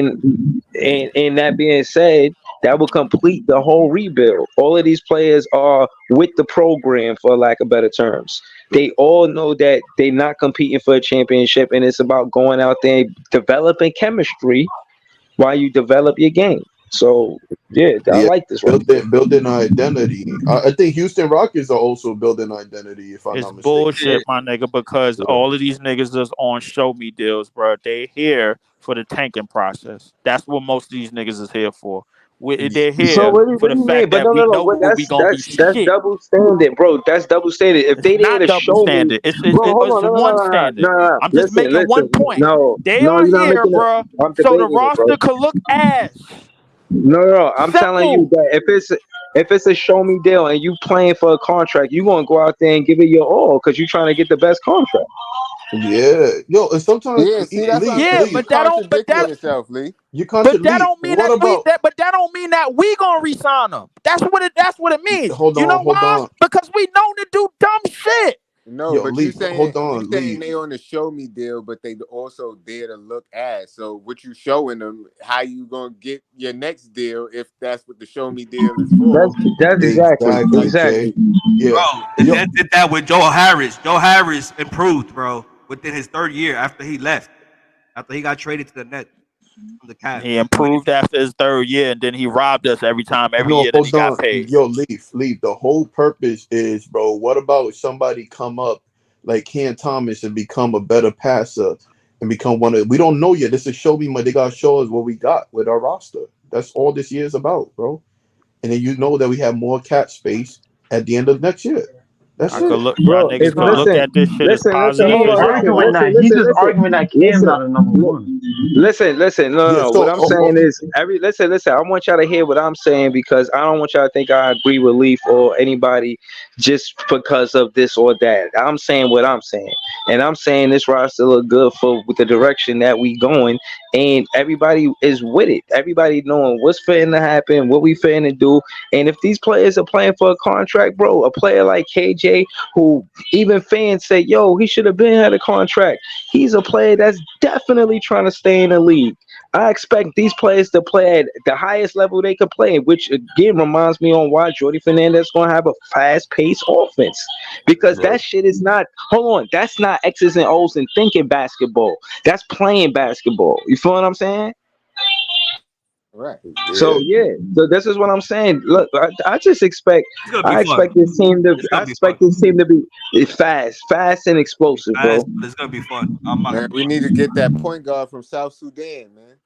And that being said, that will complete the whole rebuild. All of these players are with the program, for lack of better terms. They all know that they're not competing for a championship, and it's about going out there and developing chemistry while you develop your game. So yeah, I Yeah, like this one. building identity. I think Houston Rockets are also building identity, if I'm It's not mistaken. Yeah, bullshit, my nigga, because Yeah. all of these niggas is on show me deals, bro. They here for the tanking process. That's what most of these niggas is here for. They're so here what for do the you mean? fact But that no, we no, no. know What we gonna be that's shit. double standard, bro. That's double standard. If It's they there not to double show me, standard. bro, hold It's on, no, no, one no, no, standard. no, no, no. I'm just Listen, making one listen. point. No, They no, are you're not here, making it. bro, I'm so the debating it, bro. roster could look ass. No, no, no. I'm telling you Simple. that if it's a show me deal and you playing for a contract, you gonna go out there and give it your all because you're trying to get the best contract. Yeah. Yo, and sometimes Yeah, see, that's what I'm Lee, Yeah, saying. You Lee, contradicting yourself, Lee. you but that contradict. don't mean What that about but that don't mean that we gonna resign them. That's what it means. You know hold why? on. Because we known to do dumb shit. No, Yo, but Lee, hold you on, saying Lee. they on the show me deal, but they also there to look ass. So what you showing them? How you gonna get your next deal if that's what the show me deal is for? That's Exactly, Jay. exactly. Yeah. Bro, Yo, they did that with Joe Harris. Joe Harris improved, bro, within his third year after he left, after he got traded to the Nets from the Cavs. He improved after his third year, and then he robbed us every no, year that he hold got on. paid. Yo, leave. The whole purpose is, bro, what about somebody come up like Ken Thomas and become a better passer and become one of we don't know yet. This is show me what they gotta show us what we got with our roster. That's all this year is about, bro. And then you know that we have more cap space at the end of next year. That's I could it. look, y'all Bro, niggas if could look listen, at this shit as listen, positive He hold ain't on, shit. arguing that. He's just arguing that Cam's listen, not a number one. listen. No, no, Yeah, no. What so I'm saying is, listen. I want y'all to hear what I'm saying because I don't want y'all to think I agree with Leaf or anybody just because of this or that. I'm saying what I'm saying, and I'm saying this roster look good for with the direction that we going, and everybody is with it. Everybody knowing what's fitting to happen, what we fitting to do, and if these players are playing for a contract, bro, a player like KJ, who even fans say, yo, he should have been had a contract. He's a player that's definitely trying to stay in the league. I expect these players to play at the highest level they could play, which again reminds me on why Jordy Fernandez is going to have a fast-paced offense because right. that shit is not. Hold on, that's not X's and O's and thinking basketball. That's playing basketball. You feel what I'm saying? Right. So Yeah. yeah, so this is what I'm saying. Look, I just expect, It's gonna be I fun. expect this team to, It's I gonna be fun. expect this team to be fast and explosive, bro. But it's gonna be fun. I'm not Man, gonna we need to get that point guard from South Sudan, man.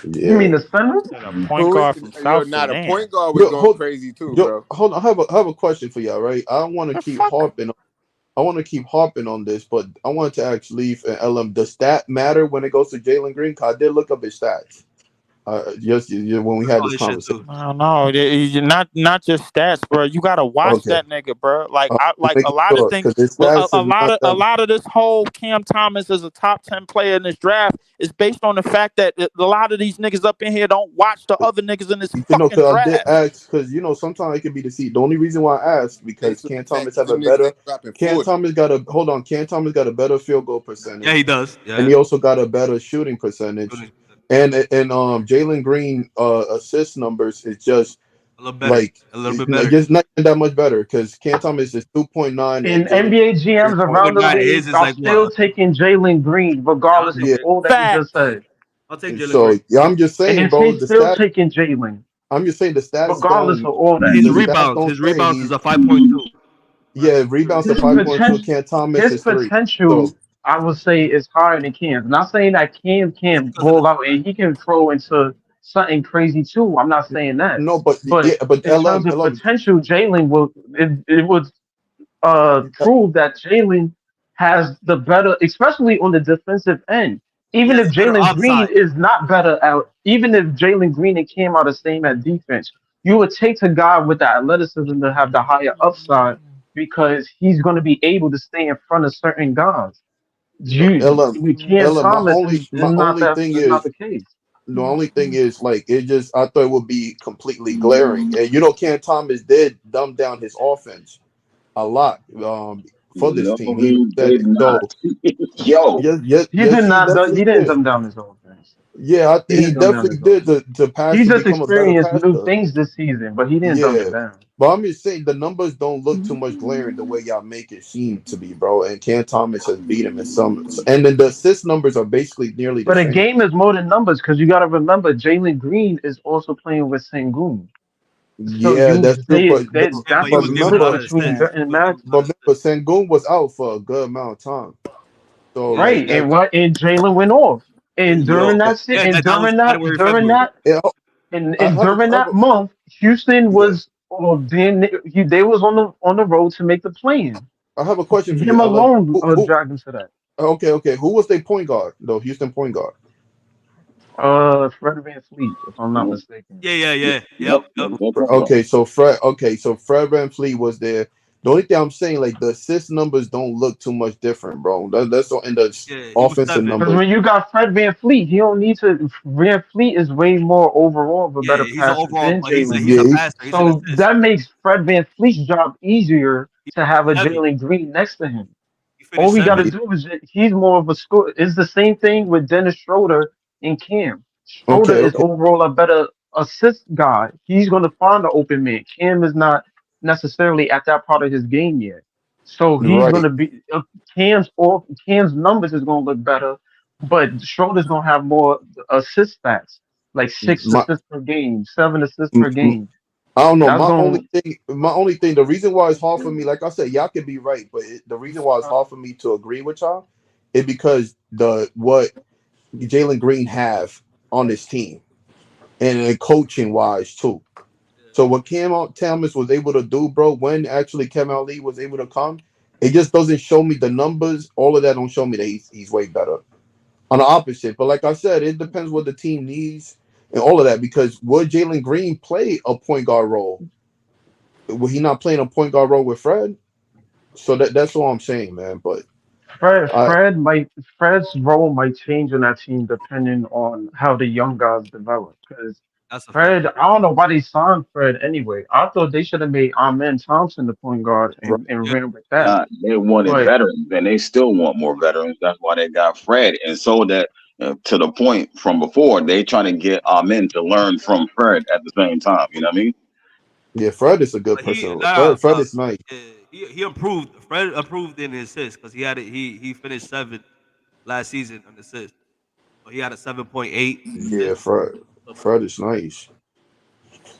You mean Yeah. the center? Said a point Who is guard from yo? South Not a Sudan. point guard was Yo, going crazy too, yo, bro. hold on. I have a question for y'all, right? I want to The keep fuck? harping. I want to keep harping on this, but I wanted to ask Leaf and LM, does stat matter when it goes to Jalen Green? 'Cause I did look up his stats. When we had this probably should conversation. too. I don't know. Not just stats, bro. You gotta watch Okay. that nigga, bro. Like Just a making lot of sure things. because his Well, stats is not a that. lot of this whole Cam Thomas as a top 10 player in this draft is based on the fact that a lot of these niggas up in here don't watch the other niggas in this You know, fucking because I did draft. ask, because sometimes it can be deceived. The only reason why I asked because Based on Can the fact Thomas that have a them niggas better ain't dropping Can 40. Thomas got a hold on. Can Thomas got a better field goal Yeah, he percentage, does. and Yeah. he also got a better shooting percentage. And Jalen Green assist numbers is just A little better. like A little bit like better. just not that much better because Cam Thomas is 2.9 and And Jalen NBA Green GMs is around the 3.9. 2.9. league His is are like still what? taking Jalen Green, Yeah, I'll regardless take of Yeah. Jalen. all that you just Facts. said. I'll take Jalen So Green. yeah, I'm just saying, And bro, he's the still stat. taking Jalen, I'm just saying the stats regardless don't of all that. His the stats rebounds. don't His say rebounds is he's a 5.2. yeah rebounds are His 5.2. potential, Cam Thomas his is 3. potential, So I would say, is higher than Cam's. Not saying that Cam It's can't because of the ball out and he can throw into something crazy too. I'm not saying that, no, but but yeah, but in terms of LM potential, Jalen will it would prove that Jalen has the better, especially on the defensive end. he Even has if a better Jalen Green upside. is not better out, even if Jalen Green and Cam are the same at defense, you would take a guy with the athleticism to have the higher upside because he's going to be able to stay in front of certain guys. You LM with Cam My Thomas only is my not only that thing is not is the case. the only thing is like it just I thought it would be completely glaring. And Cam Thomas did dumb down his offense a lot for this No, team. He he said did it. So not. Yo, yes, He did he not. definitely He didn't did. dumb down his offense. Yeah, He he didn't dumb down definitely his did offense. to pass He to just become a better experienced new passer. things this season, but he didn't dumb it Yeah, down. but I'm just saying the numbers don't look too much glaring the way y'all make it seem to be, bro. And Cam Thomas has beat him in some, and then the assist numbers are basically nearly the But a same. game is more than numbers because you got to remember Jalen Green is also playing with Sengun. So Yeah, that's true. Yeah, but that's he a was giving a split lot of Remember, between assists. Burton He and was giving Max. a lot of assists. Sengun was out for a good amount of time. So Yeah, like Right, that, and Jalen went off, yeah, and yeah. yeah. That was January, during February. that And I and have a, during I have that a month, Houston yeah. was they was on the road to make the play-in. I have a question for you, Him LM. alone Who? dragged them to that. Okay. Who was their point guard? The Houston point guard. Fred Van Fleet, if I'm not mistaken. Yep. Okay, so Fred. Okay, so Fred VanVleet was there. The only thing I'm saying, like the assist numbers don't look too much different, bro. That's all in the Yeah, he was offensive 7. Because numbers. when you got Fred Van Fleet, he don't need to. Van Fleet is way more overall of a Yeah, better he's an passer overall, than but he's a Jalen he's Yeah, a Green. passer. He's an So assist. that makes Fred Van Fleet's job easier He to have a finished 7. Jalen Green next to him. He All finished he got 7. to do is he's more of a score. It's the same thing with Dennis Schroeder and Cam. Schroeder okay, is okay, overall a better assist guy. He's going to find the open man. Cam is not necessarily at that part of his game yet. So he's going right. to be Cam's numbers is going to look better, but Schroeder's going to have more assist stats, like six My, assists per game, 7 assists m- per m- game. I don't know. That's going. My only thing, the reason why it's hard for me, like I said, y'all could be right, but the reason why it's hard for me to agree with y'all is because the what Jalen Green have on his team and coaching wise too. So what Thomas was able to do, bro, when actually Kevin Ali was able to come, it just doesn't show me the numbers. All of that don't show me that he's way better. On the opposite, but like I said, it depends what the team needs and all of that. Because would Jalen Green play a point guard role? Would he not playing a point guard role with Fred? So that's all I'm saying, man. But Fred, I Fred might Fred's role might change on that team depending on how the young guys develop. Because That's a fact. Fred, I don't know why they signed Fred anyway. I thought they should have made Amen Thompson the point guard right, and Yeah, ran with that. Nah, they wanted But veterans, and they still want more veterans. That's why they got Fred, and so that to the point from before, they trying to get Amen to learn from Fred at the same time. You know what I mean? yeah, Fred is a good but he person. nah, Fred is nice. yeah, he improved. Fred improved in his assists because he had it. He finished 7 last season on assists. So he had a 7.8 Yeah, assist. Fred is nice.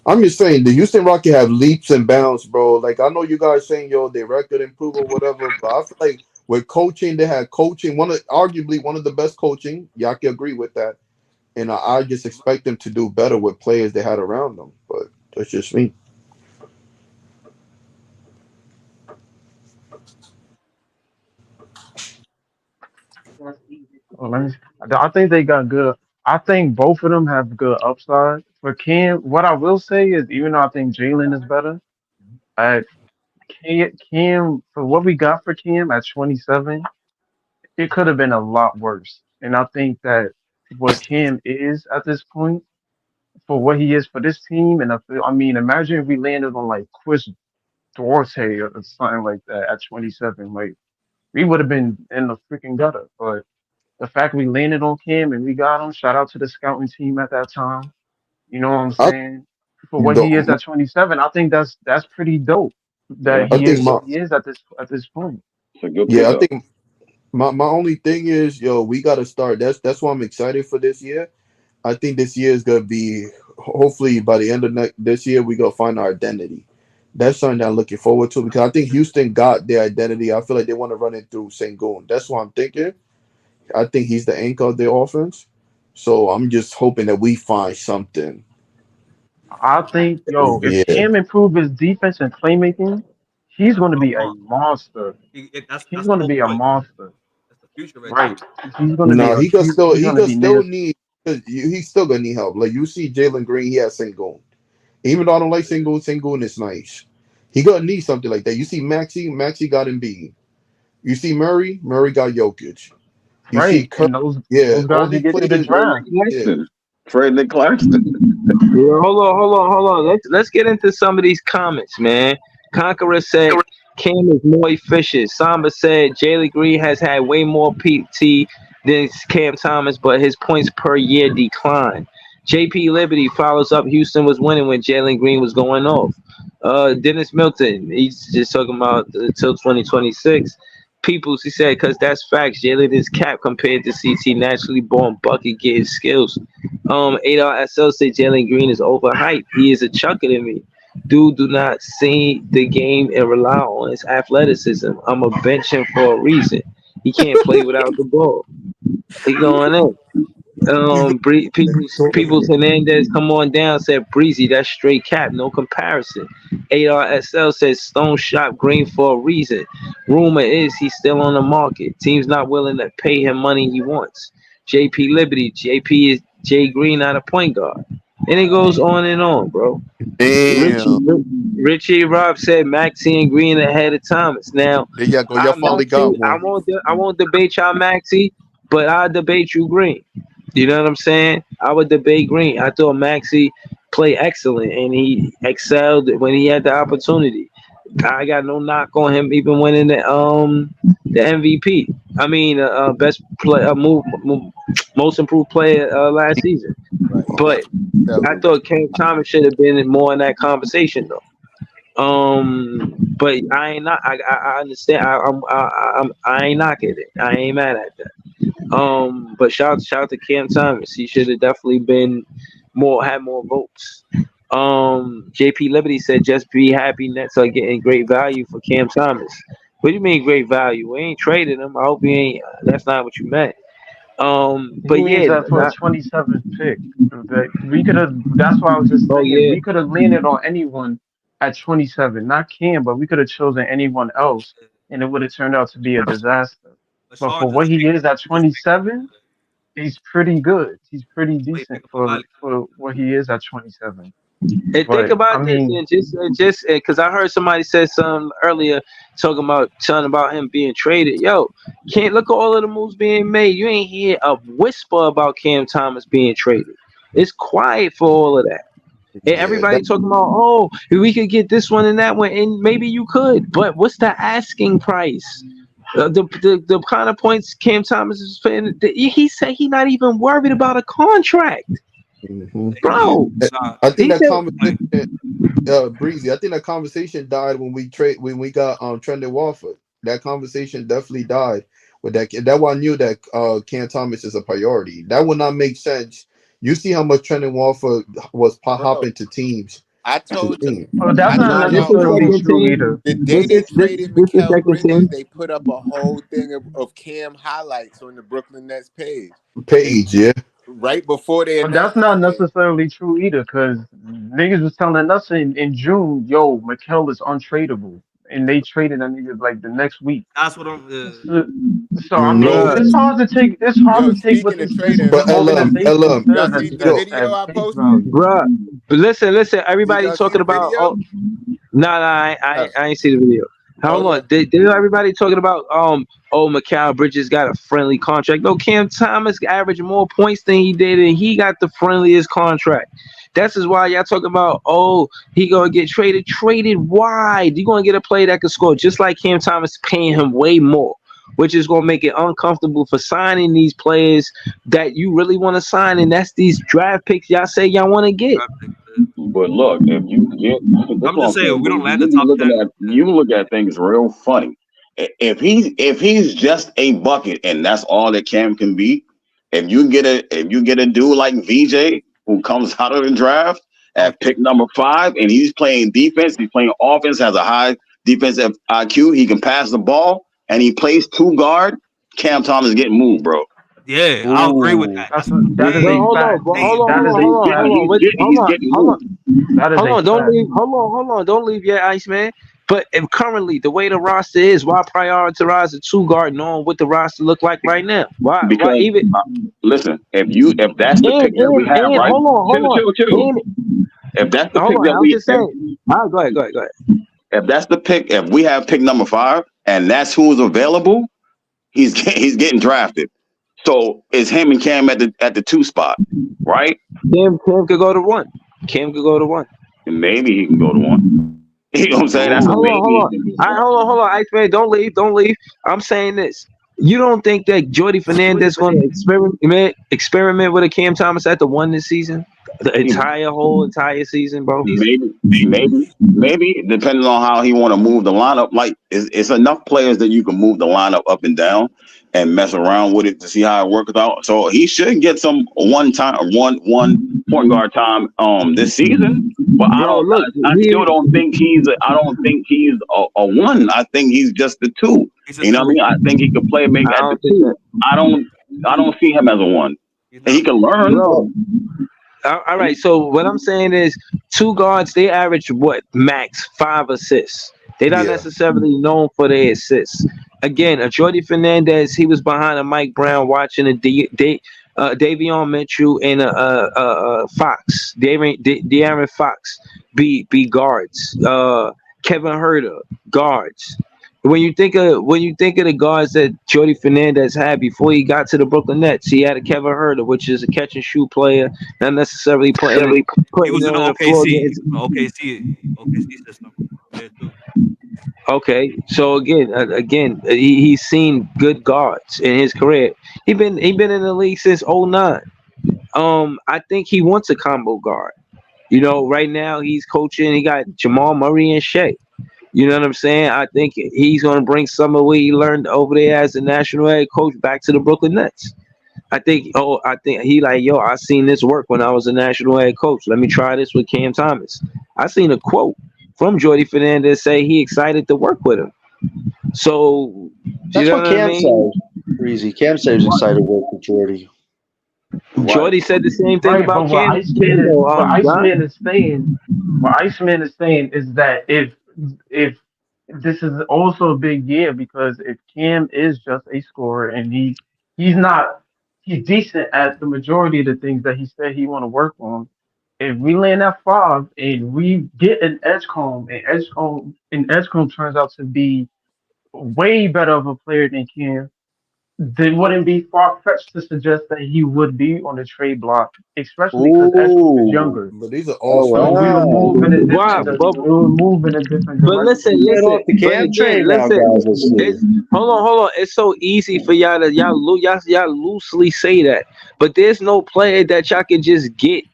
I'm just saying the Houston Rockets have leaps and bounds, bro. Like I know you guys saying yo they record improve or whatever, but I feel like with coaching they had coaching arguably one of the best coaching. Y'all can agree with that, and I just expect them to do better with players they had around them. But that's just me. well, I think they got good. I think both of them have good upside. For Cam, what I will say is, even though I think Jalen is better, I Cam for what we got for Cam at 27, it could have been a lot worse. And I think that what Cam is at this point, for what he is for this team, and I mean, imagine if we landed on like Chris Duarte or something like that at 27, like we would have been in the freaking gutter. But the fact we landed on Cam and we got him, shout out to the scouting team at that time. You know what I'm I saying? For what he is the, at 27, I think that's pretty dope Yeah, that I he think is my what he is at this point. it's a good yeah I pickup. think my only thing is yo we got to start. That's why I'm excited for this year. I think this year is gonna be hopefully by the end of this year we gonna find our identity. That's something that I'm looking forward to because I think Houston got their identity. I feel like they want to run it through Sengun. That's what I'm thinking. I think he's the anchor of their offense. So I'm just hoping that we find something. I think, yo, if Yeah. Cam improve his defense and playmaking, he's going to be a monster. He's That's the going to whole be a point. monster, That's the future right there. right? He's going to be No, a he's he going to could be still nasty. need he's still gonna need help. Like you see Jalen Green, he has Sengun. Even though I don't like Sengun, Sengun is nice. He gonna need something like that. You see Maxi got Embiid. You see Murray got Jokic. You see Right, Curry. and those Yeah, those all guys you these get through the players. Fred draft. Yeah, Claxton. Fred Claxton. Yeah, hold on. Let's get into some of these comments, man. Conqueror said Cam is more efficient. Samba said Jalen Green has had way more PT than Cam Thomas, but his points per year declined. JP Liberty follows up. Houston was winning when Jalen Green was going off. Dennis Milton, he's just talking about until 2026. Peoples, he said, because that's facts. Jalen is capped compared to CT, naturally born bucket getting skills. Adar SL said Jalen Green is overhyped. He is a chucker to me. Dude, do not see the game and rely on his athleticism. I'm a bench him for a reason. He can't play without the ball. He going in. He's People's Hernandez come on down, said Breezy, that's straight cap, no comparison. ARSL says Stone shop Green for a reason. Rumor is he's still on the market. Team's not willing to pay him money he wants. JP Liberty, JP is Jay Green, not a point guard. And it goes on and on, bro. Damn. Richie Rob said Maxie and Green ahead of Thomas. Now, there you go. Y'all finally got one. I won't debate y'all Maxie, but I'll debate you Green. You know what I'm saying? I would debate Green. I thought Maxie played excellent and he excelled when he had the opportunity. I got no knock on him even winning the MVP. I mean, best play, most improved player last season. Right. But I thought Cam Thomas should have been more in that conversation though. But I ain't not. I understand. I ain't knocking it. I ain't mad at that. But shout out to Cam Thomas. He should have definitely been had more votes. JP Liberty said just be happy Nets are getting great value for Cam Thomas. What do you mean great value? We ain't traded him. I hope he ain't. That's not what you meant. But He means yeah, that for a 27th pick. That we could have. That's why I was just saying yeah. we could have landed on anyone at 27, not Cam, but we could have chosen anyone else, and it would have turned out to be a disaster. But for what he is at 27, he's pretty good. He's pretty decent for what he is at 27. And But think about I this, mean, and just because I heard somebody say something earlier talking about him being traded. Yo, can't look at all of the moves being made. You ain't hear a whisper about Cam Thomas being traded. It's quiet for all of that. And everybody talking about, oh, we could get this one and that one, and maybe you could, but what's the asking price? The kind of points Cam Thomas is playing, he said he not even worried about a contract. Mm-hmm. Bro, I think that conversation, Breezy. I think that conversation died when we got Trendon Walford. That conversation definitely died with that. That's why I knew that Cam Thomas is a priority. That would not make sense. You see how much Trendon Walford was hopping to teams. I told you. that's not necessarily true either. The day they traded Mikal Bridges, they put up a whole thing of Cam highlights on the Brooklyn Nets page. Yeah. Right before they But announced that's not necessarily true either, because niggas was telling us in June, yo, Mikel is untradeable, and they traded that nigga like the next week. That's what I'm. So I mean, it's hard to take what this But organization y'all says see the video I face posted? value. Bruh, but listen. Everybody talking about. Oh, I ain't see the video. Hold on. Did everybody talking about Mikal Bridges got a friendly contract? No, Cam Thomas averaged more points than he did, and he got the friendliest contract. That's is why y'all talking about, oh, he gonna get traded. Traded wide. You gonna get a player that can score just like Cam Thomas, paying him way more, which is gonna make it uncomfortable for signing these players that you really want to sign, and that's these draft picks y'all say y'all want to get. But look, if I'm just saying we don't land the top 10. You look at things real funny. If he's just a bucket and that's all that Cam can be, if you get a dude like VJ who comes out of the draft at pick number 5 and he's playing defense, he's playing offense, has a high defensive IQ, he can pass the ball, and he plays 2 guard, Cam Thomas getting moved, bro. Yeah, I agree with that. That is a fact. Hold on, don't leave yet, Iceman. But if currently the way the roster is, why prioritize a 2 guard knowing what the roster look like right now? Why even listen, if that's the pick that we have, right? Chill. If that's the pick that we saying. All right, go ahead. If that's the pick, if we have pick number 5 and that's who's available, he's getting drafted. So it's him and Cam at the 2 spot, right? Cam could go to 1. Cam could go to 1. And maybe he can go to 1. You know what I'm saying? That's hold on. Iceman, don't leave. I'm saying this. You don't think that Jordy Fernandez going to experiment with a Cam Thomas at the one this season, the entire season, bro? Maybe depending on how he want to move the lineup. Like it's enough players that you can move the lineup up and down and mess around with it to see how it works out. So he should get some one point guard time this season. But Bro, look, I still don't think I don't think he's a one. I think he's just a two. You know what I mean? I think he could play make at the two. I don't see him as a one. And he can learn. Bro. All right, so what I'm saying is two guards, they average what? Max 5 assists. They're not necessarily known for their assists. Again, a Jordy Fernandez, he was behind a Mike Brown watching a Davion Mitchell and a Fox, De'Aaron Fox be guards. Kevin Huerter, guards. When you think of the guards that Jordy Fernandez had before he got to the Brooklyn Nets, he had a Kevin Huerter, which is a catch and shoot player, not necessarily putting. He was in OKC. OKC system. Yeah, too. Okay, so again, he's seen good guards in his career. He been in the league since '09. I think he wants a combo guard. You know, right now he's coaching. He got Jamal Murray and Shea. You know what I'm saying? I think he's going to bring some of what he learned over there as a national head coach back to the Brooklyn Nets. I think he like, yo, I seen this work when I was a national head coach. Let me try this with Cam Thomas. I seen a quote from Jordy Fernandez say he excited to work with him. So that's what Cam said. Breezy. Cam said he was excited to work with Jordy. Jordy said the same thing about Cam. What Iceman is saying is that if this is also a big year, because if Cam is just a scorer and he's decent at the majority of the things that he said he want to work on. If we land at 5 and we get an Edgecombe and Edgecombe turns out to be way better of a player than Cam, then wouldn't be far fetched to suggest that he would be on the trade block, especially because Edgecombe is younger. But these are all so we will move in a different direction. But listen. Hold on. It's so easy for y'all loosely say that, but there's no player that y'all can just get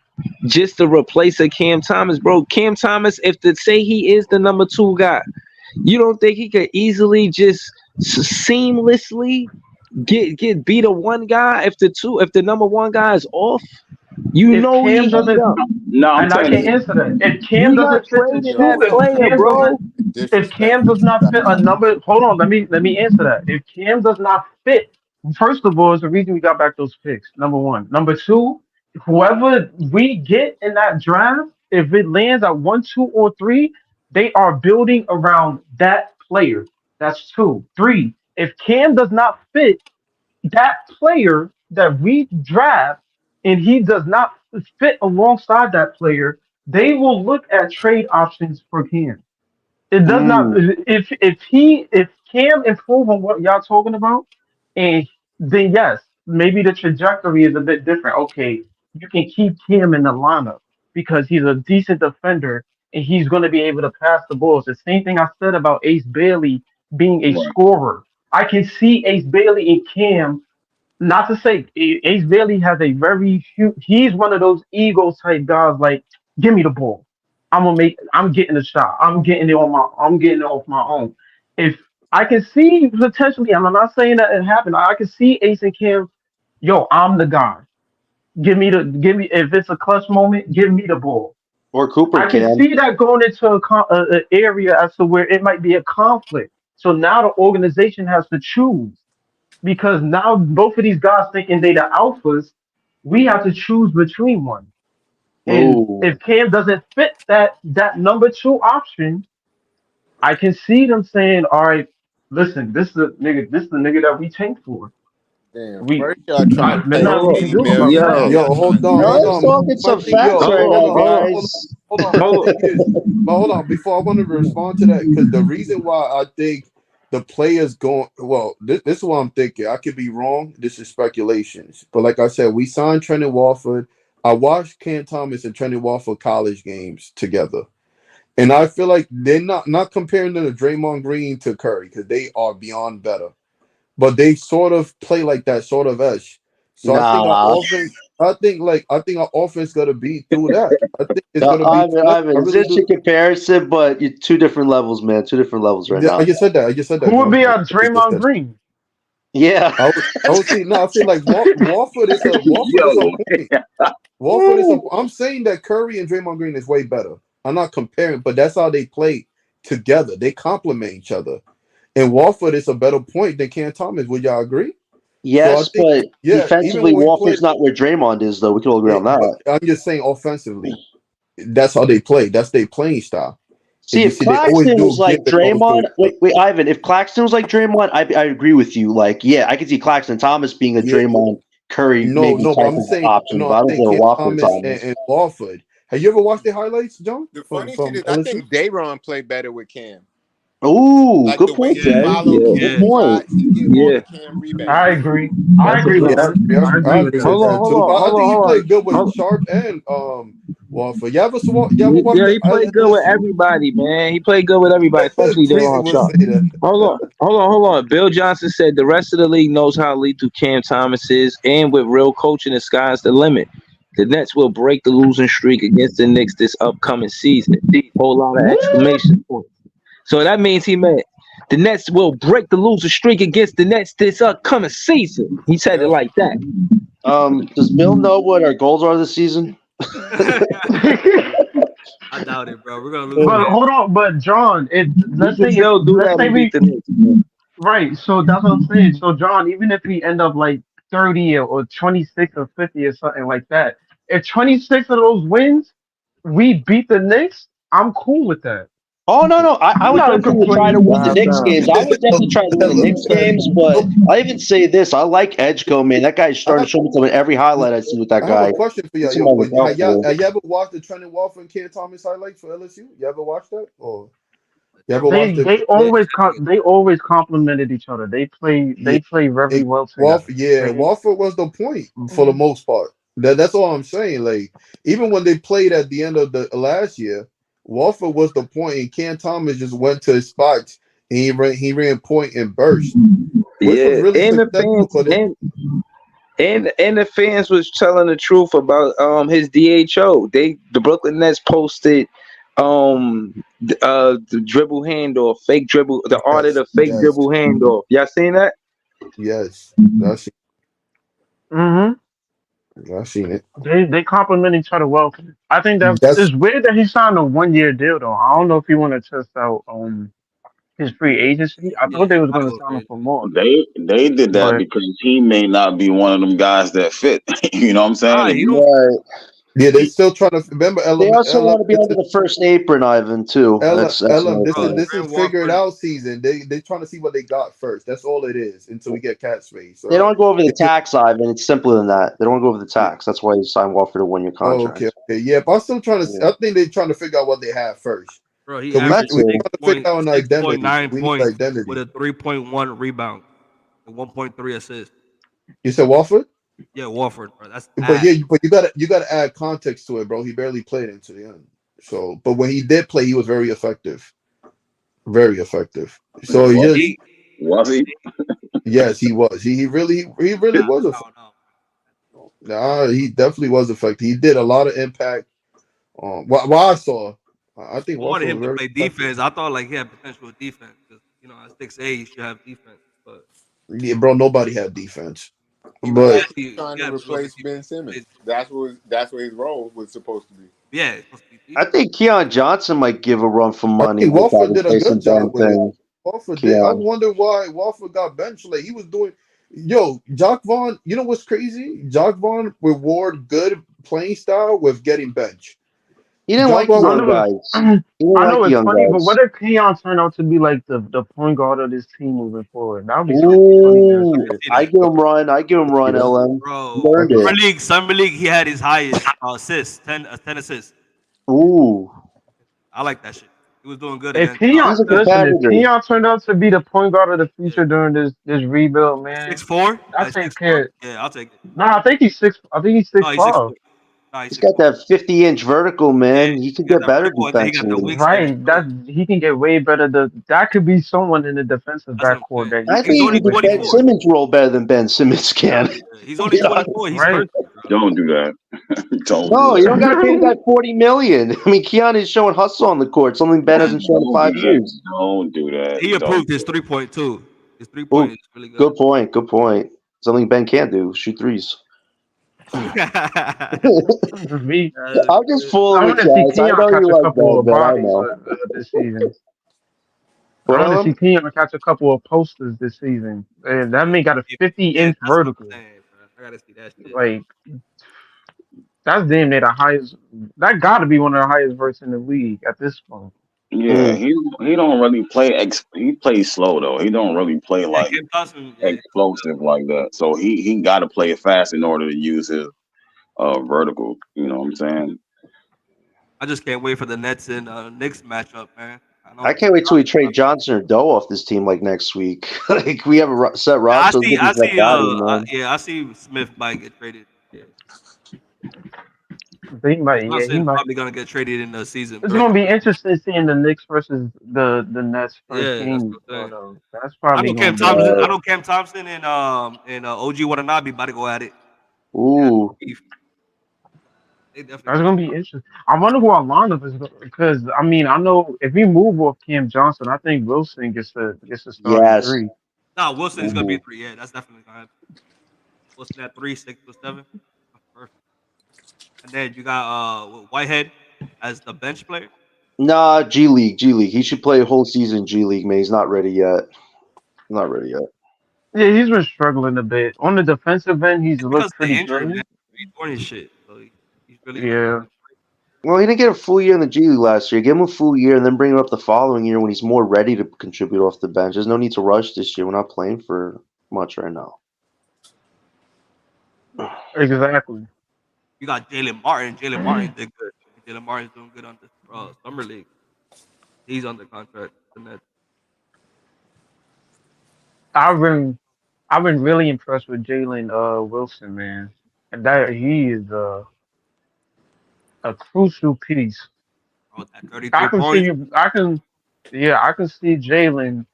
just to replace a Cam Thomas, bro. Cam Thomas, if to say he is the number 2 guy, you don't think he could easily just seamlessly get beat a one guy if the number 1 guy is off? You if know Cam he doesn't. No, and I can't answer that. If Cam doesn't fit the 2, if Cam does not fit a number, hold on. Let me answer that. If Cam does not fit, first of all, is the reason we got back those picks. Number 1. Number 2, whoever we get in that draft, if it lands at 1, 2, or 3, they are building around that player. That's 2. 3. If Cam does not fit that player that we draft, and he does not fit alongside that player, they will look at trade options for Cam. It does not. If Cam improve on what y'all talking about, and then yes, maybe the trajectory is a bit different. Okay, you can keep Cam in the lineup because he's a decent defender and he's going to be able to pass the balls. The same thing I said about Ace Bailey being a scorer. I can see Ace Bailey and Cam. Not to say Ace Bailey has a very huge. He's one of those ego type guys. Like, give me the ball. I'm getting the shot. I'm getting it off my own. If I can see potentially, and I'm not saying that it happened. I can see Ace and Cam. Yo, I'm the guy. Give me. If it's a clutch moment, give me the ball. Or Cooper I can see that going into an area as to where it might be a conflict. So now the organization has to choose, because now both of these guys thinking they the alphas. We have to choose between one. And if Cam doesn't fit that number 2 option, I can see them saying, "All right, listen, this is the nigga that we tanked for." Damn, first y'all trying to hold on. Let's talk some facts right now, guys. Hold on. Before I want to respond to that, because the reason why I think the players going, well, this is what I'm thinking. I could be wrong. This is speculations. But like I said, we signed Trendon Watford. I watched Cam Thomas and Trendon Watford college games together. And I feel like they're not comparing them to Draymond Green to Curry, because they are beyond better. but they sort of play like that sort of edge. So I think our Nah, offense. I think our offense gonna be through that. I think it's gonna be through that. I Ivan, it's really just do. a comparison, but you're two different levels, man. Two different levels right Yeah, I now. just said that. I just said that, Who would John. be I our just Draymond said. Green? Yeah. I would say no. I feel like Warford is a Yo, point. Warford is a. I'm saying that Curry and Draymond Green is way better. I'm not comparing, but that's how they play together. They complement each other. And Warford is a better point than Cam Thomas. Would y'all agree? So I Yes, think, but yeah, even defensively, when we played, Walford's not where Draymond is, though. We can all agree on but that. I'm just saying offensively, that's how they play. That's their playing style. If See, you if see, they always Claxton do was a give like and always do Draymond, it. wait, Ivan, if Claxton was like Draymond, I agree with you. Like, yeah, I could see Claxton Thomas being a Yeah, Draymond Curry no, maybe no, but type I'm of saying, option, no, but I'm I don't saying get a Cam Walford Thomas and Thomas. Warford. Have you ever watched the highlights, John, The from funny shit is, I LSU? think Dayron played better with Cam. Ooh, Like good the way point, he Yeah, Jay. followed yeah, Good Cam yeah, point. shots, he get all yeah. the Cam I rebounds. agree. I That's a agree with fact. Yep, that. yep. I agree I with agree with that. Hold on, that hold too. on, But I hold on, think he hold played good with on. Sharp and Warford. You ever watched Yeah, the he played good with LSU? everybody, man. He played good with everybody, especially Breezy Delon would Sharp. say that. Hold on. Bill Johnson said the rest of the league knows how lethal Cam Thomas is, and with real coaching, the sky's the limit. The Nets will break the losing streak against the Knicks this upcoming season. Whole lot of What? exclamation points. So that means he meant the Nets will break the losing streak against the Nets this upcoming season. He said it Yep. like that. Does Bill know what our goals are this season? I doubt it, bro. We're gonna lose But again. hold on, but John, He can still do let's that say and beat we the Knicks. Man. right, so that's what I'm saying. So John, even if we end up like 30 or 26 or 50 or something like that, if 26 of those wins, we beat the Knicks, I'm cool with that. Oh no, no, I I'm would not definitely try to complaining. win the Nah, Knicks nah. games. I would definitely try to win the Look, Knicks games, but I even say this: I like Edgecombe, man. That guy's I starting have, to show me something every highlight I see with that I have a guy. question for y'all. He's Yo, somebody to look out for. have you ever watched the Trendon Wolf and Cam Thomas highlights for LSU? You ever watched that? Or you They're ever both watched They the? they both always shit together. they always complimented each other. Yeah, They play very well together. They Walford was the point for the Mhm. most part. That's all I'm saying. Like even when they played at the end of the last year, Walford was the point, and Cam Thomas just went to his spots and he ran point and burst, which was Yeah, really and the successful fans for them. and the fans was telling the truth about his DHO. The Brooklyn Nets posted the dribble handoff, fake dribble, the art of Yes, the fake yes, dribble handoff. Y'all seen that? yes. That's Mhm. I seen it. They complement each other well. I think that That's it's weird that he signed a 1 year deal though. I don't know if he want to test out his free agency. I Yeah, thought they was gotta going to go sign him crazy. for more, They did that but because he may not be one of them guys that fit. You know what I'm saying? Nah, If he you don't. Right. yeah. They still trying to remember They element. also want to be under the first apron, Ivan. Too. That's Ella, another this is Bro, thing. this is Trent figure it Warford. out season. They trying to see what they got first. That's all it is until we get cat space. They So don't go over the they just, tax, Ivan. It's simpler than that. They don't go over the tax. That's why he signed Walford a 1 year oh, okay, contract. okay, yeah. But I'm still trying to. Yeah. I think they're trying to figure out what they have first. Bro, he Cause averaged That's we it. trying to figure out an six point identity. nine We need points with identity. a 3.1 rebound and 1.3 assists. You said Walford, Yeah, Warford, bro. That's but ass. yeah, but you gotta add context to it, bro. He barely played into the end. So, but when he did play, he was very effective. Very effective. So was yes, he? He, Was he? yes, he was. He really was I effective. don't know. Nah, he definitely was effective. He did a lot of impact. What I saw, I think I wanted Walford was him to very play effective. defense. I thought like he had potential with defense because at 6'8", you should have defense. But Yeah, bro, nobody had defense. He was But actually trying he to had a little bit replace defense. Ben Simmons. That's what his role was supposed to be. Yeah, it's supposed to be I defense. think Keon Johnson might give a run for I money think with that Walford did a good replacement job band with it. thing. Walford did. I Keon. wonder why Walford got benched. Like he was doing. Yo, Jock Vaughn. You know what's crazy? Jock Vaughn reward good playing style with getting benched. He didn't Jock like the Vaughn I was young know guys. it's He didn't I like know the it's young funny, but what guys. if Keon turned out to be like the point guard of this team moving forward? That would be some funny ass I can Ooh, shit. see I that, give him run. I give him run. yeah. LM. He bro. I earned can see. it. Summer league, he had his highest assists, 10 assists. Ooh, I like that shit. He was doing good If against Keon he's a listen, if competitor. Keon turned out to be the point guard of the yeah. future during this rebuild, At man, 6'4", that at take 6'4", care. yeah, I'll take it. No, I think he's 6. I think he's No, six he's six five. four. Nah, he's He's got 6'1". that 50-inch vertical, Yeah, man. He could he got get that better vertical, and then he got the defensively. wingspan Right, too. that he can get way better. That could be someone in the defensive That's what I'm backcourt saying. that you I could He's think he only could do switch Ben 24. in. Simmons' role better than Ben Simmons can. Hell yeah. He's To only be honest. 24. He's Right. perfect, bro. Don't do that. Don't do No, you that. don't got to pay the guy $40 million. I mean, Keon is showing hustle on the court, something Ben hasn't shown in Don't do 5 that. years. Don't do that. He Don't improved do his 3-point too. His 3-point Oh, is really good. good point. Good point. Something Ben can't do: shoot threes. Me, I'm just I fooling with want to you see guys. I Keon know catch you a like couple Ben, of but I bodies know. this season. What, I want to see Ellen? Keon catch a couple of posters this season. And that man got a Yeah, 50-inch that's what I'm vertical. saying, bro. I gotta see that shit. Like that's damn near the highest. That got to be one of the highest verts in the league at this point. Yeah, Mm. he don't really play. He plays slow though. He don't really play Yeah, like Kim Johnson. Yeah, explosive like that. So he got to play it fast in order to use his vertical. You know what I'm saying? I just can't wait for the Nets and Knicks matchup, man. I I know. can't wait till we trade Johnson or Doe off this team like next week. Like we have a set Yeah, roster. Let's get I these guys see. out of here, man. Yeah, I see Smith might get traded. Yeah, He might, yeah, he Johnson's might. probably gonna get traded in the season It's during gonna the be break. interesting seeing the Knicks versus the Nets first Yeah, that's game. what I'm saying. Though. That's probably gonna be Uh, I know Cam Thompson and OG Watanabe about to go at it. Yeah, ooh, beef. They definitely that's about gonna to. be interesting. I wonder who our lineup is because I mean I know if we move off Cam Johnson, I think Wilson gets to start at yes. three. Nah, Wilson is gonna be a Ooh. 3. Yeah, that's definitely gonna happen. Wilson at 3, 6 or 7. That's perfect. And then you got Whitehead as the bench player. Nah, G League, G League. He should play a whole season G League, man. He's not ready yet. Not ready yet. Yeah, he's been struggling a bit on the defensive end. He's It's because looked of the pretty injury, man. good. He's doing his shit. So he's really like Yeah, Well, he didn't get a full year in the G League last year. Give him a full year and then bring him up the following year when he's more ready to contribute off the bench. There's no need to rush this year. We're not playing for much right now. exactly. you got Jalen Martin. Jalen Martin did good. Jalen Martin's doing good on this summer league. He's under contract. The Nets. I've been I've been really impressed with Jalen Wilson, man, and that he is a crucial piece. Bro, that I 33 can see points. you. I can see Jalen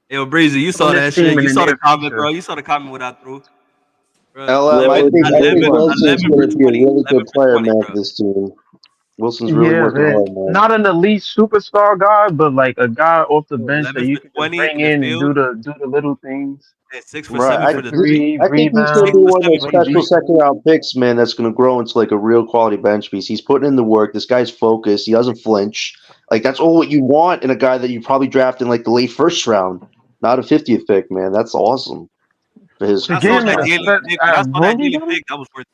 Yo, Breezy, you on saw this that team shit. in You the saw the near comment, bro. future. You saw the comment what I threw. Bro, LL, What? I think 11 Wilson's for going to be a 20. really 11 good for player, 20, man, bro. for this team. Wilson's really Yeah, working man. hard, man. Not an elite superstar guy, but like a guy off the Bro, bench that 11 you for can just 20 bring in the in and field do the little things. and 6 for Right. 7 I for Get the this, 3. three, I think he's going to 6 be for rebound, one of 7 those for the play special 3. second defense. round picks, man. That's going to grow into like a real quality bench piece. He's putting in the work. This guy's focused. He doesn't flinch. Like that's all what you want in a guy that you probably draft in like the late first round, not a 50th pick, man. That's awesome for his To When I get saw his him in that a talent. Jalen set pick, when I at saw that rookie Jalen though, pick, that was worth.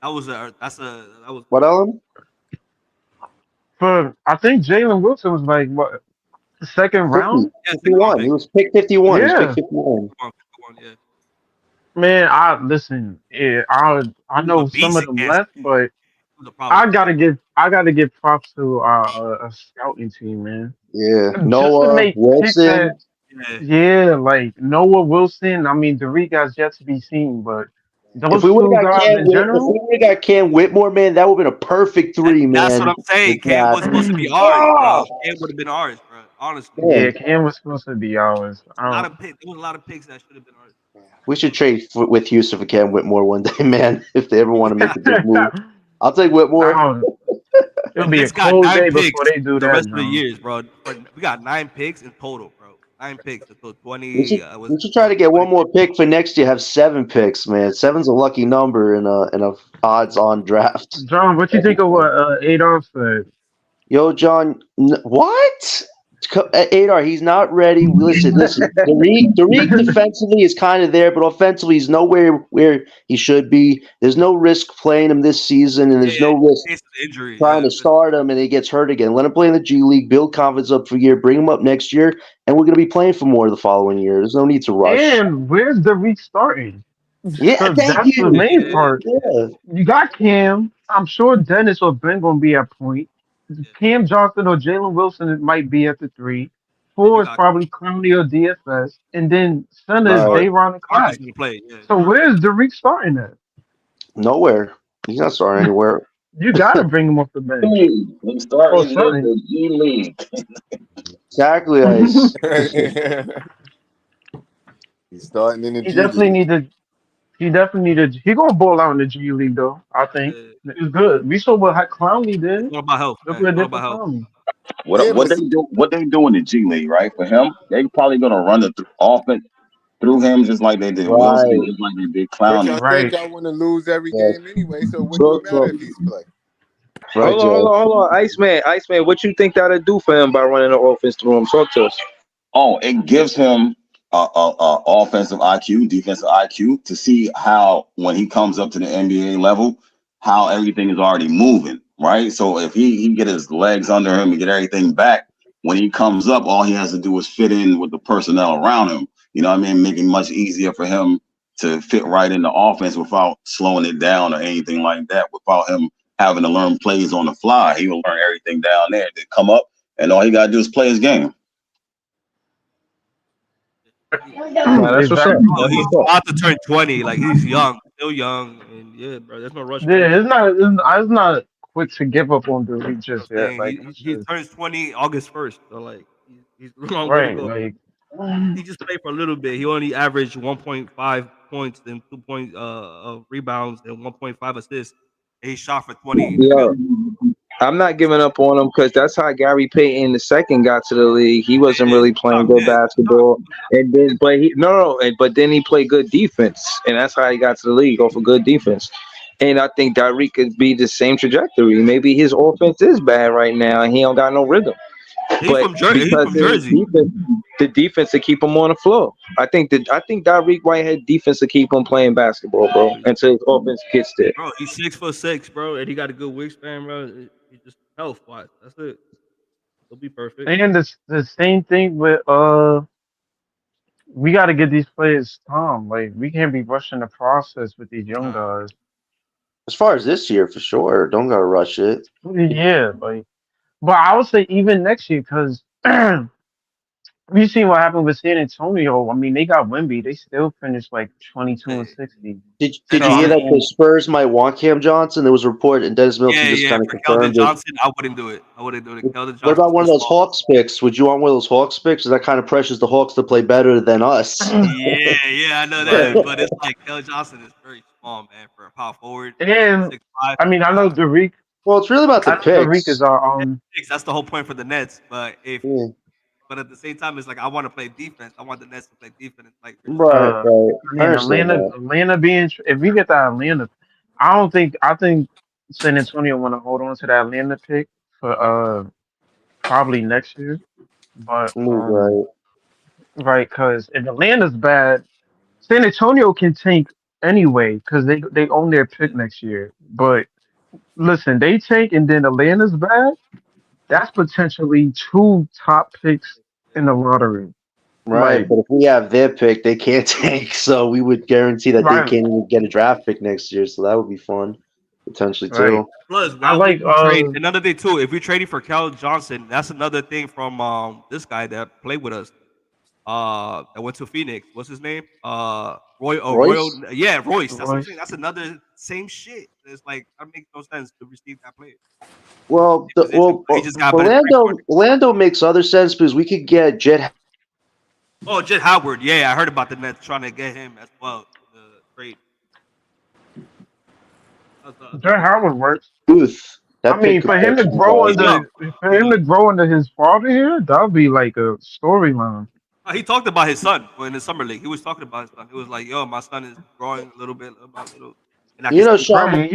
That was What, worth. Ellen? for I think Jalen Wilson was like what the second 50, round. Yeah, second round 51. He pick. was picked 51. He was picked Yeah, 51. Come on, come on, yeah. man. I listen. Yeah, I He was a know some beast of in them Kansas left, City. but He was a problem. I gotta give props to a scouting team, man. Yeah. Just to Noah, make picks that Wilson. Yeah, yeah, like Noah Wilson. I mean, Derek has yet to be seen, but If those we would two have got guys in If we general, would have got Cam Whitmore, man, that would have been a perfect and three, that's what man. I'm saying. The Cam draft. was supposed to be ours, bro. Oh, Cam would have been ours, bro. Honestly, yeah, man. Cam was supposed to be ours. a lot of picks. There was a lot of picks that should have been ours. We should trade with Houston for Cam Whitmore one day, man. If they ever want to make a big move, I'll take Whitmore. It'll The be a Knicks got cold 9 day picks before they do the that, rest of the John. years, bro. We got 9 picks in total, bro. 9 picks until We should 20. Was we should try to get one more pick for next year. Have 7 picks, man. Seven's a lucky number in a odds on draft. John, what you think of what Adolf said? Yo, John, what? Adar, he's not ready. Listen. Derek defensively is kind of there, but offensively, he's nowhere where he should be. There's no risk playing him this season, and there's yeah, no risk case of injury. trying Yeah, to start him and he gets hurt again. Let him play in the G League, build confidence up for a year, bring him up next year, and we're going to be playing for more the following year. There's no need to rush. And where's the restarting? Yeah, Because thank that's the you. main yeah, part. Yeah, You got Cam. I'm sure Dennis or Ben gonna be at point. yeah. Cam Johnson or Jalen Wilson might be at the three. Then you Four is got probably Clowney or DFS, and then center is right. Smart. Dayron and Smart is Clax. gonna play. Yeah, So where's the starting at? Nowhere. He's not starting anywhere. You gotta bring him off the bench They or starting in something. the G League. Exactly, Ice. He's starting in the He G definitely League. needed. He definitely needed. He gonna ball out in the G League though. I think Yeah. it's good. We saw what Clowney It's did. all about health, Look man. what It's it all did about for health. Clowney. Yeah, What but they do? What they do in the G League, right? For him, they probably gonna run the offense through him just like they did Wilson, Right. just like they did but Clowney. y'all said Right. y'all want to lose every Yes. game anyway, so what do So, it matter so if he's play? right, Jay. Hold on, Iceman. What you think that'll do for him by running the offense through him? Talk to us. Oh, it gives him offensive IQ, defensive IQ to see how when he comes up to the NBA level, how everything is already moving, right? So if he get his legs under him and get everything back, when he comes up, all he has to do is fit in with the personnel around him. You know what I mean? Making it much easier for him to fit right in the offense without slowing it down or anything like that, without him having to learn plays on the fly. He will learn everything down there to come up, and all he gotta do is play his game. He- Nah, that's what's up. Exactly. Bro, That's he's what's up. about to turn 20. Like he's young, still young, and yeah, bro. There's no rush for him. Yeah, it's not quick to give up on the league You know just what I'm yet. saying? Like He turns 20 August 1st. So like he's a long way to right, go. like He just played for a little bit. He only averaged 1.5 points and 2 of rebounds and 1.5 assists. And he shot for 20 in the Yeah, field. I'm not giving up on him because that's how Gary Payton II got to the league. He wasn't Yeah, really playing good yeah, shot. basketball, and then but he no no, but then he played good defense, and that's how he got to the league off of good defense. And I think Tyreek could be the same trajectory. Maybe his offense is bad right now, and he don't got no rhythm. He's But from Jersey. He's because from of Jersey, the defense to keep him on the floor. I think Tyreek Whitehead defense to keep him playing basketball, bro, until his offense gets there. bro. He's 6'6", bro, and he got a good wingspan, bro. He just health wise. That's it. He'll be perfect. and the same thing with we got to get these players time. Like we can't be rushing the process with these young Nah, guys. As far as this year, for sure, don't gotta rush it. Yeah, like but I would say even next year because we seen what happened with San Antonio. I mean, they got Wemby. They still finished like 22 and hey, 60. Did So you Dennis hear I Smith. that the mean, Spurs might want Cam Johnson? There was a report, and Dennis Milton Yeah, just yeah. kind of For Keldon confirmed it. Johnson, I wouldn't do it. I wouldn't do it. Keldon What Johnson's about one too of those small. Hawks picks? Would you want one of those Hawks picks? 'Cause that kind of pressures the Hawks to play better than us. Yeah, yeah, I know yeah, that, but it's like Keldon Johnson is very small, man, for a power forward. and 6'5". I mean, I know Derek. Well, it's really about the I know Derek is picks. our That's the whole point for the Nets. Yeah. But at the same time, it's like I want to play defense. I want the Nets to play defense. Like you're just Right, right. I I mean, understand that. Atlanta being if we get that Atlanta, I don't think I think San Antonio want to hold on to that Atlanta pick for probably next year. But Right. right, because if Atlanta's bad, San Antonio can tank anyway because they own their pick next year. But listen, they tank and then Atlanta's bad. That's potentially two top picks in the lottery. Right, Like but if we have their pick, they can't take, so we would guarantee that they right, can't even get a draft pick next year. So that would be fun, potentially right. too. plus I why would like we trade another thing too? If we trading for Cal Johnson, that's another thing from this guy that played with us. That went to Phoenix. What's his name? Royal. Royce, Yeah, Royce. That's what I'm saying. Royce. That's another same shit. It's like that makes no sense to receive that player. well, Same position, but he just got better three Orlando, pointers. Orlando makes other sense because we could get Jet Oh, Jet Howard. Yeah, I heard about the Nets trying to get him as well. The trade. That's Jared another thing. Howard works. Booth. I That pick mean, could for him to potentially grow go. He's young. He's young. into his father here, that would be like a storyline. He talked about his son in the summer league. He was talking about his son. He was like, "Yo, my son is growing a little bit, little by little, and I can You know, see." Sean Right?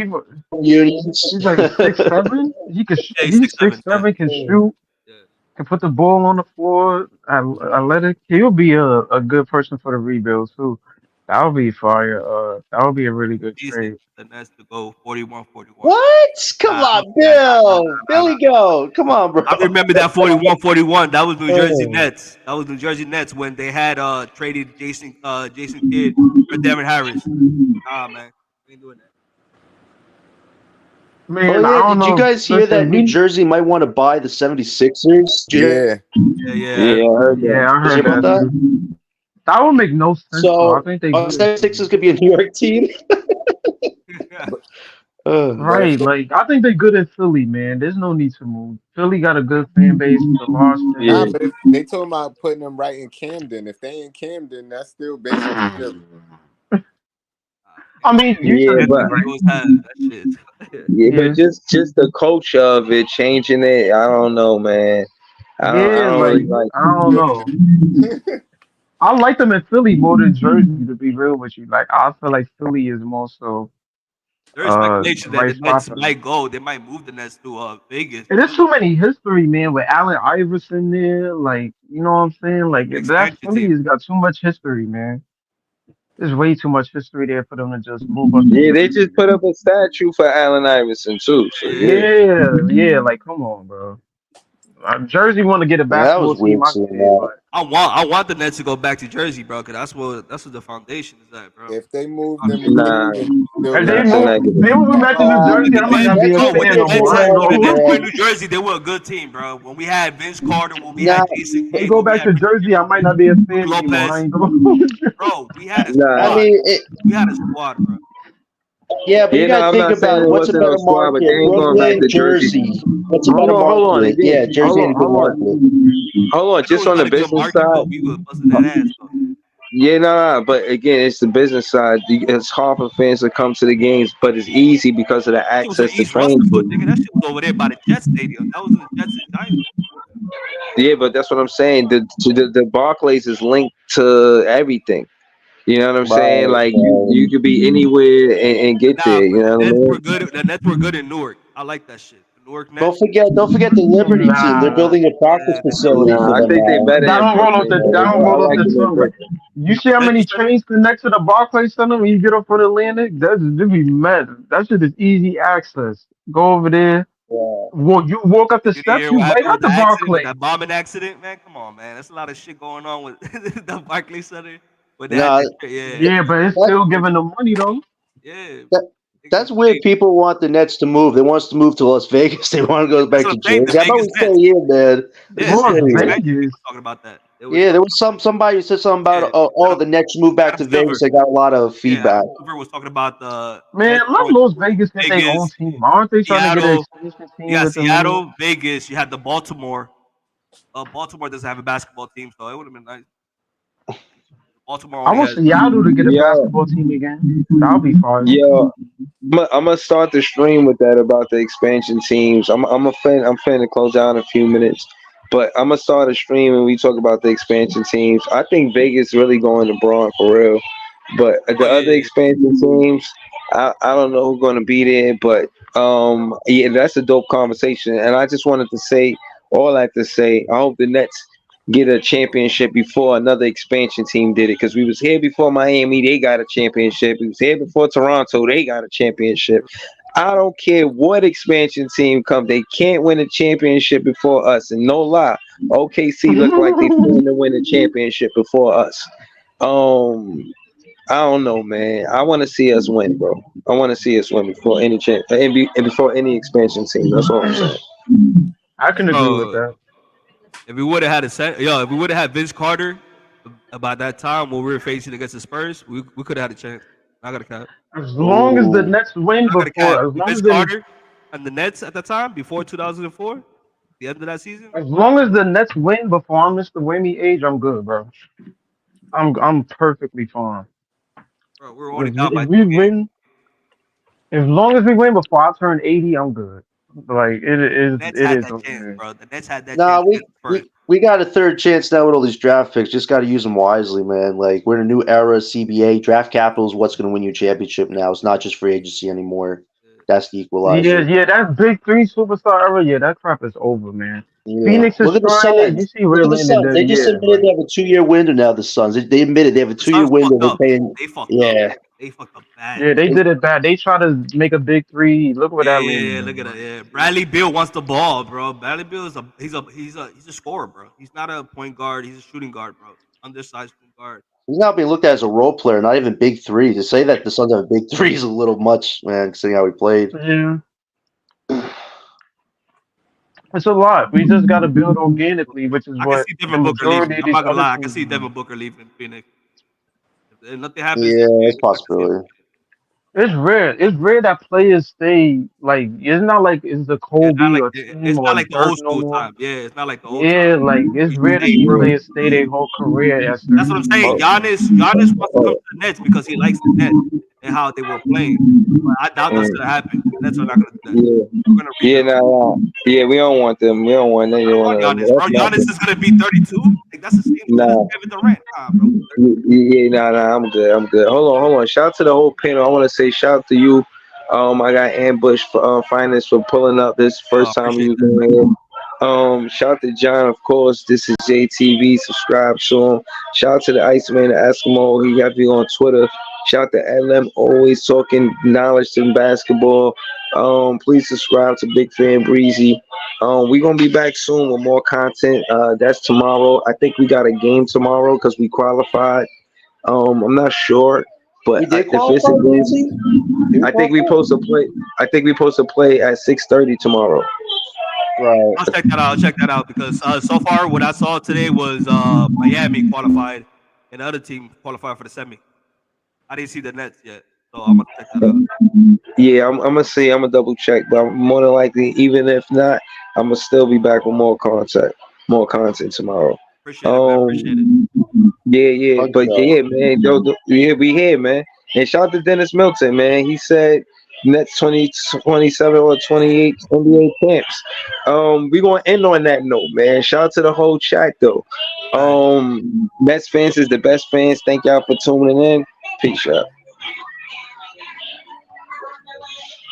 unions. He's like 6'7". Yeah, he's He's 6'7". six Yeah, seven. Can shoot. yeah. Can put the ball on the floor. Athletic. He'll be a good person for the rebuild too. That would be fire. That would be a really good Decent trade. for the Nets to go 41-41. What? Come Nah, on, nah, Bill. nah, nah. Billy, go. Come on, bro. I remember that 41-41. That was New Jersey Oh. Nets. That was New Jersey Nets when they had traded Jason Kidd for Devin Harris. Nah, man, we ain't doing that. Oh Man, I yeah, don't did you know. guys hear that Listen, New we Jersey might want to buy the 76ers? Did you Yeah. Yeah, yeah. Yeah, I heard yeah, I guys hear heard about that that? too. That would make no sense though. I So think they are do the this. 76ers could be a New York team? But if Right, like I think they're good in Philly, man. There's no need to move. Philly got a good fan base with a large nah, Yeah. fan. but if they talking about putting them right in Camden, if they in Camden, that's still basically Philly. I mean, you Yeah, could That's be but what right. Eagles have. That shit. yeah, but Yeah, just the culture of it, changing it. I don't know, man. I yeah, don't like really like I don't know. I like them in Philly more than Jersey, to be real with you. Like I feel like Philly is more so There's the speculation that right the spot Nets for them. might go. They might move the Nets to Vegas And there's too. too many history, man, with Allen Iverson there. Like, you know what I'm saying? Like The that expansion Philly team. has got too much history, man. There's way too much history there for them to just move up to yeah, they Jersey, just put man. up a statue for Allen Iverson too. So Yeah. yeah. Yeah, yeah, like come on, bro. Jersey want to get a Yeah, that was basketball team, weird I seeing get it, that. but I want the Nets to go back to Jersey, bro, because that's what the foundation is at, bro. If they move them to Foundation. Nah, Camden, still if gonna they Nets are have. move, not they gonna. move back to New Bro, when Jersey, the I might Nets, not be a Nets bro, are when gonna the get fan, more Nets bro. I had ain't market, when the gonna hold Nets were in man. you. New Jersey, they were a good team, bro. When we had Vince Carter, when we had Nah, Jason They Kidd, go when we back had to Jersey, I might not be a Brook fan anymore. I Lopez, ain't gonna hold you. bro, we had a I Nah, squad. mean, it, We had a squad, bro. yeah, but you yeah, no, got to I'm think not saying about it what's a wasn't no better squad, but they market, ain't going back Brooklyn, to Jersey. Jersey. What's a better Hold on. market? Again, Yeah, Jersey ain't a good market. hold on. I know Just it's on not the a good business market, side. but we were busting that ass though. Yeah, no. But again, it's the business side. It's hard for fans to come to the games, but it's easy because of the That shit was in access to East train. Rutherford, nigga. That shit was over there by the Jets Stadium. That was in the Jets and Giants. Yeah, but that's what I'm saying. The Barclays is linked to everything. You know what I'm saying? Right, Like right. you could be anywhere and get Nah, there. You but know the what I Nets mean? were good. The Nets were good in Newark. I like that shit. The Newark Nets. Don't forget the Liberty team. They're Nah, building a practice Yeah, they built facility Nah, for I them think they now. better in Brooklyn, man. down I roll up like the it in tongue. Brooklyn. You see how many Liberty Center. trains connect to the Barclays Center when you get up on Atlantic? That's just be mad. That shit is easy access. Go over there. Yeah. You walk up the Did you steps, hear you what right happened with at the the accident, with Barclays. that bombing accident, man? Come on, man. That's a lot of shit going on with the Barclays Center. But they had No, that shit, yeah, Yeah, but it's that, still giving them money though. yeah. that They that's getting weird. paid. People want the Nets to move. They want us to move to Las Vegas. They want to go That's back what to I'm saying. The Jersey. How about Vegas we stay Nets. here, man? Let's Yeah, just the stay Las Nets here. expansion team Vegas. was talking about that. They was Yeah, there was somebody who said something about yeah, the Nets move back Adam to Silver. Vegas. They got a lot of Yeah, feedback. Adam Silver was talking about the Man, Nets let going Las Vegas get their own Vegas, team. Aren't they trying to get an Seattle. expansion You team got with them anyway? Seattle, Vegas. You had the Baltimore. Baltimore doesn't have a basketball team, so it would have been nice. Baltimore I only want has Seattle to get a Yo, basketball team again. That'll be fire. yo, I'm gonna start the stream with that about the expansion teams. I'm a fan. I'm finna close down in a few minutes, but I'm gonna start a stream and we talk about the expansion teams. I think Vegas really going to Braun for real, but oh the other yeah, expansion teams, I don't know who's gonna be there, but yeah, that's a dope conversation. And I just wanted to say all that to say, I hope the Nets get a championship before another expansion team did it, because we was here before Miami, they got a championship. We was here before Toronto, they got a championship. I don't care what expansion team come, they can't win a championship before us. And no lie, OKC look like they finna win a championship before us. um I don't know, man. I want to see us win, bro. I want to see us win before any and before any expansion team. That's all I'm saying. I can agree with bro. that. If we would have had a set, yo, if we would have had Vince Carter about that time when we were facing against the Spurs, we could have had a chance. I got a cap. As long as the Ooh. Nets win I got a cap. before, With Vince Carter and the Nets at the time before 2004, the end of that season, as long as the Nets win before I'm Mr. Whammy age, I'm good, bro. I'm perfectly fine. bro, we were only down If by we 2 games. win, as long as we win before I turn 80, I'm good. Like Nets it had is that what it chance, is. bro. The Nets had that chance Nah, against the Spurs. we got a third chance now with all these draft picks. Just got to use them wisely, man. Like we're in a new era. CBA draft capital is what's going to win you a championship now. It's not just free agency anymore. That's the Yeah, equalizer. yeah, that big three superstar era, yeah, that crap is over, man. Yeah. Phoenix is Look at the trying it. You Suns. see Look where at the Landon Suns. did, They just yeah, admitted like they have a 2-year window now. The Suns. They admitted they have a The 2-year Suns window. fucked They're up. paying. They fucked up. Yeah. They fucked up bad. yeah, they They- did it bad. They try to make a big three. Look what Yeah, that yeah, Landon yeah. did, Look at that. man. Yeah, Bradley Beal wants the ball, bro. Bradley Beal is he's a scorer, bro. He's not a point guard. He's a shooting guard, bro. Undersized point guard. He's not being looked at as a role player. Not even big three. To say that the Suns have a big three is a little much, man. Seeing how he played. Yeah, it's a lot. We just got to build organically, which is I can what see the Devin Booker majority leaving. of I'm these not gonna other lie. I can teams see are Devin doing. Booker leaving Phoenix. If nothing happens Yeah, this year, that's a I can see him. possibility. It's rare. It's rare that players stay like. It's not like it's the Yeah, not Kobe like or it's Tim not or like the Dirk old no school more. time. Yeah, it's not like the old time. Yeah, like it's You rare to stay see bro. players stay their whole career at That's certain what I'm teams. saying. Oh, Giannis wants to come oh, to the Nets because he likes the Nets and how they were playing. But I doubt that's mm, gonna happen. The Nets are not gonna do that. yeah, We're gonna yeah, rebuild. nah, nah. Yeah, we don't want them. We don't want any I one want of them. Giannis, bro. That's not Giannis the, is gonna be 32. Like that's the same shit as nah. Kevin Durant. Nah, bro. Yeah, nah, nah, I'm good. I'm good. Hold on. Shout out to the whole panel. I want to say shout out to you. I got ambushed for finance for pulling up this first time Appreciate you that. doing it. Shout out to John, of course. This is JTV. Subscribe soon. Shout out to the Iceman, the Eskimo. He got me on Twitter. Shout out to LM, always talking knowledge in basketball. Please subscribe to Big Fan Breezy. We're gonna be back soon with more content. That's tomorrow. I think we got a game tomorrow because we qualified. I'm not sure, but We did if it's qualify, a game, Breezy? Did we I think we qualify? supposed to play. I think we supposed to play at 6:30 tomorrow. Right. I'll check that out. I'll check that out because so far what I saw today was Miami qualified and the other team qualified for the semi. I didn't see the Nets yet, so I'm gonna check that out. Yeah, I'm gonna see. I'm gonna double check, but more than likely, even if not, I'm gonna still be back with more content tomorrow. Appreciate it, man. Appreciate it. Um, yeah, Hug but y'all. yeah, man, yeah, we here, man. And shout out to Dennis Milton, man. He said next 2027 or 28 NBA camps. We gonna end on that note, man. Shout out to the whole chat though. Facts. Mets fans is the best fans. Thank y'all for tuning in. Peace out.